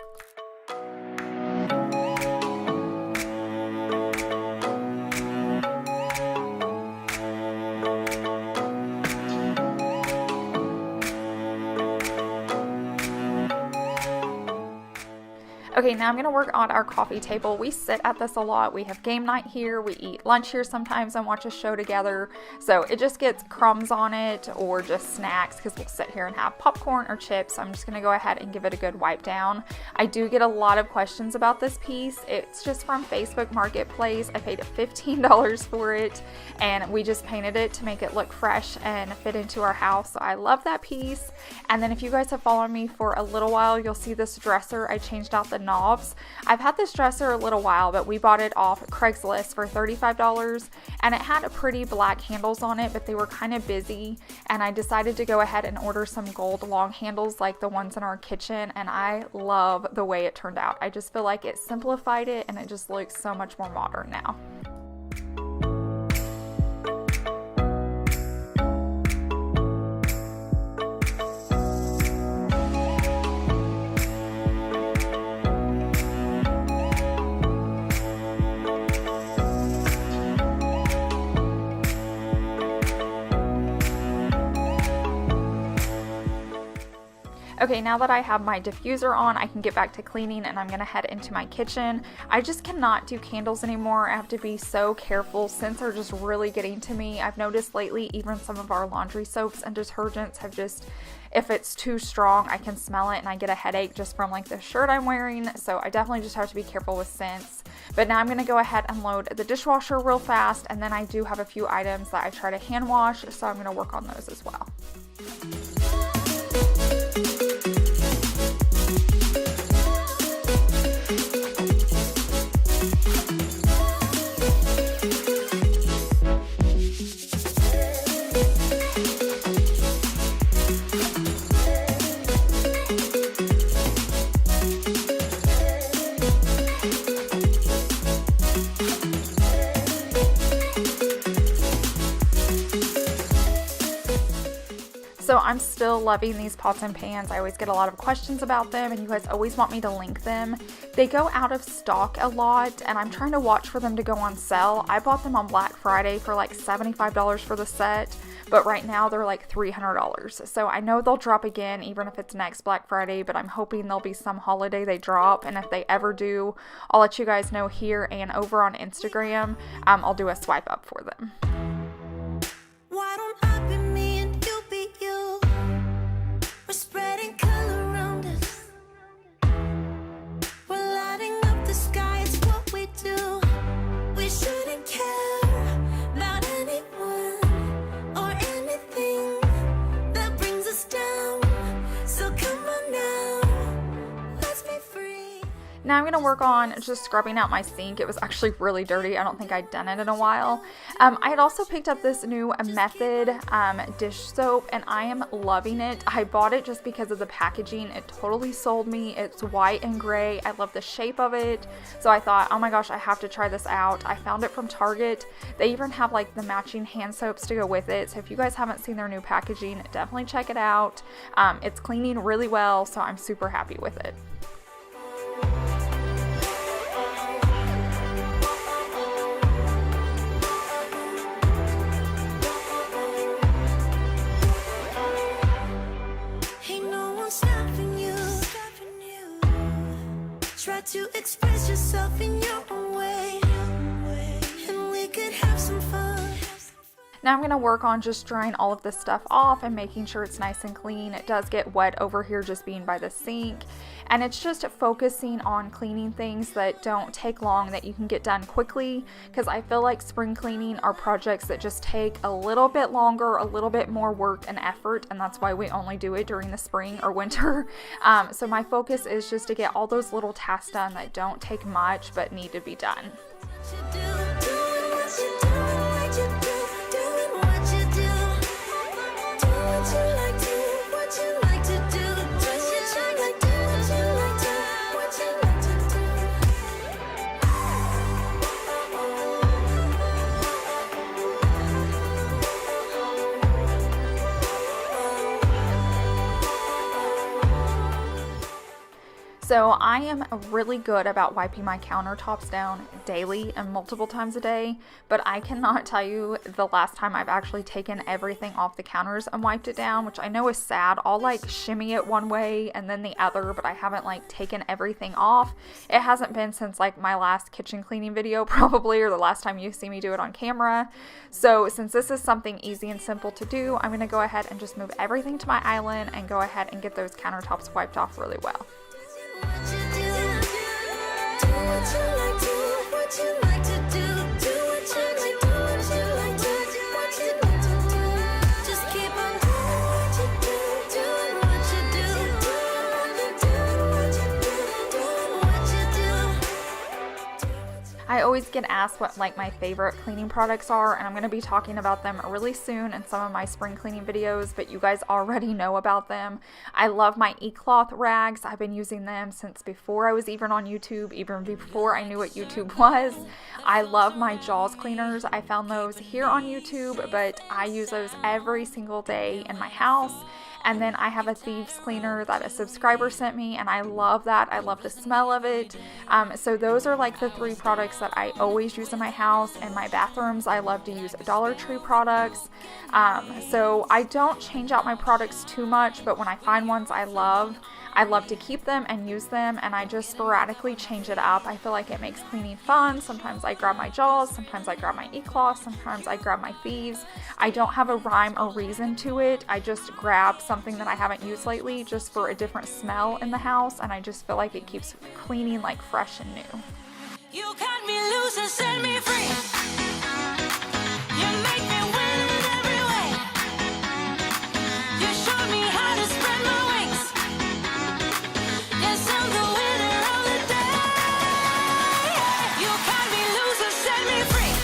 Okay, now I'm going to work on our coffee table. We sit at this a lot. We have game night here. We eat lunch here sometimes and watch a show together. So it just gets crumbs on it, or just snacks, because we'll sit here and have popcorn or chips. I'm just going to go ahead and give it a good wipe down. I do get a lot of questions about this piece. It's just from Facebook Marketplace. I paid $15 for it, and we just painted it to make it look fresh and fit into our house. So I love that piece. And then if you guys have followed me for a little while, you'll see this dresser. I changed out the knobs. I've had this dresser a little while, but we bought it off Craigslist for $35, and it had pretty black handles on it, but they were kind of busy, and I decided to go ahead and order some gold long handles like the ones in our kitchen, and I love the way it turned out. I just feel like it simplified it, and it just looks so much more modern now. Okay, now that I have my diffuser on, I can get back to cleaning, and I'm gonna head into my kitchen. I just cannot do candles anymore. I have to be so careful. Scents are just really getting to me. I've noticed lately, even some of our laundry soaps and detergents have just, if it's too strong, I can smell it and I get a headache just from like the shirt I'm wearing. So I definitely just have to be careful with scents. But now I'm gonna go ahead and load the dishwasher real fast, and then I do have a few items that I try to hand wash, so I'm gonna work on those as well. So I'm still loving these pots and pans. I always get a lot of questions about them, and you guys always want me to link them. They go out of stock a lot, and I'm trying to watch for them to go on sale. I bought them on Black Friday for like $75 for the set, but right now they're like $300. So I know they'll drop again, even if it's next Black Friday, but I'm hoping there'll be some holiday they drop, and if they ever do, I'll let you guys know here and over on Instagram. I'll do a swipe up for them. Why don't I be me and you be you? We're spreading color around us. We're lighting up the sky, it's what we do. We shouldn't care about anyone or anything that brings us down. So come on now, let's be free. Now I'm going to work on just scrubbing out my sink. It was actually really dirty. I don't think I'd done it in a while. I had also picked up this new Method dish soap, and I am loving it. I bought it just because of the packaging. It totally sold me. It's white and gray. I love the shape of it. So I thought, oh my gosh, I have to try this out. I found it from Target. They even have like the matching hand soaps to go with it. So if you guys haven't seen their new packaging, definitely check it out. It's cleaning really well, so I'm super happy with it. Try to express yourself in your own way, and we could have some fun. Now I'm going to work on just drying all of this stuff off and making sure it's nice and clean. It does get wet over here just being by the sink, and it's just focusing on cleaning things that don't take long, that you can get done quickly, because I feel like spring cleaning are projects that just take a little bit longer, a little bit more work and effort, and that's why we only do it during the spring or winter. So my focus is just to get all those little tasks done that don't take much but need to be done. So I am really good about wiping my countertops down daily and multiple times a day, but I cannot tell you the last time I've actually taken everything off the counters and wiped it down, which I know is sad. I'll like shimmy it one way and then the other, but I haven't like taken everything off. It hasn't been since like my last kitchen cleaning video probably, or the last time you see me do it on camera. So since this is something easy and simple to do, I'm going to go ahead and just move everything to my island and go ahead and get those countertops wiped off really well. I always get asked what like my favorite cleaning products are, and I'm going to be talking about them really soon in some of my spring cleaning videos, but you guys already know about them. I love my e-cloth rags. I've been using them since before I was even on YouTube, even before I knew what YouTube was. I love my Jaws cleaners. I found those here on YouTube, but I use those every single day in my house. And then I have a thieves cleaner that a subscriber sent me, and I love that. I love the smell of it. So those are like the 3 products that I always use in my house. In my bathrooms, I love to use Dollar Tree products. So I don't change out my products too much, but when I find ones I love to keep them and use them, and I just sporadically change it up. I feel like it makes cleaning fun. Sometimes I grab my Jaws, sometimes I grab my e-cloth, sometimes I grab my thieves. I don't have a rhyme or reason to it. I just grab something that I haven't used lately just for a different smell in the house, and I just feel like it keeps cleaning like fresh and new. You cut me loose and set me free. You make me win in every way. You showed me how to spread my wings. Yes, I'm the winner of the day. You cut me loose and set me free.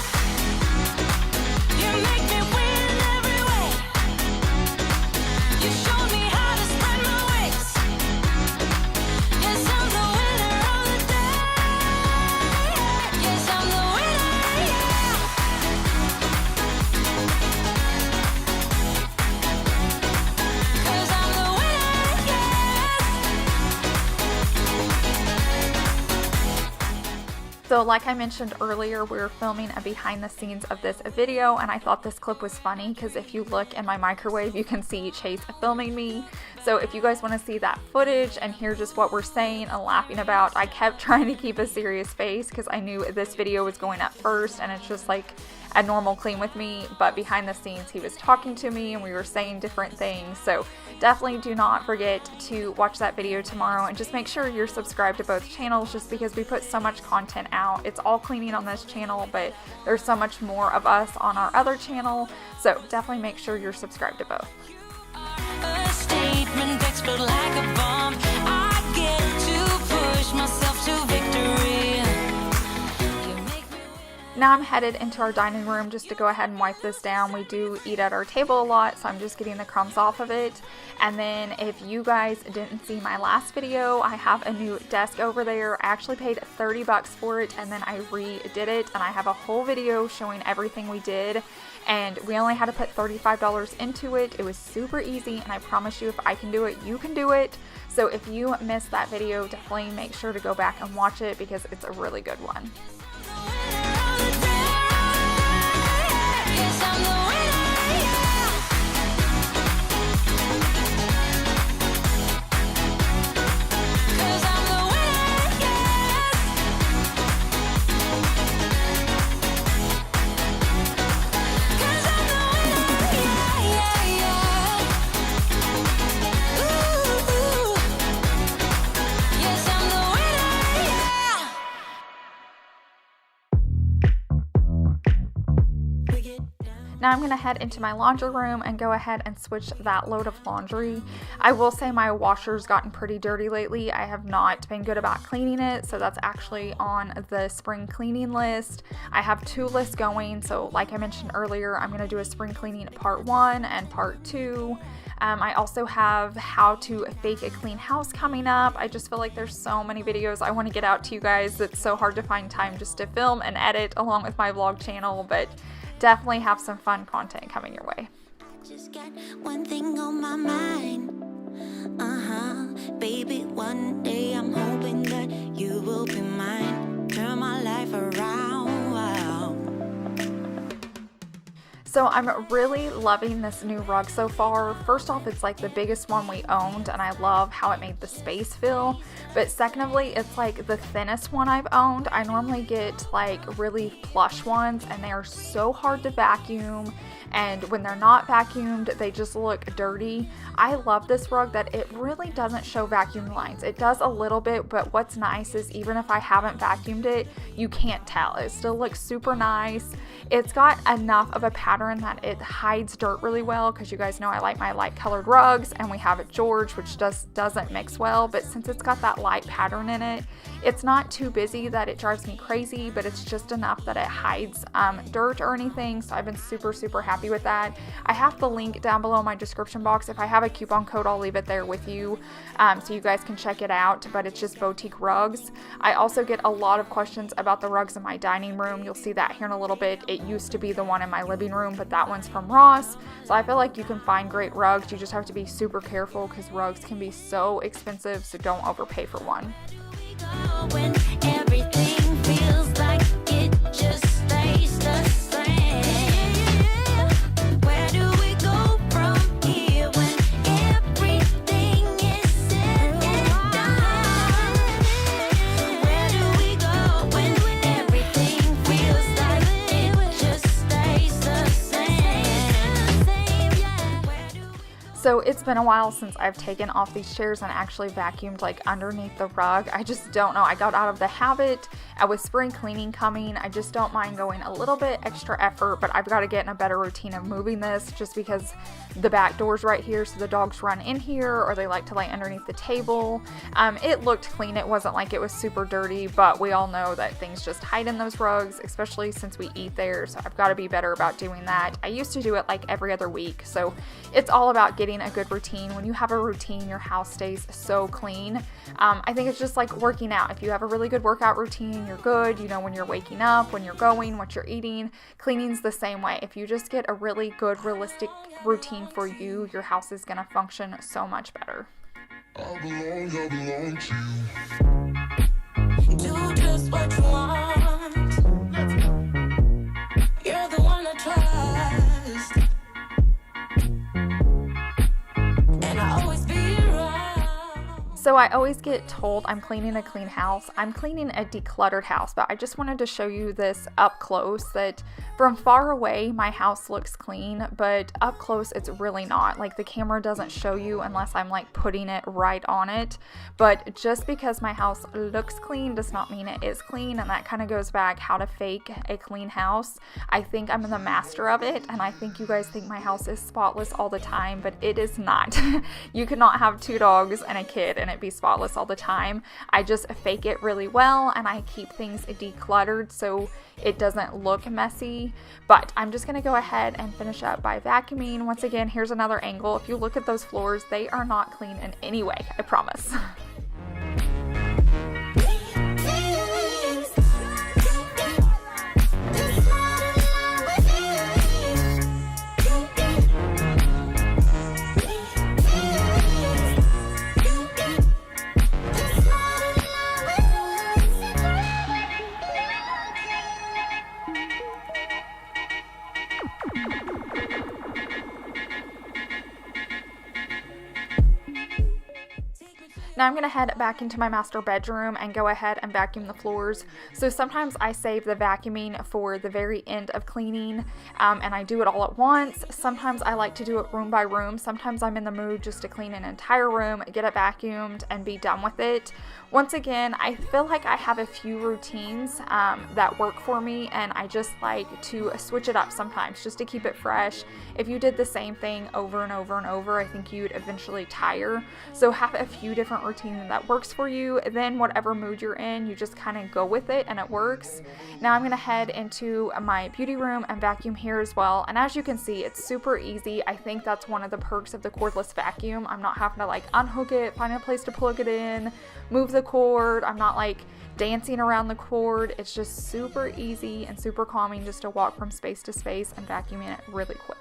You make me win in every way. You showed me how to spread my wings. Yes, I'm the winner of the day. Yes, I'm the winner. So like I mentioned earlier, we were filming a behind the scenes of this video, and I thought this clip was funny because if you look in my microwave, you can see Chase filming me. So if you guys want to see that footage and hear just what we're saying and laughing about, I kept trying to keep a serious face because I knew this video was going up first, and it's just like a normal clean with me, but behind the scenes he was talking to me and we were saying different things. So definitely do not forget to watch that video tomorrow, and just make sure you're subscribed to both channels just because we put so much content out. It's all cleaning on this channel, but there's so much more of us on our other channel, so definitely make sure you're subscribed to both. A statement explode like a bomb. I get to push myself to victory. You make me Now I'm headed into our dining room just to go ahead and wipe this down. We do eat at our table a lot, so I'm just getting the crumbs off of it. And then if you guys didn't see my last video, I have a new desk over there. I actually paid 30 bucks for it, and then I redid it, and I have a whole video showing everything we did. And we only had to put $35 into it. It was super easy, and I promise you, if I can do it, you can do it. So if you missed that video, definitely make sure to go back and watch it because it's a really good one. yes, I'm the winner, yeah. 'Cause I'm the winner, yes. 'Cause I'm the winner, yeah, yeah, yeah. Ooh, yes, I'm the winner, yeah. We get down. Now I'm going to head into my laundry room and go ahead and switch that load of laundry. I will say my washer's gotten pretty dirty lately. I have not been good about cleaning it, so that's actually on the spring cleaning list. I have 2 lists going, so like I mentioned earlier, I'm going to do a spring cleaning part 1 and part 2. I also have how to fake a clean house coming up. I just feel like there's so many videos I want to get out to you guys. It's so hard to find time just to film and edit along with my vlog channel, but definitely have some fun content coming your way. Just got one thing on my mind. Baby, one day I'm hoping that you will be mine. Turn my life around. Wow. So I'm really loving this new rug so far. First off, it's like the biggest one we owned, and I love how it made the space feel. But secondly, it's like the thinnest one I've owned. I normally get like really plush ones, and they are so hard to vacuum. And when they're not vacuumed, they just look dirty. I love this rug that it really doesn't show vacuum lines. It does a little bit, but what's nice is even if I haven't vacuumed it, you can't tell. It still looks super nice. It's got enough of a pattern that it hides dirt really well, because you guys know I like my light colored rugs, and we have a George, which doesn't mix well, but since it's got that light pattern in it, it's not too busy that it drives me crazy, but it's just enough that it hides dirt or anything. So I've been super happy with that. I have the link down below in my description box. If I have a coupon code, I'll leave it there with you, so you guys can check it out, but it's just Boutique Rugs. I also get a lot of questions about the rugs in my dining room. You'll see that here in a little bit. It used to be the one in my living room, but that one's from Ross. So I feel like you can find great rugs. You just have to be super careful because rugs can be so expensive, so don't overpay for one. When everything feels like it just stays the same. Where do we go from here when everything is said and done? Where do we go when everything feels like it just stays the same? Where do So it's been a while since I've taken off these chairs and actually vacuumed like underneath the rug. I just don't know. I got out of the habit. With spring cleaning coming, I just don't mind going a little bit extra effort, but I've got to get in a better routine of moving this just because the back door's right here, so the dogs run in here or they like to lay underneath the table. It looked clean. It wasn't like it was super dirty, but we all know that things just hide in those rugs, especially since we eat there, so I've got to be better about doing that. I used to do it like every other week, so it's all about getting a good routine. When you have a routine, your house stays so clean. I think it's just like working out. If you have a really good workout routine, you're good. You know when you're waking up, when you're going, what you're eating. Cleaning's the same way. If you just get a really good, realistic routine for you, your house is going to function so much better. I belong to you. do just what you want? I always get told I'm cleaning a clean house. I'm cleaning a decluttered house, but I just wanted to show you this up close, that from far away my house looks clean, but up close it's really not. Like, the camera doesn't show you unless I'm like putting it right on it. But just because my house looks clean does not mean it is clean, and that kind of goes back how to fake a clean house. I think I'm the master of it, and I think you guys think my house is spotless all the time, but it is not. You could not have 2 dogs and a kid and it be spotless all the time. I just fake it really well, and I keep things decluttered so it doesn't look messy. But I'm just gonna go ahead and finish up by vacuuming. Once again, here's another angle. If you look at those floors, they are not clean in any way, I promise. Now I'm going to head back into my master bedroom and go ahead and vacuum the floors. So sometimes I save the vacuuming for the very end of cleaning, and I do it all at once. Sometimes I like to do it room by room. Sometimes I'm in the mood just to clean an entire room, get it vacuumed, and be done with it. Once again, I feel like I have a few routines that work for me, and I just like to switch it up sometimes just to keep it fresh. If you did the same thing over and over and over, I think you'd eventually tire. So have a few different routines that works for you. Then whatever mood you're in, you just kind of go with it and it works. Now I'm going to head into my beauty room and vacuum here as well. And as you can see, it's super easy. I think that's one of the perks of the cordless vacuum. I'm not having to like unhook it, find a place to plug it in, move the cord. I'm not like dancing around the cord. It's just super easy and super calming just to walk from space to space and vacuuming it really quick.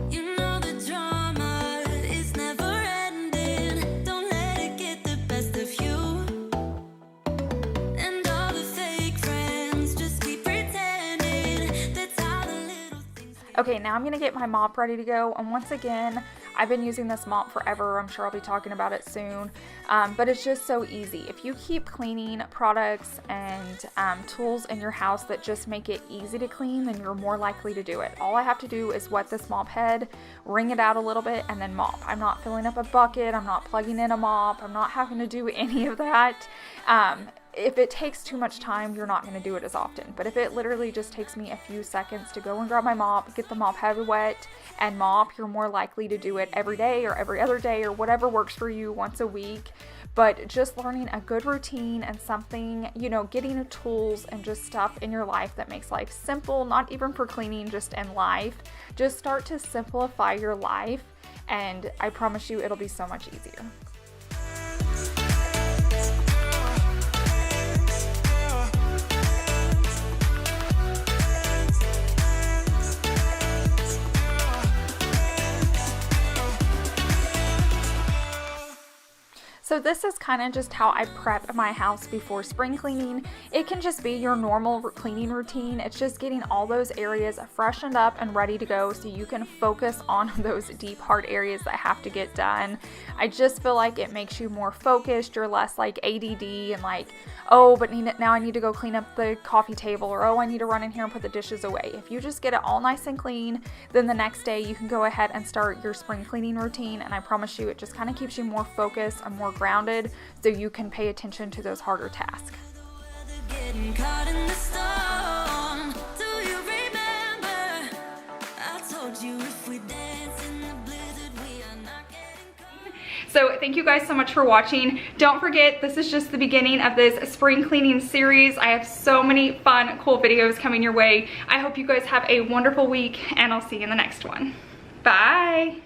You know the drama is never ending. Don't let it get the best of you. And all the fake friends just keep pretending. That's how the little things. Okay, now I'm going to get my mop ready to go. And once again, I've been using this mop forever. I'm sure I'll be talking about it soon. But it's just so easy. If you keep cleaning products and tools in your house that just make it easy to clean, then you're more likely to do it. All I have to do is wet this mop head, wring it out a little bit, and then mop. I'm not filling up a bucket. I'm not plugging in a mop. I'm not having to do any of that. If it takes too much time, you're not going to do it as often. But if it literally just takes me a few seconds to go and grab my mop, get the mop head wet, and mop, you're more likely to do it every day or every other day or whatever works for you once a week. But just learning a good routine and something, you know, getting tools and just stuff in your life that makes life simple, not even for cleaning, just in life. Just start to simplify your life, and I promise you it'll be so much easier. So this is kind of just how I prep my house before spring cleaning. It can just be your normal cleaning routine. It's just getting all those areas freshened up and ready to go so you can focus on those deep, hard areas that have to get done. I just feel like it makes you more focused. You're less like ADD and like, oh, but now I need to go clean up the coffee table, or oh, I need to run in here and put the dishes away. If you just get it all nice and clean, then the next day you can go ahead and start your spring cleaning routine, and I promise you it just kind of keeps you more focused and more grounded so you can pay attention to those harder tasks. Getting caught in the storm. Do you remember? I told you if we dance in the blizzard, we are not getting caught. So thank you guys so much for watching. Don't forget, this is just the beginning of this spring cleaning series. I have so many fun, cool videos coming your way. I hope you guys have a wonderful week, and I'll see you in the next one. Bye.